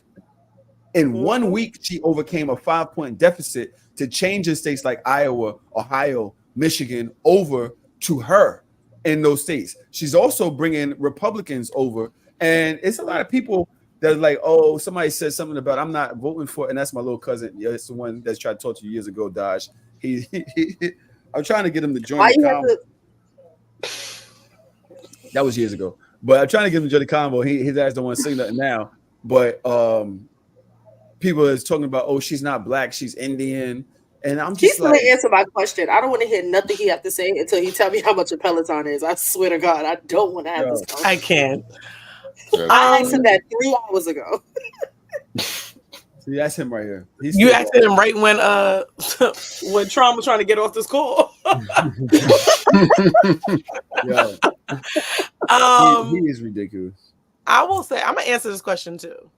In 1 week, she overcame a 5-point deficit to change in states like Iowa, Ohio, Michigan over to her in those states. She's also bringing Republicans over. And it's a lot of people that are like, oh, somebody said something about I'm not voting for it. And that's my little cousin. Yeah, it's the one that's tried to talk to you years ago, Dodge. I'm trying to get him to join the convo. That was years ago. But I'm trying to get him to join the convo. His ass don't want to say nothing now. But people is talking about, oh, she's not black, she's Indian. And I'm just like, answer my question. I don't want to hear nothing he have to say until he tell me how much a Peloton is. I swear to God, I don't want to have this conversation. I can't. I asked him that 3 hours ago. See, that's him right here. You asked him right when Trump was trying to get off this call. Yeah. He is ridiculous. I will say, I'm gonna answer this question too,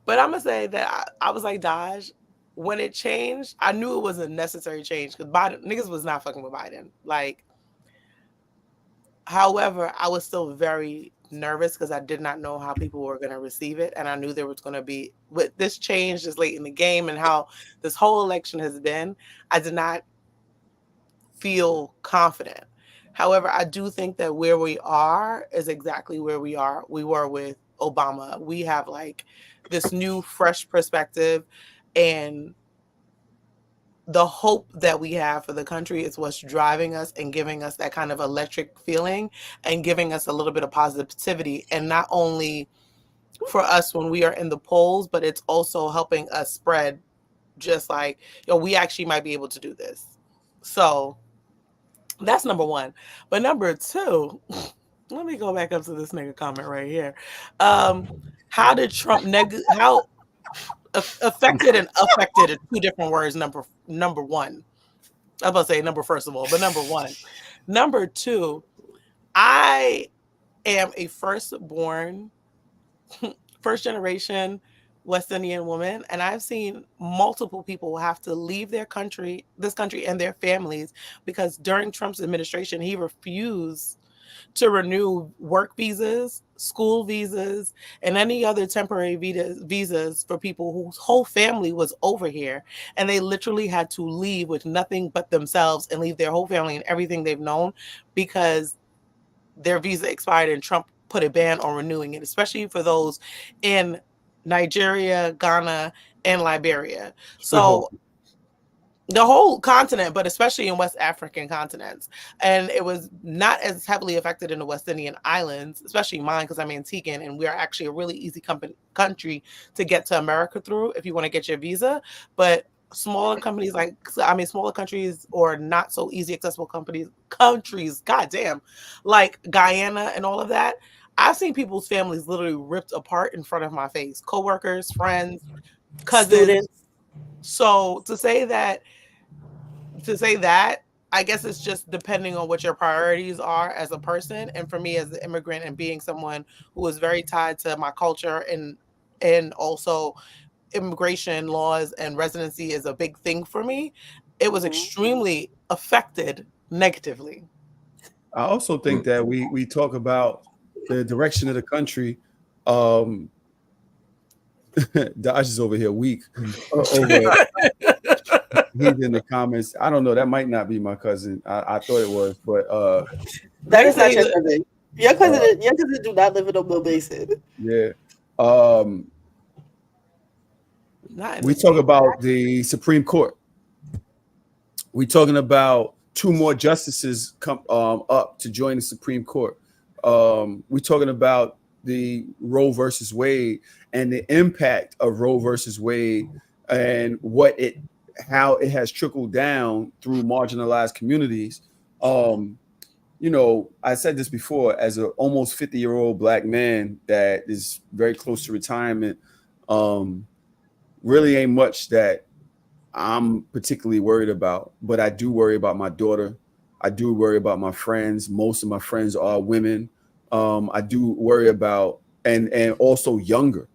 but I'm gonna say that I was like, Dodge, when it changed, I knew it was a necessary change because Biden niggas was not fucking with Biden. Like, however, I was still very nervous because I did not know how people were gonna receive it, and I knew there was gonna be with this change this late in the game and how this whole election has been. I did not feel confident. However, I do think that where we are is exactly where we were with Obama. We have like this new, fresh perspective, and the hope that we have for the country is what's driving us and giving us that kind of electric feeling and giving us a little bit of positivity. And not only for us when we are in the polls, but it's also helping us spread just like, we actually might be able to do this. So that's number one. But number two, let me go back up to this nigga comment right here. How did Trump how affected and affected are two different words. Number one. I was about to say number first of all, but number one. Number two, I am a first generation West Indian woman, and I've seen multiple people have to leave this country and their families because during Trump's administration, he refused to renew work visas, school visas, and any other temporary visas for people whose whole family was over here. And they literally had to leave with nothing but themselves and leave their whole family and everything they've known because their visa expired and Trump put a ban on renewing it, especially for those in Nigeria, Ghana, and Liberia. So the whole continent, but especially in West African continents. And it was not as heavily affected in the West Indian islands, especially mine, because I'm Antiguan, and we're actually a really easy country to get to America through if you want to get your visa. But smaller countries or not so easy accessible countries, goddamn, like Guyana and all of that, I've seen people's families literally ripped apart in front of my face. Coworkers, friends, cousins. Students. So to say that, I guess it's just depending on what your priorities are as a person. And for me as an immigrant and being someone who is very tied to my culture and also immigration laws and residency is a big thing for me, it was extremely affected negatively. I also think that we talk about the direction of the country. Dodge is over here weak. He's in the comments. I don't know. That might not be my cousin. I thought it was, but that is not your cousin. Your cousin do not live in Oakville Basin. Yeah. We talk about the Supreme Court. We're talking about 2 more justices come up to join the Supreme Court. We're talking about the Roe versus Wade and the impact of Roe versus Wade and how it has trickled down through marginalized communities. I said this before, as an almost 50-year-old Black man that is very close to retirement, really ain't much that I'm particularly worried about, but I do worry about my daughter. I do worry about my friends. Most of my friends are women. I do worry about, and also younger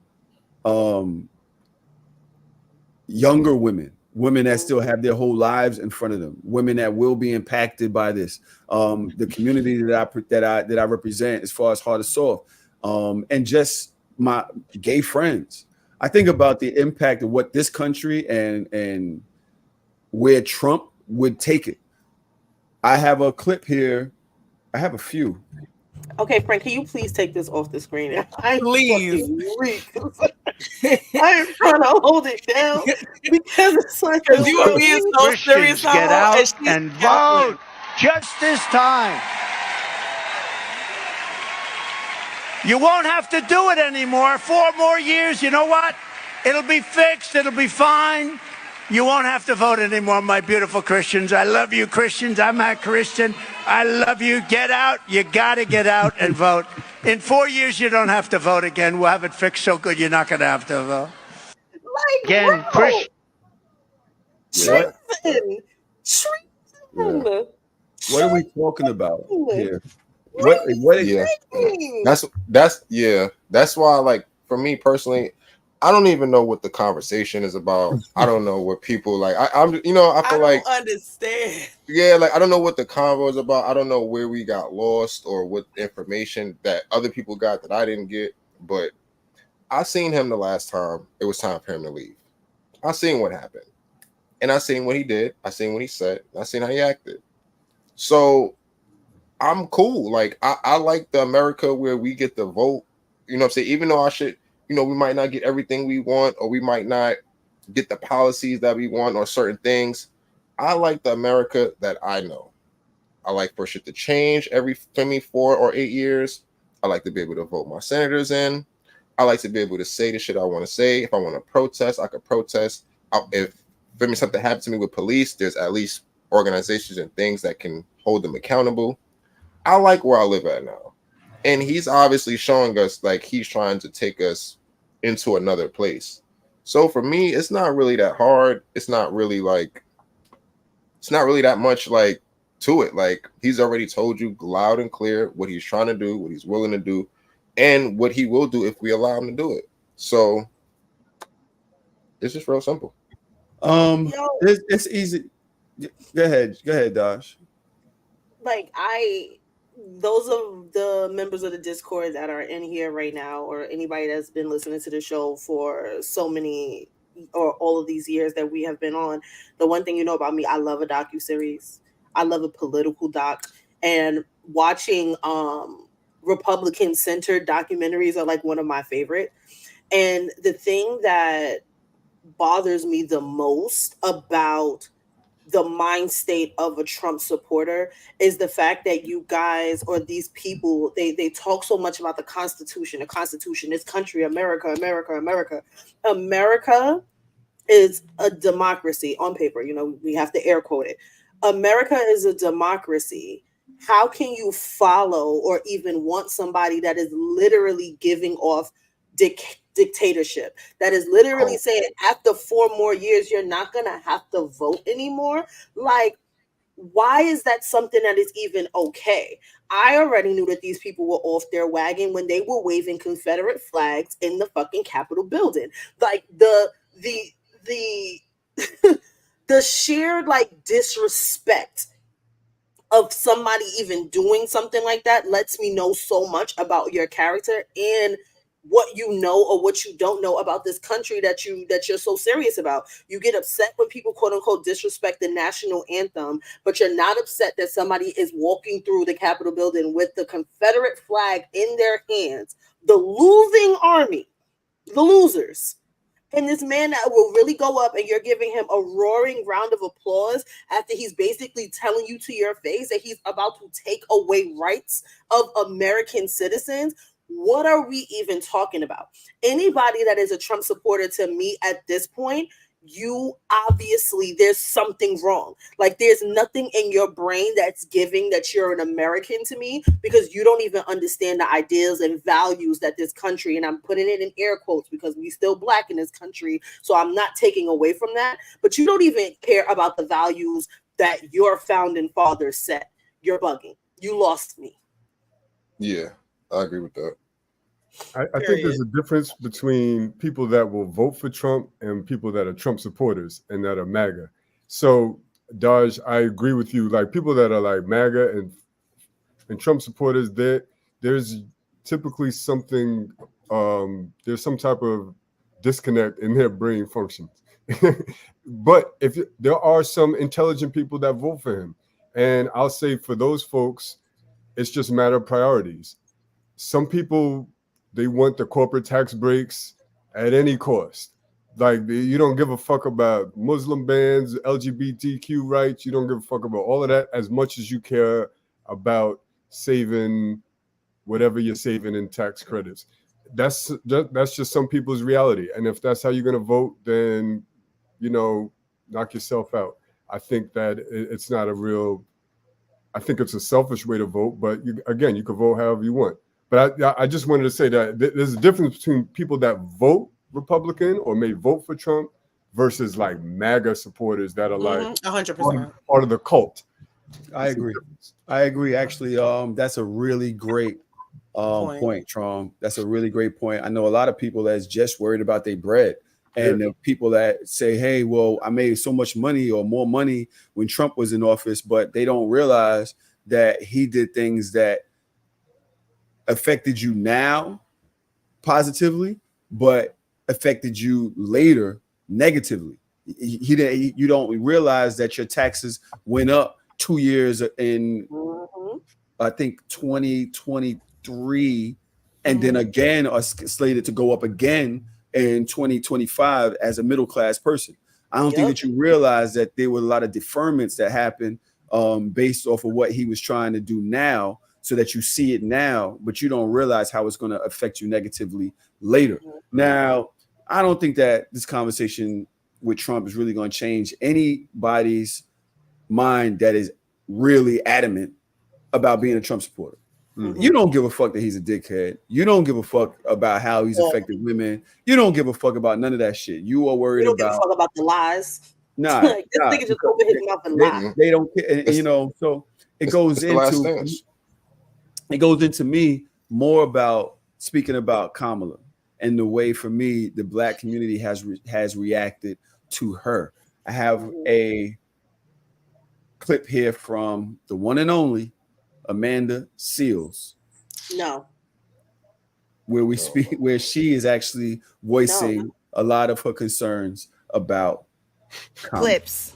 women that still have their whole lives in front of them, women that will be impacted by this. The community that I represent, as far as hard or soft, and just my gay friends. I think about the impact of what this country and where Trump would take it. I have a clip here. I have a few. Okay, Frank, can you please take this off the screen? Please. I am trying to hold it down because it's like you are being so serious. Get out and vote just this time. You won't have to do it anymore. 4 more years. You know what? It'll be fixed. It'll be fine. You won't have to vote anymore, my beautiful Christians. I love you, Christians. I'm a Christian. I love you. Get out. You got to get out and vote. In 4 years, you don't have to vote again. We'll have it fixed so good you're not going to have to vote. Like, again, Christian. Treason. Yeah. What are we talking about here? What? Yeah, that's why. Like for me personally, I don't even know what the conversation is about. I don't know what people like. I'm, I feel like understand. Yeah, like I don't know what the convo is about. I don't know where we got lost or what information that other people got that I didn't get. But I seen him the last time it was time for him to leave. I seen what happened, and I seen what he did. I seen what he said. I seen how he acted. So I'm cool. Like I like the America where we get the vote. You know what I'm saying? Even though we might not get everything we want, or we might not get the policies that we want or certain things. I like the America that I know. I like for shit to change every 4 or 8 years. I like to be able to vote my senators in. I like to be able to say the shit I want to say. If I want to protest, I could protest. If something happened to me with police, there's at least organizations and things that can hold them accountable. I like where I live at now. And he's obviously showing us like he's trying to take us into another place. So for me, it's not really that hard. It's not really that much like to it. Like he's already told you loud and clear what he's trying to do, what he's willing to do, and what he will do if we allow him to do it. So it's just real simple. It's easy. Go ahead, Dash. Like those of the members of the Discord that are in here right now, or anybody that's been listening to the show for so many or all of these years that we have been on, the one thing you know about me, I love a docuseries. I love a political doc, and watching Republican centered documentaries are like one of my favorite. And the thing that bothers me the most about the mind state of a Trump supporter is the fact that you guys, or these people, they talk so much about the Constitution, this country, America is a democracy on paper. We have to air quote it. America is a democracy. How can you follow or even want somebody that is literally giving off dictatorship, that is literally saying after 4 more years you're not gonna have to vote anymore? Like, why is that something that is even okay? I already knew that these people were off their wagon when they were waving Confederate flags in the fucking Capitol building. Like the the sheer like disrespect of somebody even doing something like that lets me know so much about your character and what you know or what you don't know about this country that you're so serious about. You get upset when people quote unquote disrespect the national anthem, but you're not upset that somebody is walking through the Capitol building with the Confederate flag in their hands. The losing army, the losers. And this man that will really go up and you're giving him a roaring round of applause after he's basically telling you to your face that he's about to take away rights of American citizens. What are we even talking about? Anybody that is a Trump supporter to me at this point, you obviously, there's something wrong. Like there's nothing in your brain that's giving that you're an American to me, because you don't even understand the ideas and values that this country, and I'm putting it in air quotes because we still black in this country, so I'm not taking away from that, but you don't even care about the values that your founding fathers set. You're bugging. You lost me. Yeah, I agree with that. I think there's a difference between people that will vote for Trump and people that are Trump supporters and that are MAGA. So, Daj, I agree with you. Like people that are like MAGA and Trump supporters, there's typically something, there's some type of disconnect in their brain functions. But if there are some intelligent people that vote for him, and I'll say for those folks, it's just a matter of priorities. Some people, they want the corporate tax breaks at any cost. Like you don't give a fuck about Muslim bans, LGBTQ rights. You don't give a fuck about all of that as much as you care about saving whatever you're saving in tax credits. That's just some people's reality. And if that's how you're going to vote, then, knock yourself out. I think that it's not a real, I think it's a selfish way to vote. But you can vote however you want. But I just wanted to say that there's a difference between people that vote Republican or may vote for Trump versus like MAGA supporters that are like 100% part of the cult. I agree. I agree. Actually, that's a really great point, Trom. That's a really great point. I know a lot of people that's just worried about their bread. And the people that say, hey, well, I made so much money or more money when Trump was in office, but they don't realize that he did things that affected you now positively, but affected you later negatively. You don't realize that your taxes went up 2 years in, I think, 2023, and then again are slated to go up again in 2025 as a middle class person. I don't think that you realize that there were a lot of deferments that happened based off of what he was trying to do now, so that you see it now, but you don't realize how it's going to affect you negatively later. Now, I don't think that this conversation with Trump is really going to change anybody's mind that is really adamant about being a Trump supporter. You don't give a fuck that he's a dickhead. You don't give a fuck about how he's affected women. You don't give a fuck about none of that shit. You are worried about. You don't give a fuck about the lies. Nah, This nigga just open his mouth and lie. They don't care. You know, so it goes into me more about speaking about Kamala and the way, for me, the Black community has reacted to her. I have a clip here from the one and only Amanda Seals. No. Where she is actually voicing a lot of her concerns about clips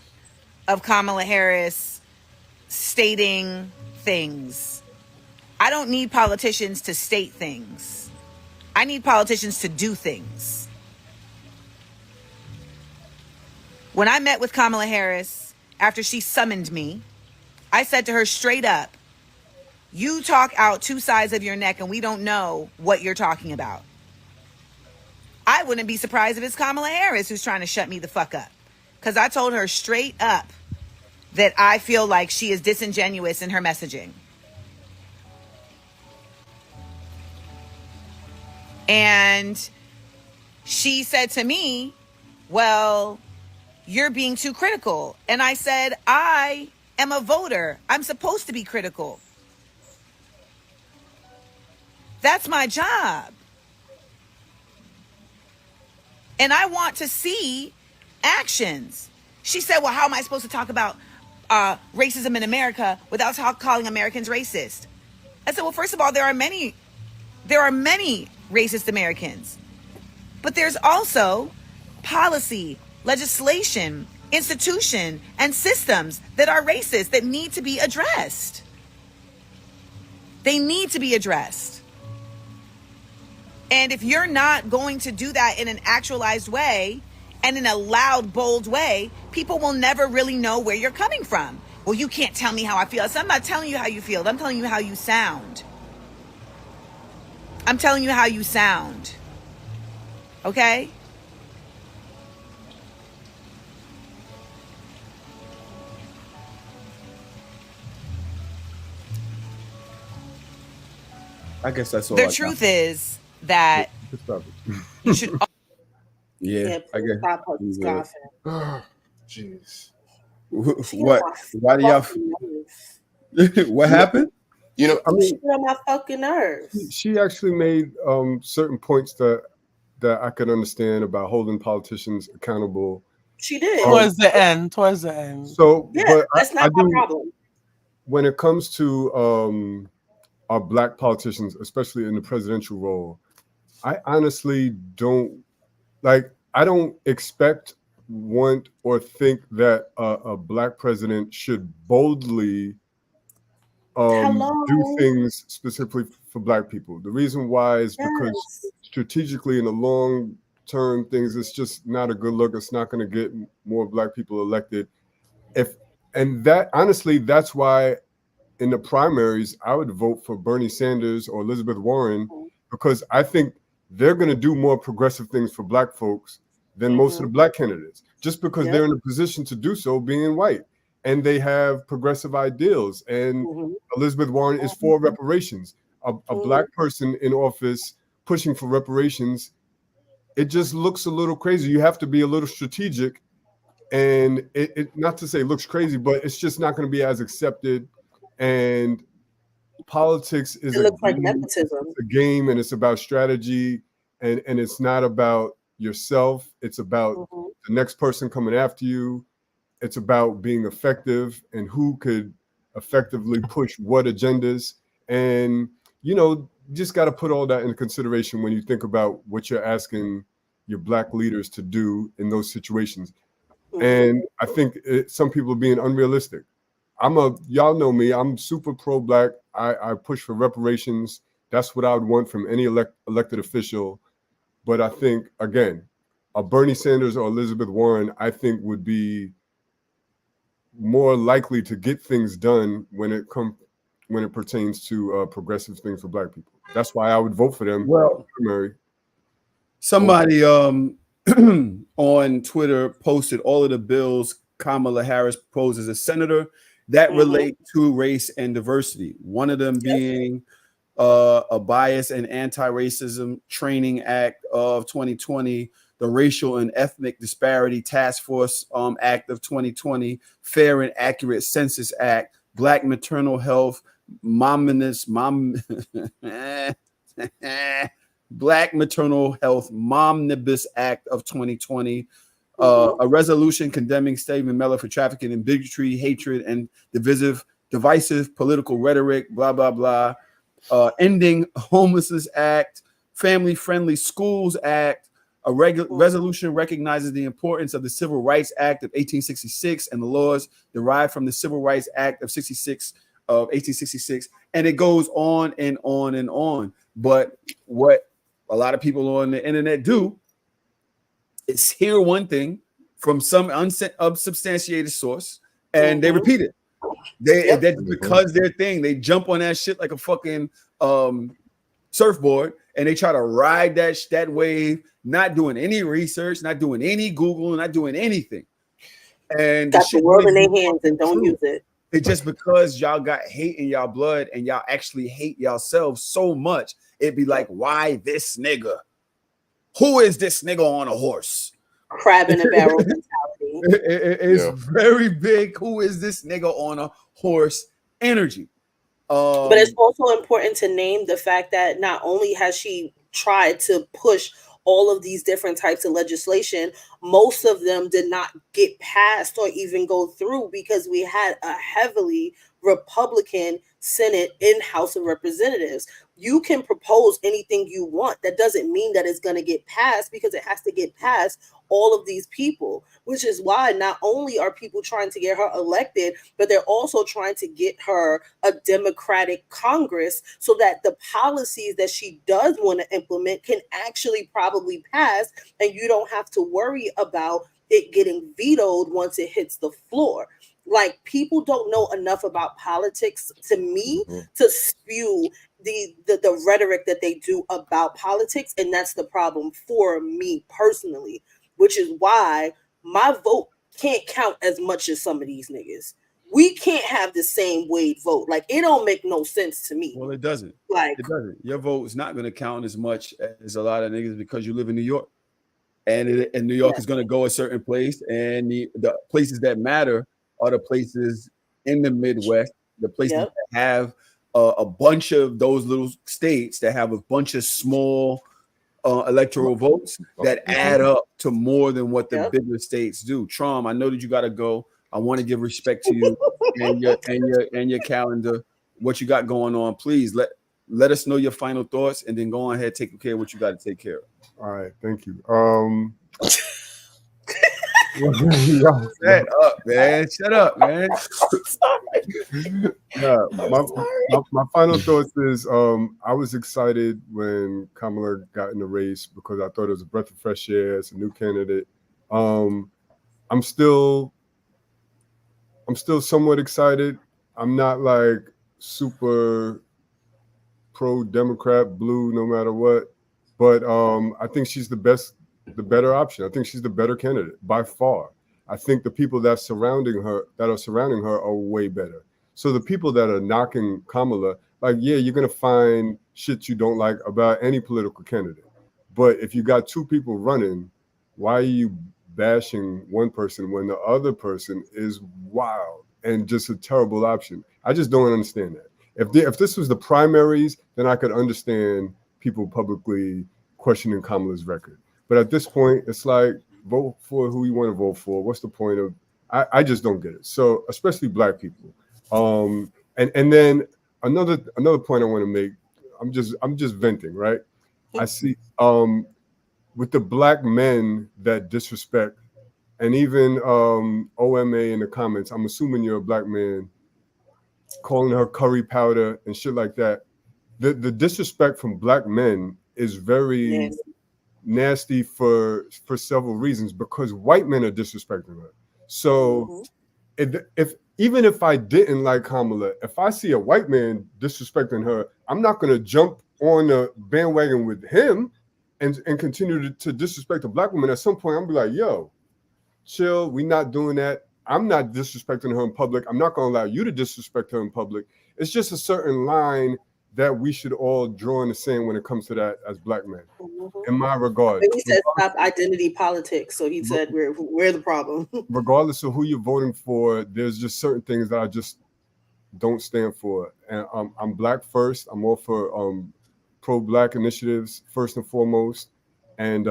of Kamala Harris stating things. I don't need politicians to state things. I need politicians to do things. When I met with Kamala Harris after she summoned me, I said to her straight up, you talk out two sides of your neck and we don't know what you're talking about. I wouldn't be surprised if it's Kamala Harris who's trying to shut me the fuck up. Because I told her straight up that I feel like she is disingenuous in her messaging. And she said to me, well, you're being too critical. And I said, I am a voter. I'm supposed to be critical. That's my job. And I want to see actions. She said, well, how am I supposed to talk about racism in America without calling Americans racist? I said, well, first of all, there are many racist Americans, but there's also policy, legislation, institution, and systems that are racist that need to be addressed. They need to be addressed. And if you're not going to do that in an actualized way and in a loud, bold way, people will never really know where you're coming from. Well, you can't tell me how I feel. So I'm not telling you how you feel. I'm telling you how you sound. I'm telling you how you sound. Okay? I guess that's all. The truth is that you should. Yeah, I guess. Jeez. What? Why do y'all? What happened? You know, I mean, on my fucking nerves. She actually made certain points that I could understand about holding politicians accountable. She did towards the end. So, yeah, but that's not my problem. When it comes to our Black politicians, especially in the presidential role, I honestly don't like. I don't expect, want, or think that a Black president should boldly do things specifically for Black people. The reason why is because strategically in the long term things, it's just not a good look. It's not going to get more Black people elected. Honestly, that's why in the primaries, I would vote for Bernie Sanders or Elizabeth Warren, because I think they're going to do more progressive things for Black folks than most of the Black candidates, just because they're in a position to do so being white. And they have progressive ideals. And Elizabeth Warren is for reparations. A Black person in office pushing for reparations, it just looks a little crazy. You have to be a little strategic And it not to say it looks crazy, but it's just not going to be as accepted. And politics is It looks like nepotism. It's a game, and it's about strategy, and it's not about yourself. It's about the next person coming after you. It's about being effective and who could effectively push what agendas. And, you know, just got to put all that into consideration when you think about what you're asking your Black leaders to do in those situations. And I think some people are being unrealistic. Y'all know me, I'm super pro-Black. I push for reparations. That's what I would want from any elected official. But I think, again, a Bernie Sanders or Elizabeth Warren, I think would be more likely to get things done when it pertains to progressive things for Black people. That's why I would vote for them. Well, somebody on Twitter posted all of the bills Kamala Harris proposed as a senator that relate to race and diversity. One of them being a Bias and Anti-Racism Training Act of 2020, the Racial and Ethnic Disparity Task Force Act of 2020, Fair and Accurate Census Act, Black Maternal Health, Black Maternal Health Momnibus Act of 2020, a resolution condemning Stephen Miller for trafficking in bigotry, hatred, and divisive political rhetoric, blah, blah, blah. Ending Homelessness Act, Family Friendly Schools Act, a resolution recognizes the importance of the Civil Rights Act of 1866 and the laws derived from the Civil Rights Act of 1866, and it goes on and on and on. But what a lot of people on the internet do is hear one thing from some unsubstantiated source and they repeat it. That's because their thing. They jump on that shit like a fucking surfboard, and they try to ride that wave, not doing any research, not doing any Google, not doing anything. And got the world in their hands and don't use it. It's just because y'all got hate in y'all blood and y'all actually hate yourselves so much. It'd be like, why this nigga? Who is this nigga on a horse? Crab in a barrel mentality. It's very big. Who is this nigga on a horse energy? But it's also important to name the fact that not only has she tried to push all of these different types of legislation, most of them did not get passed or even go through because we had a heavily Republican Senate and House of Representatives. You can propose anything you want. That doesn't mean that it's going to get passed because it has to get past all of these people, which is why not only are people trying to get her elected, but they're also trying to get her a Democratic Congress so that the policies that she does want to implement can actually probably pass, and you don't have to worry about it getting vetoed once it hits the floor. Like, people don't know enough about politics, to me, to spew the rhetoric that they do about politics, and that's the problem for me personally, which is why my vote can't count as much as some of these niggas. We can't have the same Wade vote. Like, it don't make no sense to me. Well, it doesn't. Like, it doesn't. Your vote is not going to count as much as a lot of niggas because you live in New York, and New York is going to go a certain place, and the places that matter are the places in the Midwest, the places that have a bunch of those little states that have a bunch of small electoral votes that add up to more than what the bigger states do. Trom, I know that you got to go. I want to give respect to you and your calendar. What you got going on? Please let us know your final thoughts, and then go on ahead, take care of what you got to take care of. All right, thank you. Shut up, man. Shut up, man. My final thoughts is I was excited when Kamala got in the race because I thought it was a breath of fresh air. It's a new candidate. I'm still somewhat excited. I'm not like super pro-Democrat, blue, no matter what. But I think she's the better option. I think she's the better candidate by far. I think the people that are surrounding her are way better. So the people that are knocking Kamala, like, yeah, you're gonna find shit you don't like about any political candidate. But if you got two people running, why are you bashing one person when the other person is wild and just a terrible option. I just don't understand that. If this was the primaries, then I could understand people publicly questioning Kamala's record. But at this point, it's like, vote for who you want to vote for. What's the point of? I just don't get it. So especially Black people. And then another point I want to make. I'm just venting, right? I see with the Black men that disrespect, and even OMA in the comments. I'm assuming you're a Black man, calling her curry powder and shit like that. The disrespect from Black men is very nasty for several reasons, because white men are disrespecting her. So if even if I didn't like Kamala, if I see a white man disrespecting her, I'm not going to jump on the bandwagon with him and continue to disrespect a Black woman. At some point, I'm gonna be like, yo, chill, we not doing that. I'm not disrespecting her in public. I'm not going to allow you to disrespect her in public. It's just a certain line that we should all draw in the sand when it comes to that as Black men, in my regard. And he said stop identity politics. So he said we're the problem. Regardless of who you're voting for, there's just certain things that I just don't stand for. And I'm Black first. I'm all for pro-Black initiatives first and foremost. And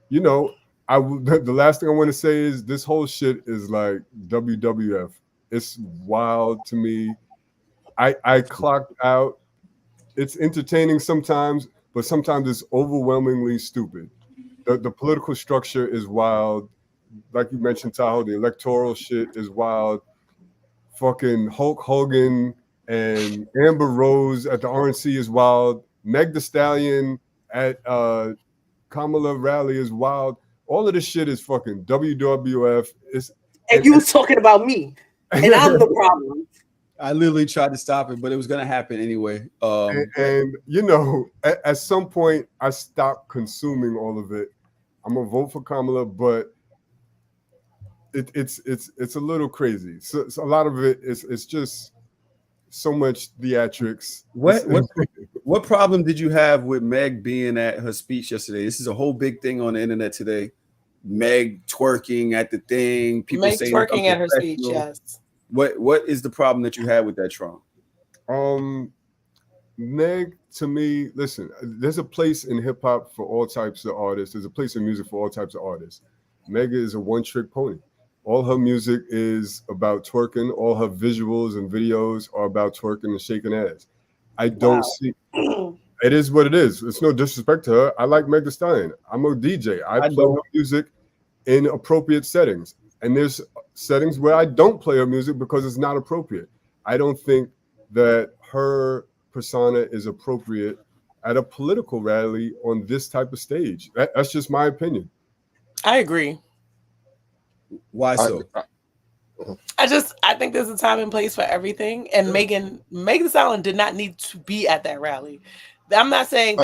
you know, the last thing I want to say is this whole shit is like WWF. It's wild to me. I clocked out. It's entertaining sometimes, but sometimes it's overwhelmingly stupid. The political structure is wild. Like you mentioned, Tahoe, the electoral shit is wild. Fucking Hulk Hogan and Amber Rose at the RNC is wild. Meg Thee Stallion at Kamala rally is wild. All of this shit is fucking WWF. And you was talking about me, and I'm the problem. I literally tried to stop it, but it was going to happen anyway. And you know, at some point, I stopped consuming all of it. I'm gonna vote for Kamala, but it's a little crazy. So a lot of it is just so much theatrics. What problem did you have with Meg being at her speech yesterday? This is a whole big thing on the internet today. Meg twerking at the thing. People Meg saying twerking at her speech. Yes. What is the problem that you had with that, Trump? Meg, to me, listen, there's a place in hip hop for all types of artists. There's a place in music for all types of artists. Meg is a one-trick pony. All her music is about twerking. All her visuals and videos are about twerking and shaking ass. I don't see. It is what it is. It's no disrespect to her. I like Meg Thee Stallion. I'm a DJ. I play her music in appropriate settings. And there's settings where I don't play her music because it's not appropriate. I don't think that her persona is appropriate at a political rally on this type of stage. That's just my opinion. I agree. Why so? I think there's a time and place for everything. And Meg Thee Stallion did not need to be at that rally. I'm not saying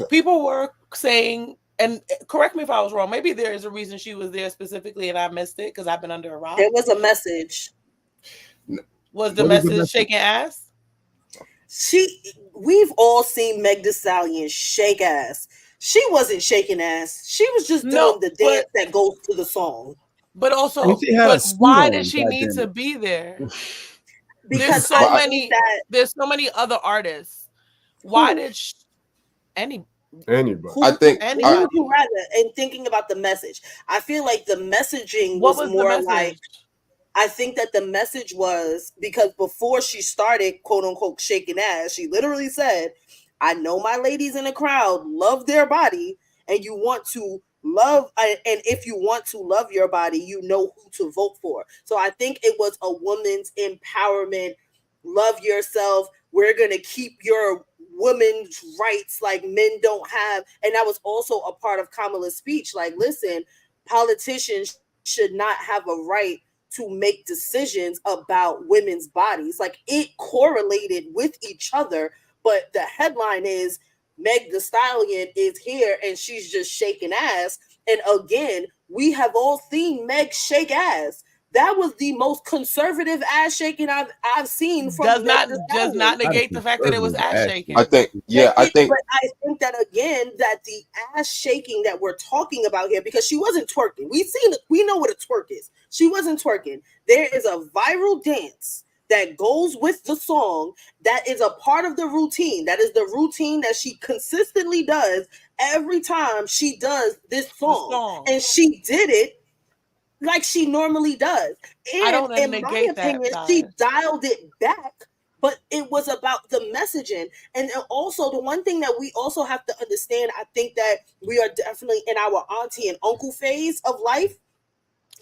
people were saying, and correct me if I was wrong, maybe there is a reason she was there specifically and I missed it because I've been under a rock. There was a message. Was the message shaking ass? We've all seen Meg Thee Stallion shake ass. She wasn't shaking ass. She was just doing the dance that goes to the song. But also, why did she need to be there? Because there's so many other artists. Why did anybody? I think who would you rather? And thinking about the message, I feel like the messaging was more like. I think that the message was because before she started, quote unquote, shaking ass, she literally said, "I know my ladies in the crowd love their body, and you want to love, and if you want to love your body, you know who to vote for." So I think it was a woman's empowerment. Love yourself. We're gonna keep your women's rights like men don't have, and that was also a part of Kamala's speech. Like, listen, politicians should not have a right to make decisions about women's bodies. Like, it correlated with each other, but the headline is Meg Thee Stallion is here and she's just shaking ass. And again, we have all seen Meg shake ass, That was the most conservative ass shaking I've seen from does not negate the fact that it was ass shaking. I think but I think that again, that the ass shaking that we're talking about here, because she wasn't twerking. We know what a twerk is. She wasn't twerking. There is a viral dance that goes with the song that is a part of the routine. That is the routine that she consistently does every time she does this song. And she did it like she normally does. And in my opinion, she dialed it back, but it was about the messaging. And also the one thing that we also have to understand, I think that we are definitely in our auntie and uncle phase of life.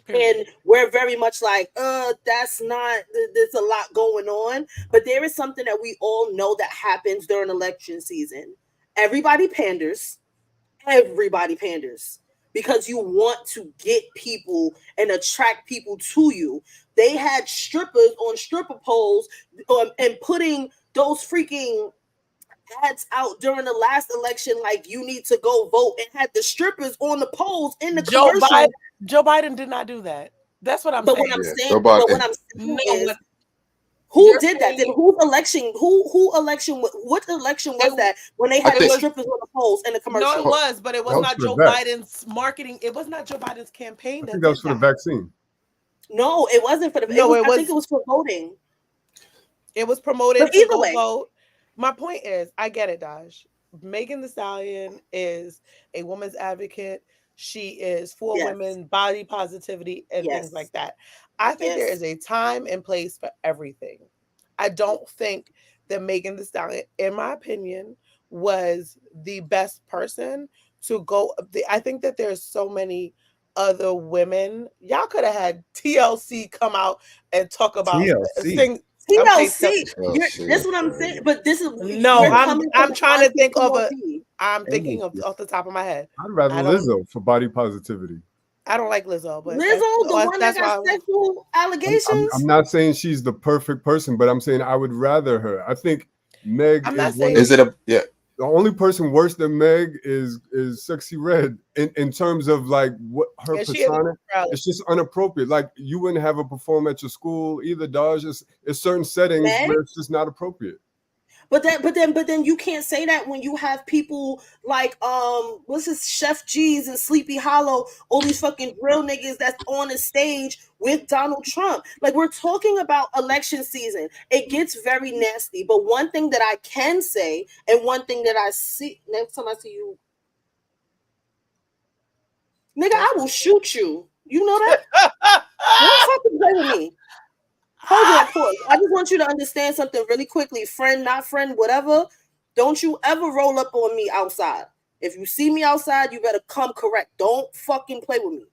And we're very much like, that's not, there's a lot going on. But there is something that we all know that happens during election season. Everybody panders. Because you want to get people and attract people to you. They had strippers on stripper poles and putting those freaking ads out during the last election, like you need to go vote, and had the strippers on the poles in the commercial. Joe Biden did not do that. That's what I'm saying. What I'm saying is, who did that? Then whose election? What election was that when they had the strippers on the poles in the commercial? No, it was, but it was not Joe Biden's marketing. It was not Joe Biden's campaign. I think that was for the vaccine. No, it wasn't for the. I think it was for voting. It was promoted to go vote. My point is, I get it, Daj. Megan Thee Stallion is a woman's advocate. She is for women, body positivity, and things like that. I think there is a time and place for everything. I don't think that Megan Thee Stallion, in my opinion, was the best person to go. I think that there's so many other women. Y'all could have had TLC come out and talk about TLC. That's what I'm saying. But this is I'm trying to think of I'm thinking of off the top of my head. I'd rather Lizzo for body positivity. I don't like Lizzo, but the one that got sexual allegations. I'm not saying she's the perfect person, but I'm saying I would rather her. I think Meg the only person worse than Meg is Sexy Red in terms of like what her persona. It's just inappropriate. Like you wouldn't have her perform at your school either, Dodge. It's certain settings where it's just not appropriate. But then you can't say that when you have people like what's this Chef G's and Sleepy Hollow, all these fucking real niggas that's on the stage with Donald Trump. Like, we're talking about election season. It gets very nasty. But one thing that I can say, and one thing that I see next time I see you, nigga, I will shoot you. You know that? Don't fucking play with me. Hold on, pause. I just want you to understand something really quickly. Friend, not friend, whatever. Don't you ever roll up on me outside. If you see me outside, you better come correct. Don't fucking play with me.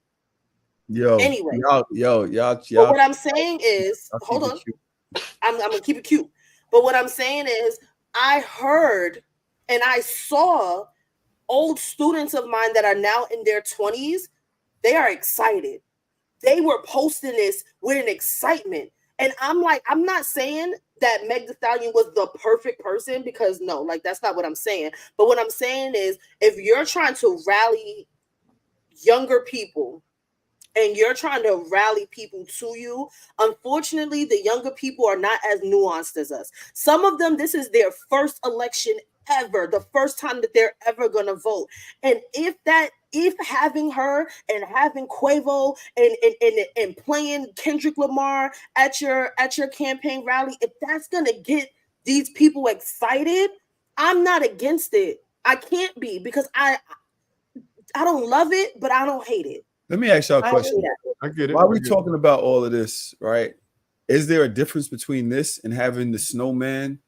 Anyway. Y'all. But what I'm saying is, hold on. I'm gonna keep it cute. But what I'm saying is, I heard and I saw old students of mine that are now in their 20s. They are excited. They were posting this with an excitement. And I'm like, I'm not saying that Meg Thee Stallion was the perfect person, because no, like that's not what I'm saying. But what I'm saying is, if you're trying to rally younger people and you're trying to rally people to you, unfortunately, the younger people are not as nuanced as us. Some of them, this is their first election ever, the first time that they're ever going to vote. And if having her and having Quavo and playing Kendrick Lamar at your campaign rally, if that's going to get these people excited, I'm not against it. I can't be, because I don't love it, but I don't hate it. Let me ask y'all a question. I get it. Why are we talking about all of this, right? Is there a difference between this and having the Snowman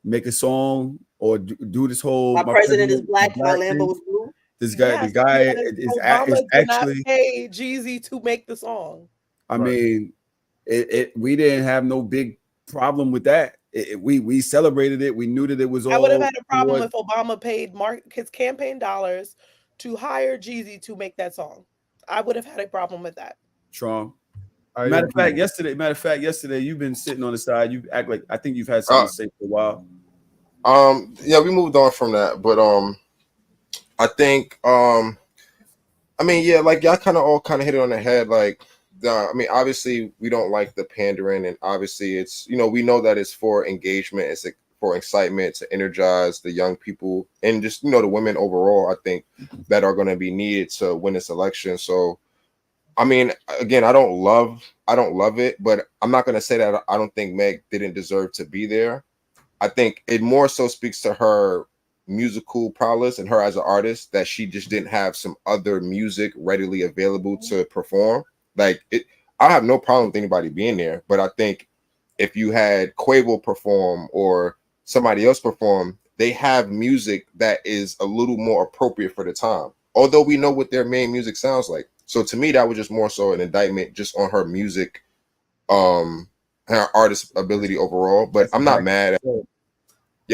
make a song or do this whole my president is black, my Lambo is blue? This guy, the guy is actually pay Jeezy to make the song. I mean, we didn't have no big problem with that. We celebrated it. We knew that it was all. I would have had a problem if Obama paid his campaign dollars to hire Jeezy to make that song. I would have had a problem with that. Strong. Matter of fact, yesterday you've been sitting on the side. You act like I think you've had something to say for a while. Yeah, we moved on from that, but I think I mean, yeah, like y'all all kind of hit it on the head. Like, I mean, obviously, we don't like the pandering, and obviously, it's, you know, we know that it's for engagement, it's for excitement, to energize the young people, and just, you know, the women overall, I think, that are going to be needed to win this election. So, I mean, again, I don't love it, but I'm not going to say that I don't think Meg didn't deserve to be there. I think it more so speaks to her musical prowess and her as an artist, that she just didn't have some other music readily available to perform. Like, I have no problem with anybody being there, but I think if you had Quavo perform or somebody else perform, they have music that is a little more appropriate for the time, although we know what their main music sounds like. So to me, that was just more so an indictment just on her music, her artist ability overall. But I'm not mad at,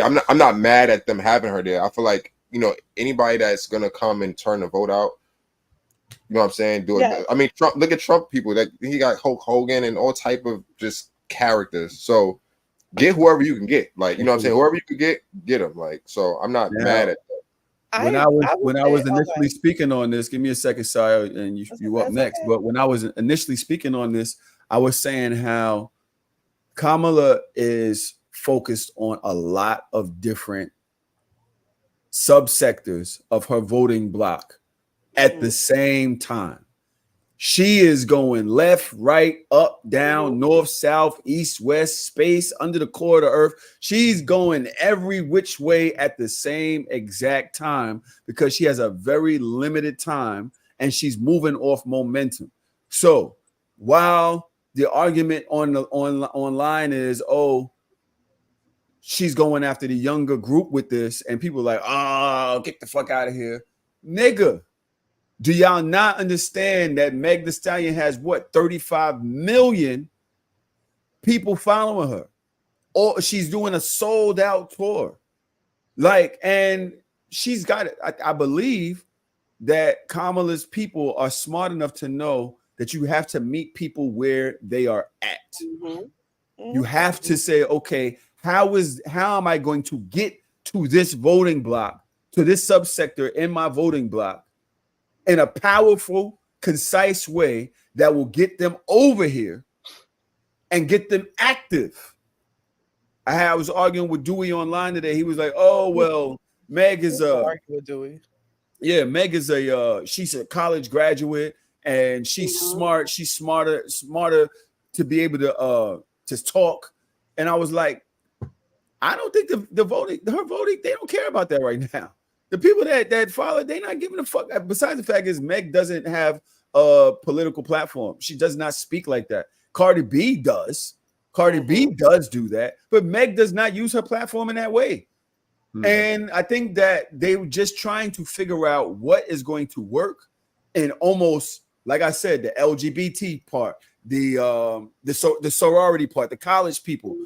I'm not mad at them having her there. I feel like, you know, anybody that's gonna come and turn the vote out, you know what I'm saying, do it. I mean, Trump, look at Trump people, that he got Hulk Hogan and all type of just characters. So get whoever you can get, like, you know what I'm saying, whoever you could get them. Like, so I'm not mad at that. When I was initially speaking on this, give me a second, Saya, and you up next. But when I was initially speaking on this, I was saying how Kamala is focused on a lot of different subsectors of her voting block at the same time. She is going left, right, up, down, north, south, east, west, space, under the core of the earth. She's going every which way at the same exact time because she has a very limited time and she's moving off momentum. So while the argument online is, oh, she's going after the younger group with this, and people are like, oh, get the fuck out of here. Nigga, do y'all not understand that Meg Thee Stallion has what, 35 million people following her? Or she's doing a sold out tour. Like, and she's got it. I believe that Kamala's people are smart enough to know that you have to meet people where they are at. You have to say, okay, how am I going to get to this voting block, to this subsector in my voting block in a powerful, concise way that will get them over here and get them active? I was arguing with Dewey online today. He was like, oh, well, Meg is Meg is she's a college graduate and she's smart. She's smarter to be able to talk. And I was like, I don't think her voting, they don't care about that right now. The people that follow, they're not giving a fuck. Besides the fact is, Meg doesn't have a political platform. She does not speak like that. Cardi B does. Cardi B does do that, but Meg does not use her platform in that way. And I think that they were just trying to figure out what is going to work, and almost, like I said, the LGBT part, the sorority part, the college people,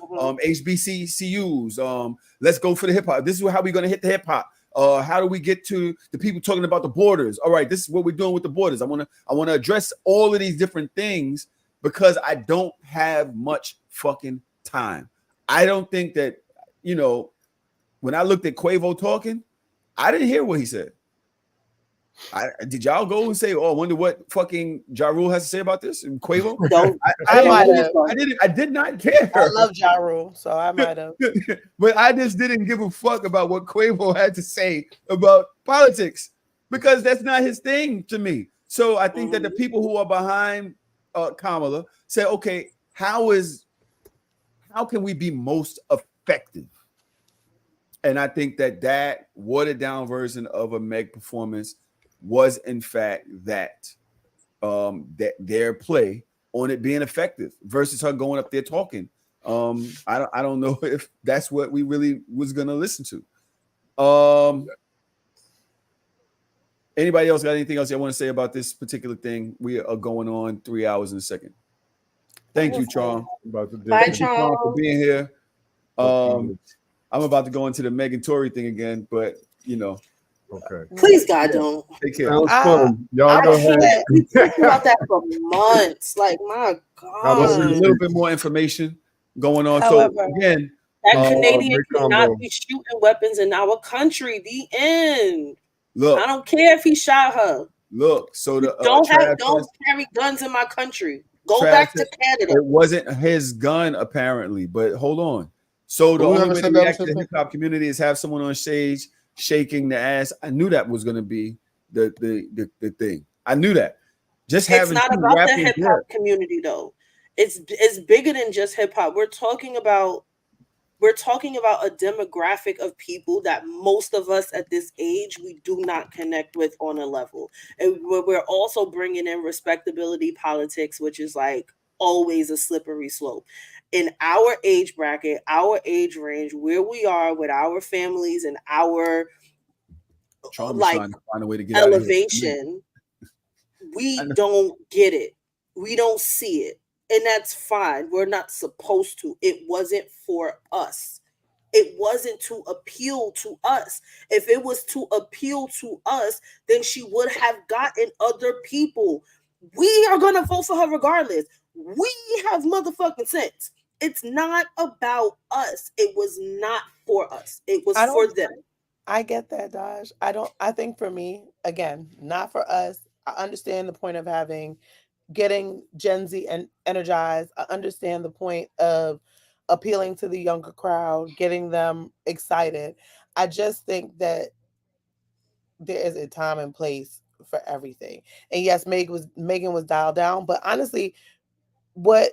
HBCUs, let's go for the hip hop. This is how we're going to hit the hip hop. How do we get to the people talking about the borders? All right, this is what we're doing with the borders. I want to address all of these different things because I don't have much fucking time. I don't think that, you know, when I looked at Quavo talking, I didn't hear what he said. Did y'all go and say, "Oh, I wonder what fucking Ja Rule has to say about this"? And Quavo, I did not care. I love Ja Rule, so I might have, but I just didn't give a fuck about what Quavo had to say about politics because that's not his thing to me. So I think that the people who are behind Kamala say, "Okay, how can we be most effective?" And I think that watered down version of a Meg performance was in fact that their play on it being effective versus her going up there talking. I don't know if that's what we really was gonna listen to. Anybody else got anything else you want to say about this particular thing? We are going on 3 hours and a second. Thank you, Charm. Bye, Charm, for being here. I'm about to go into the Megan Tory thing again, but you know. Okay. Please, God, don't. Take care. Sounds fun. Y'all go ahead. We talked about that for months. Like, my God. There's a little bit more information going on. However, so again, that Canadian cannot be shooting weapons in our country. The end. Look, I don't care if he shot her. Look, so the don't carry guns in my country. Go back to Canada. It wasn't his gun, apparently. But hold on. So the only way to react to the hip hop community is have someone on stage shaking the ass. I knew that was going to be the thing. I knew that. Just having it's not about the hip hop community though. It's bigger than just hip hop. We're talking about a demographic of people that most of us at this age we do not connect with on a level, and we're also bringing in respectability politics, which is like always a slippery slope. In our age bracket, our age range, where we are with our families and our like trying to find a way to get elevation, we don't get it. We don't see it. And that's fine. We're not supposed to. It wasn't for us. It wasn't to appeal to us. If it was to appeal to us, then she would have gotten other people. We are going to vote for her regardless. We have motherfucking sense. It's not about us. It was not for us. It was for them. I get that, Daj. I think for me, again, not for us. I understand the point of getting Gen Z and energized. I understand the point of appealing to the younger crowd, getting them excited. I just think that there is a time and place for everything. And yes, Megan was dialed down, but honestly, what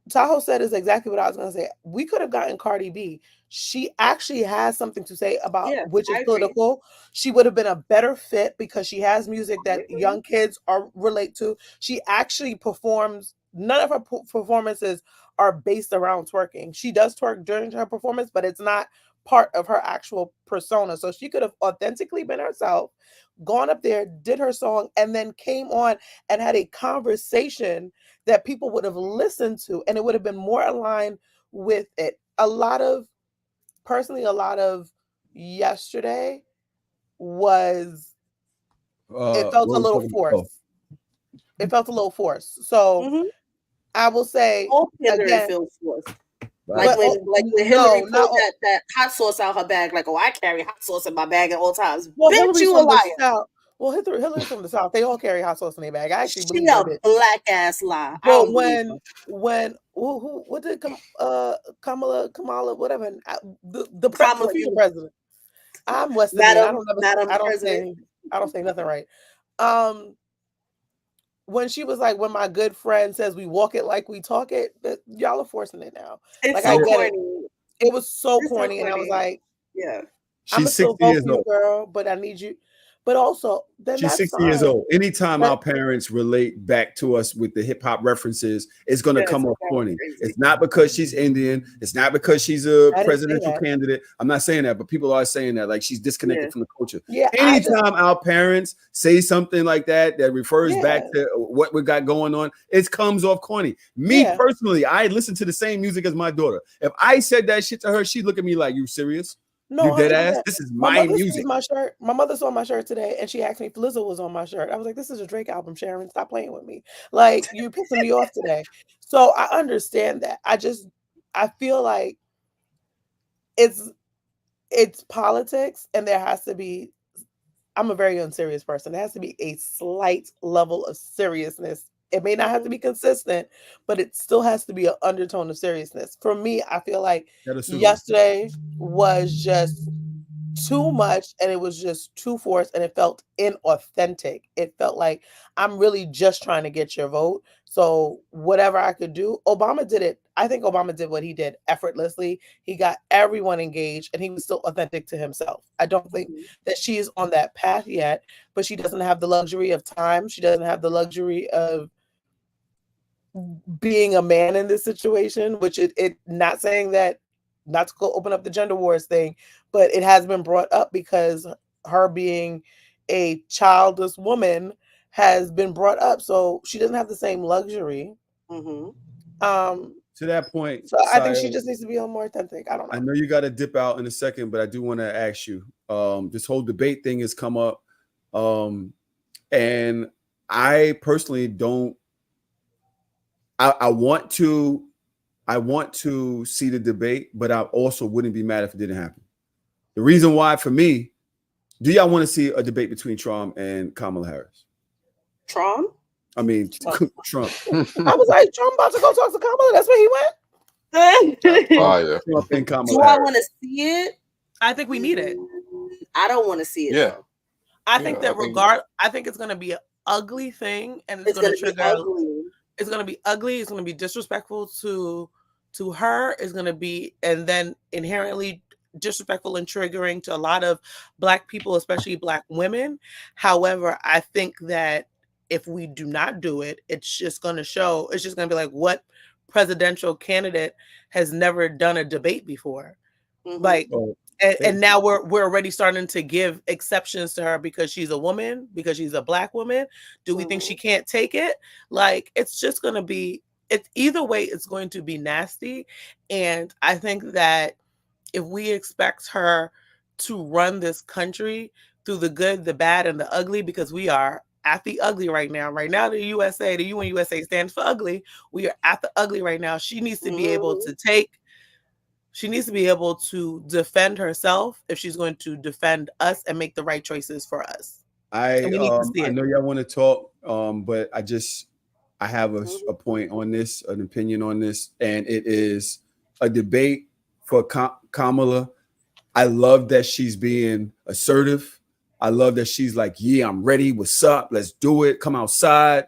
Tahoe said is exactly what I was going to say. We could have gotten Cardi B. She actually has something to say about which is political. She would have been a better fit because she has music that young kids relate to. She actually performs. None of her performances are based around twerking. She does twerk during her performance, but it's not part of her actual persona. So she could have authentically been herself, gone up there, did her song, and then came on and had a conversation that people would have listened to, and it would have been more aligned with it. A lot of yesterday was it felt a little forced. It felt a little forced. So I will say again, feels forced. Like when Hillary pulled that hot sauce out her bag, like, oh, I carry hot sauce in my bag at all times. Well, Bitch, you a liar. Well, Hillary's from the South. They all carry hot sauce in their bag. I actually believe a black ass lie. But what did Kamala whatever the president? I'm West Indian. I don't say nothing right. When she was like, when my good friend says we walk it like we talk it, y'all are forcing it now. It's like so I get corny. It was so corny, and I was like, yeah, she's 60 years old, girl, but I need you. But also, she's 60 years old. Anytime our parents relate back to us with the hip hop references, it's going to come off corny. It's not because she's Indian. It's not because she's a presidential candidate. I'm not saying that, but people are saying that like she's disconnected from the culture. Yeah. Anytime our parents say something like that refers back to what we got going on, it comes off corny. Me personally, I listen to the same music as my daughter. If I said that shit to her, she'd look at me like, "You serious? No, you dead ass? This is my music." My shirt. My mother saw my shirt today, and she asked me if Lizzo was on my shirt. I was like, "This is a Drake album, Sharon. Stop playing with me. Like, you're pissing me off today." So I understand that. I feel like it's politics, and there has to be. I'm a very unserious person. There has to be a slight level of seriousness. It may not have to be consistent, but it still has to be an undertone of seriousness. For me, I feel like yesterday was just too much, and it was just too forced, and it felt inauthentic. It felt like I'm really just trying to get your vote. So whatever I could do, Obama did it. I think Obama did what he did effortlessly. He got everyone engaged, and he was still authentic to himself. I don't think that she is on that path yet, but she doesn't have the luxury of time. She doesn't have the luxury of being a man in this situation, which it not saying that, not to go open up the gender wars thing, but it has been brought up because her being a childless woman has been brought up, so she doesn't have the same luxury. To that point, so I think she just needs to be more authentic. I don't know. I know you got to dip out in a second, but I do want to ask you. This whole debate thing has come up, and I personally don't. I want to see the debate, but I also wouldn't be mad if it didn't happen. The reason why, for me, do y'all want to see a debate between Trump and Kamala Harris? Trump? I mean, Trump. I was like, Trump about to go talk to Kamala. That's where he went. Trump and Kamala Do I want to see it? I think we need it. I don't want to see it. Yeah. Though. I think that I think it's going to be an ugly thing, and it's going to trigger. Ugly. It's going to be ugly. It's going to be disrespectful to her. It's going to be, and then inherently disrespectful and triggering to a lot of Black people, especially Black women. However, I think that if we do not do it, it's just going to show. It's just going to be like, what presidential candidate has never done a debate before? Mm-hmm. Like. And now we're already starting to give exceptions to her because she's a woman, because she's a Black woman. Do we think she can't take it? Like, it's just going to be, it's either way, it's going to be nasty. And I think that if we expect her to run this country through the good, the bad, and the ugly, because we are at the ugly right now. Right now, the USA, the UN USA stands for ugly. We are at the ugly right now. She needs to be able to She needs to be able to defend herself if she's going to defend us and make the right choices for us. I know y'all want to talk, but I have a point on this, an opinion on this, and it is a debate for Kamala. I love that she's being assertive. I love that she's like, yeah, I'm ready. What's up? Let's do it. Come outside.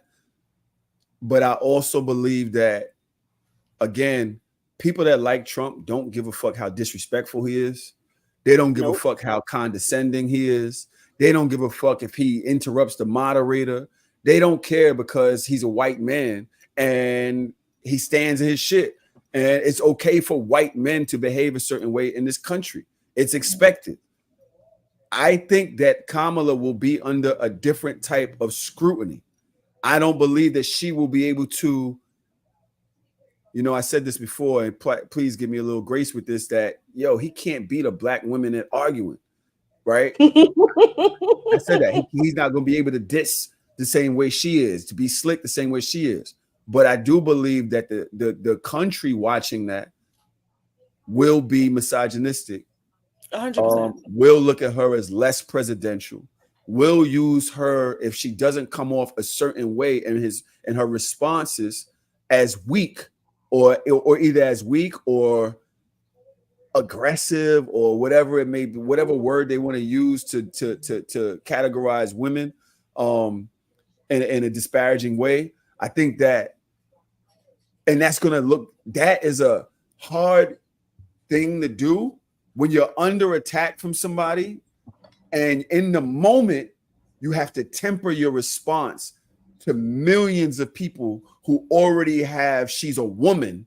But I also believe that, again, people that like Trump don't give a fuck how disrespectful he is. They don't give a fuck how condescending he is. They don't give a fuck if he interrupts the moderator. They don't care because he's a white man and he stands in his shit. And it's okay for white men to behave a certain way in this country. It's expected. I think that Kamala will be under a different type of scrutiny. I don't believe that she will be able to, you know, I said this before, and please give me a little grace with this, that, he can't beat a Black woman at arguing, right? I said that. He's not going to be able to diss the same way she is, to be slick the same way she is. But I do believe that the country watching that will be misogynistic. 100%. Will look at her as less presidential. Will use her, if she doesn't come off a certain way in her responses, as weak. Or either as weak or aggressive or whatever it may be, whatever word they want to use to categorize women in a disparaging way. I think that, and that is a hard thing to do when you're under attack from somebody, and in the moment you have to temper your response to millions of people who already have "she's a woman"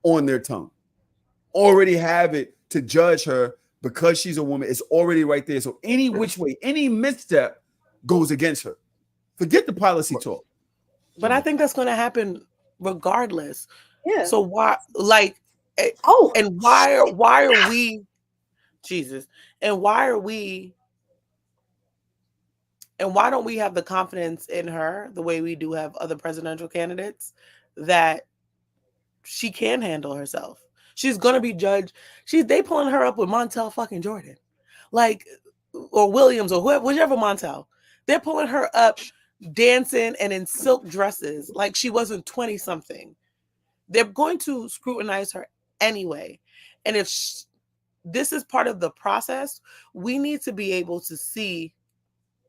on their tongue, already have it to judge her because she's a woman. It's already right there. So any which way, any misstep goes against her. Forget the policy talk. But I think that's going to happen regardless. Yeah. So why, and why are we, Jesus, and why are we? And why don't we have the confidence in her the way we do have other presidential candidates that she can handle herself? She's going to be judged. They pulling her up with Montel fucking Jordan, or Williams, or whichever Montel. They're pulling her up dancing and in silk dresses like she wasn't 20 something. They're going to scrutinize her anyway. And if this is part of the process, we need to be able to see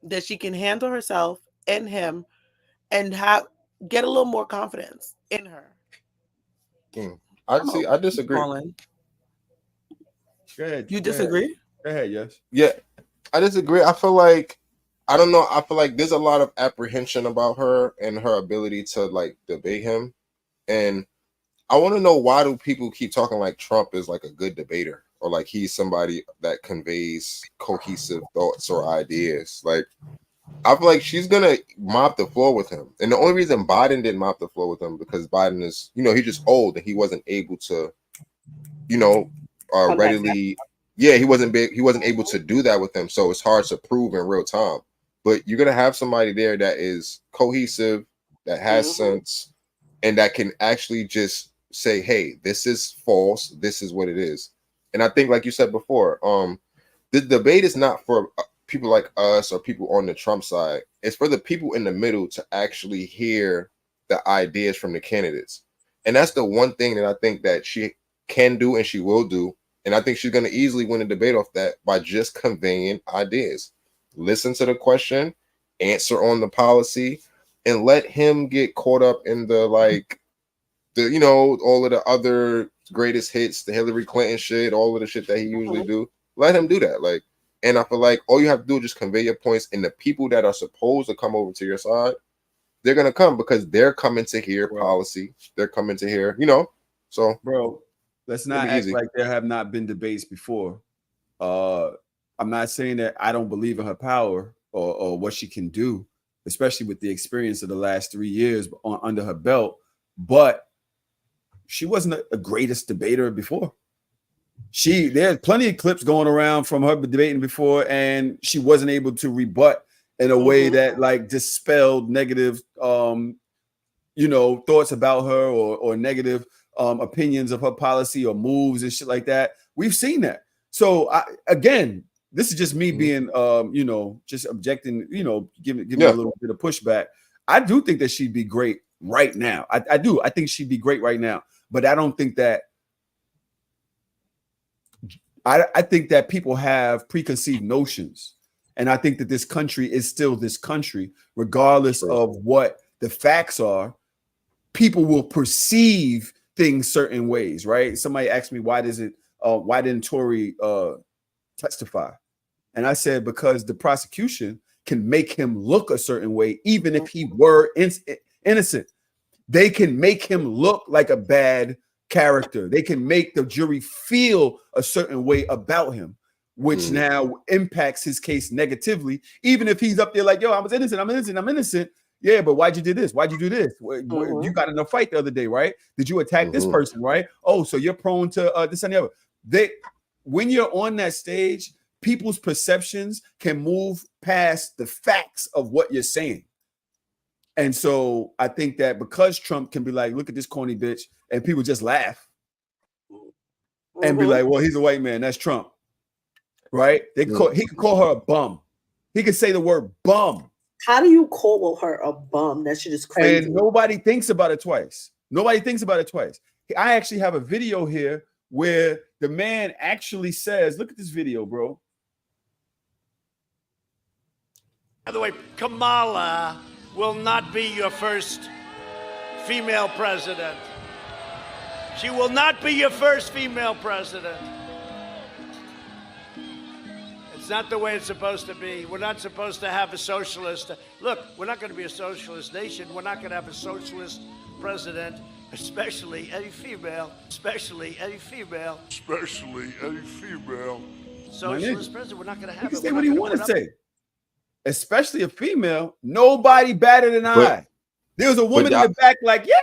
that she can handle herself and him and get a little more confidence in her. I disagree. Colin. Go ahead. You disagree? Go ahead, yes. Yeah, I disagree. I feel like, I don't know. I feel like there's a lot of apprehension about her and her ability to debate him. And I want to know, why do people keep talking like Trump is like a good debater, or like he's somebody that conveys cohesive thoughts or ideas? Like, I feel like she's gonna mop the floor with him. And the only reason Biden didn't mop the floor with him because Biden is, he's just old and he wasn't able to, readily. Yeah, he wasn't able to do that with him. So it's hard to prove in real time. But you're gonna have somebody there that is cohesive, that has sense, and that can actually just say, hey, this is false, this is what it is. And I think, like you said before, the debate is not for people like us or people on the Trump side. It's for the people in the middle to actually hear the ideas from the candidates. And that's the one thing that I think that she can do and she will do. And I think she's going to easily win a debate off that by just conveying ideas. Listen to the question, answer on the policy, and let him get caught up in the all of the other greatest hits, the Hillary Clinton shit, all of the shit that he usually do. Let him do that. And I feel like all you have to do is just convey your points, and the people that are supposed to come over to your side, they're gonna come because they're coming to hear policy. They're coming to hear, So, bro, let's not act like there have not been debates before. I'm not saying that I don't believe in her power or what she can do, especially with the experience of the last 3 years under her belt. But she wasn't a greatest debater before. There's plenty of clips going around from her debating before, and she wasn't able to rebut in a way that dispelled negative thoughts about her or negative opinions of her policy or moves and shit like that. We've seen that. So again, this is just me being just objecting, giving a little bit of pushback. I do think that she'd be great right now. I do. I think she'd be great right now. But I don't think that I think that people have preconceived notions. And I think that this country is still this country, regardless of what the facts are. People will perceive things certain ways, right? Somebody asked me, why didn't Tory testify? And I said, because the prosecution can make him look a certain way, even if he were innocent. They can make him look like a bad character. They can make the jury feel a certain way about him, which now impacts his case negatively. Even if he's up there like, yo, I was innocent, I'm innocent, I'm innocent. Yeah, but why'd you do this? Why'd you do this? You got in a fight the other day, right? Did you attack this person, right? Oh, so you're prone to this and the other. When you're on that stage, people's perceptions can move past the facts of what you're saying. And so I think that because Trump can be like, look at this corny bitch, and people just laugh and be like, well, he's a white man. That's Trump, right? He could call her a bum. He could say the word bum. How do you call her a bum? That shit is crazy. And nobody thinks about it twice. I actually have a video here where the man actually says, look at this video, bro. By the way, Kamala will not be your first female president. She will not be your first female president. It's not the way it's supposed to be. We're not supposed to have a socialist. Look, we're not going to be a socialist nation. We're not going to have a socialist president, especially a female. Socialist president, we're not going to have it. He can say what he want to say. Especially a female. Nobody better than I. There was a woman in the back like, yeah.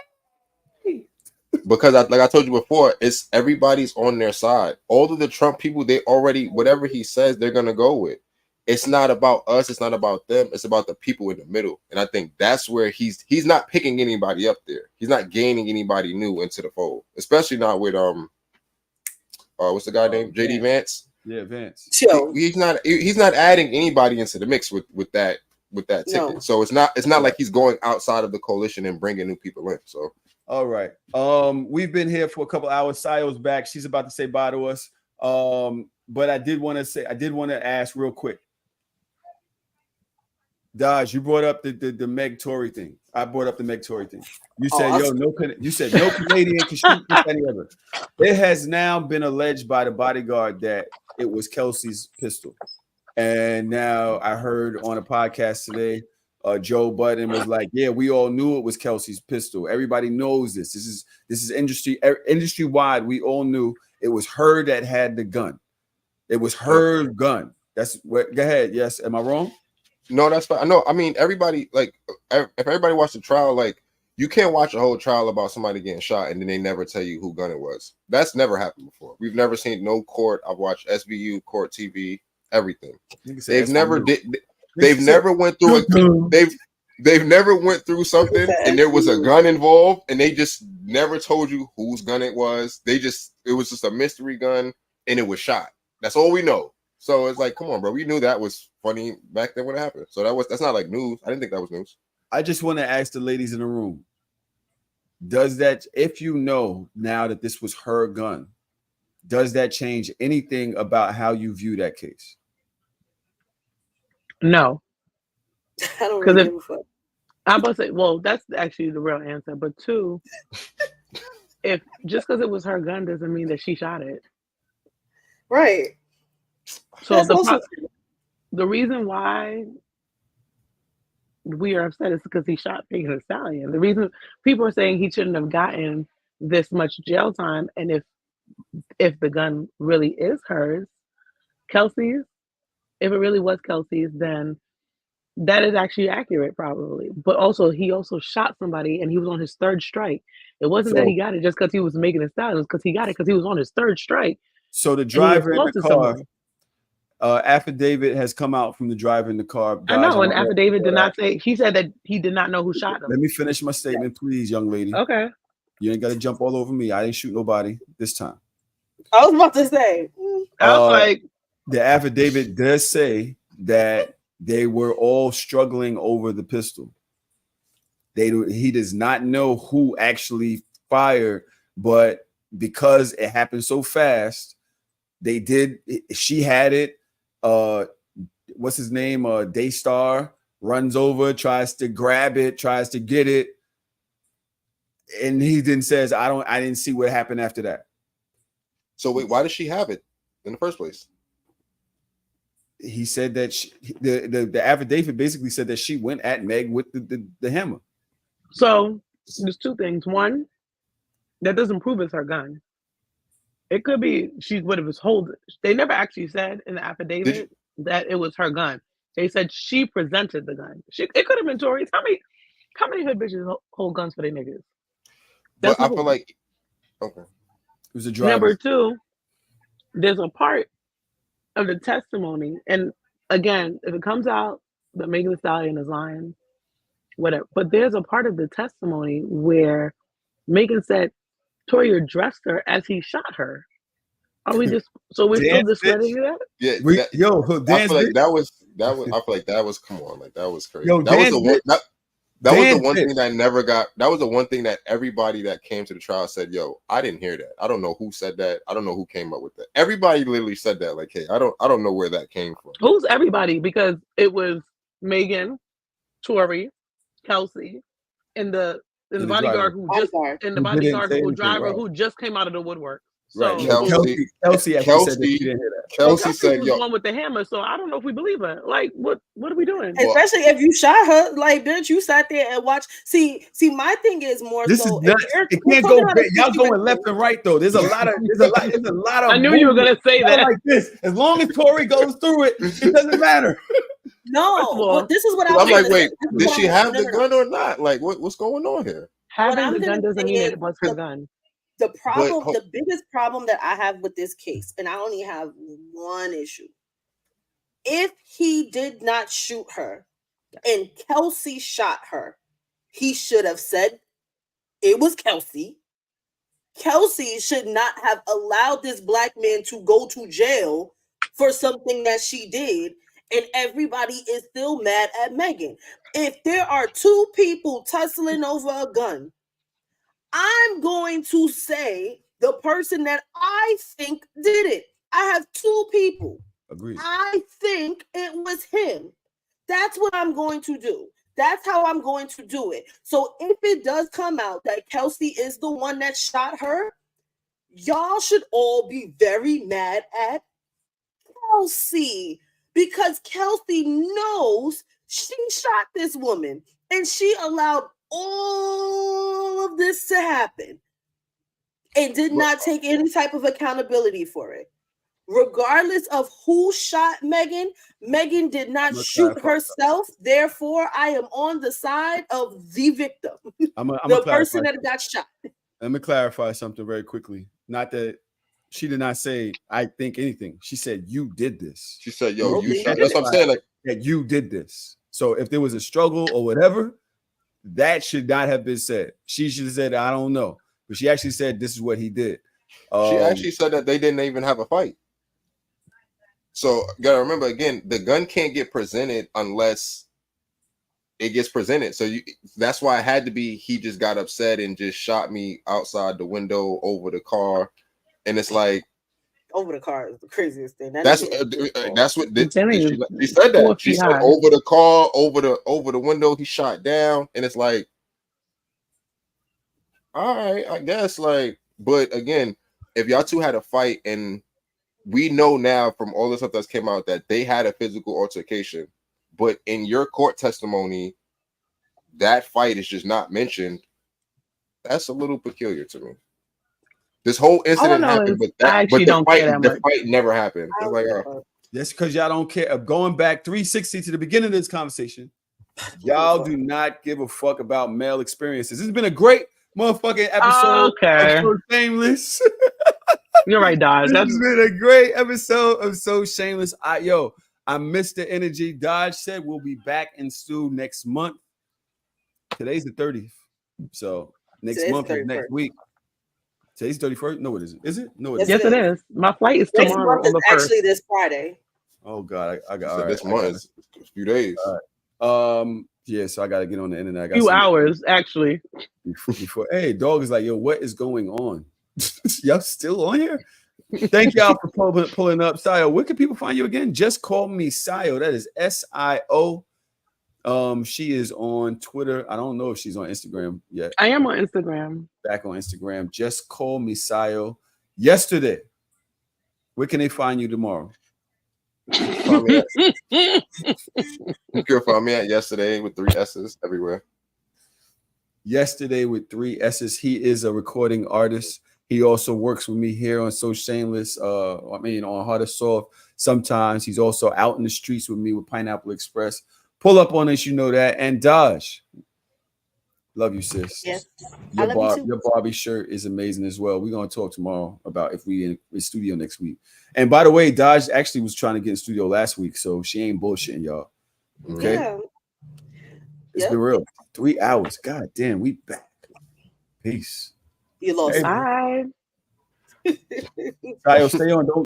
Because like I told you before, it's everybody's on their side. All of the Trump people, they already, whatever he says, they're going to go with. It's not about us. It's not about them. It's about the people in the middle. And I think that's where he's not picking anybody up there. He's not gaining anybody new into the fold, especially not with what's the guy named JD Vance. Yeah, Vance. He's not adding anybody into the mix with that ticket. No. So it's not like he's going outside of the coalition and bringing new people in. So all right. We've been here for a couple hours. Sayo's back. She's about to say bye to us. But I did want to ask real quick. Dodge, you brought up the Meg Tory thing. I brought up the Meg Tory thing. You said, no Canadian can shoot any other. It has now been alleged by the bodyguard that it was Kelsey's pistol. And now I heard on a podcast today, Joe Budden was like, yeah, we all knew it was Kelsey's pistol. Everybody knows this. This is industry wide. We all knew it was her that had the gun. It was her gun. That's what. Go ahead. Yes. Am I wrong? No, that's fine. No, I mean, everybody, like, if everybody watched the trial, like, you can't watch a whole trial about somebody getting shot and then they never tell you who gun it was. That's never happened before. We've never seen no court. I've watched SVU, court TV, everything. They've never went through something and there was a gun involved and they just never told you whose gun it was. It was just a mystery gun and it was shot. That's all we know. So it's like, come on, bro. We knew that was funny back then when it happened. So that's not like news. I didn't think that was news. I just want to ask the ladies in the room, does that, if you know now that this was her gun, does that change anything about how you view that case? No. I don't really give a fuck. I'm about to say, well, that's actually the real answer. But two, if just because it was her gun doesn't mean that she shot it. Right. So the reason why we are upset is because he shot Megan Thee Stallion. The reason people are saying he shouldn't have gotten this much jail time, and if the gun really is hers, Kelsey's, if it really was Kelsey's, then that is actually accurate, probably. But also, he also shot somebody, and he was on his third strike. It wasn't that he got it just because he was Megan Thee Stallion. It was because he got it because he was on his third strike. So the driver in the car, affidavit has come out from the driver in the car. I know, and affidavit did not say. He said that he did not know who shot him. Let me finish my statement, please, young lady. Okay. You ain't got to jump all over me. I didn't shoot nobody this time. I was about to say. I was like, the affidavit does say that they were all struggling over the pistol. He does not know who actually fired, but because it happened so fast, they did. She had it. What's his name? Daystar runs over, tries to grab it, tries to get it, and he then says, I didn't see what happened after that. So wait, why did she have it in the first place? He said that the affidavit basically said that she went at Meg with the hammer. So there's two things. One, that doesn't prove it's her gun. It could be she would have holding. They never actually said in the affidavit that it was her gun. They said she presented the gun. It could have been Tory's. How many hood bitches hold guns for their niggas? But I feel like okay. It was a driver. Number two, there's a part of the testimony, and again, if it comes out that Megan Thee Stallion is lying, whatever. But there's a part of the testimony where Megan said Tory addressed her as he shot her. Are we just we're still discrediting that? Yeah, I feel like that was. I feel like that was. Come on, like that was crazy. That was the one. That was the one thing that I never got. That was the one thing that everybody that came to the trial said, "Yo, I didn't hear that. I don't know who said that. I don't know who came up with that." Everybody literally said that. Like, hey, I don't know where that came from. Who's everybody? Because it was Megan, Tory, Kelsey, and the bodyguard who just who just came out of the woodwork. So, right. Kelsey said that she didn't hear that. Kelsey said, was one with the hammer, so I don't know if we believe her. Like, what are we doing? Especially if you shot her, like, bitch, you sat there and watched. See, my thing is more this so. Is nuts. It can't go back. Y'all going left and right though. There's a lot of. I knew you were gonna say that. Like this. As long as Tory goes through it, it doesn't matter. No, this is what I'm like. Wait, did she have the gun or not? Like, what's going on here? Having the gun doesn't mean it was her gun. The biggest problem that I have with this case, and I only have one issue. If he did not shoot her and Kelsey shot her, he should have said it was Kelsey. Kelsey should not have allowed this black man to go to jail for something that she did, and everybody is still mad at Megan. If there are two people tussling over a gun, I'm going to say the person that I think did it. I have two people. Agreed. I think it was him. That's what I'm going to do. That's how I'm going to do it. So if it does come out that Kelsey is the one that shot her, y'all should all be very mad at Kelsey, because Kelsey knows she shot this woman and she allowed all of this to happen and did not take any type of accountability for it. Regardless of who shot Megan, Megan did not shoot herself. Therefore, I am on the side of the victim, the person that got shot. Let me clarify something very quickly. Not that she did not say, I think anything. She said, you did this. She said, yo, you shot. That's what I'm saying. Like, that you did this. So if there was a struggle or whatever, that should not have been said. She should have said, I don't know. But she actually said, this is what he did. She actually said that they didn't even have a fight. So gotta remember again, the gun can't get presented unless it gets presented. So that's why it had to be he just got upset and just shot me outside the window over the car. And it's like over the car is the craziest thing. That's what she said that. She said over the car, over the window, he shot down. And it's like, all right, I guess, like, but again, if y'all two had a fight, and we know now from all the stuff that's came out that they had a physical altercation, but in your court testimony, that fight is just not mentioned. That's a little peculiar to me. This whole incident happened, but the fight never happened. It's like, that's because y'all don't care. Going back 360 to the beginning of this conversation, y'all do not give a fuck about male experiences. This has been a great motherfucking episode of Shameless. You're right, Dodge. This has been a great episode of So Shameless. I missed the energy. Dodge said we'll be back in stew next month. Today's the 30th. So next month is next week. Today's 31st? No, it isn't. Is it? No, it isn't. Yes, it is. My flight is tomorrow. Next month is actually this Friday. Oh God, I got this month is a few days. Yeah, so I got to get on the internet. I got few hours actually. Before, hey, dog is like, yo, what is going on? Y'all still on here? Thank y'all for pulling up. Sio, where can people find you again? Just call me Sio. That is SIO. She is on Twitter. I don't know if she's on Instagram yet. I am on Instagram. Back on Instagram. Just call me Sio. Yesterday. Where can they find you tomorrow? You can find me at Yesterday with 3 S's everywhere. Yesterday with 3 S's. He is a recording artist. He also works with me here on So Shameless. On Hard or Soft. Sometimes he's also out in the streets with me with Pineapple Express. Pull up on us, you know that. And Dodge, love you, sis. Yes, your Barbie shirt is amazing as well. We're gonna talk tomorrow about if we in studio next week. And by the way, Dodge actually was trying to get in studio last week, so she ain't bullshitting y'all. Okay, it's been real. 3 hours. God damn, we back. Peace. You lost. Bye. Kyle, stay on. Don't.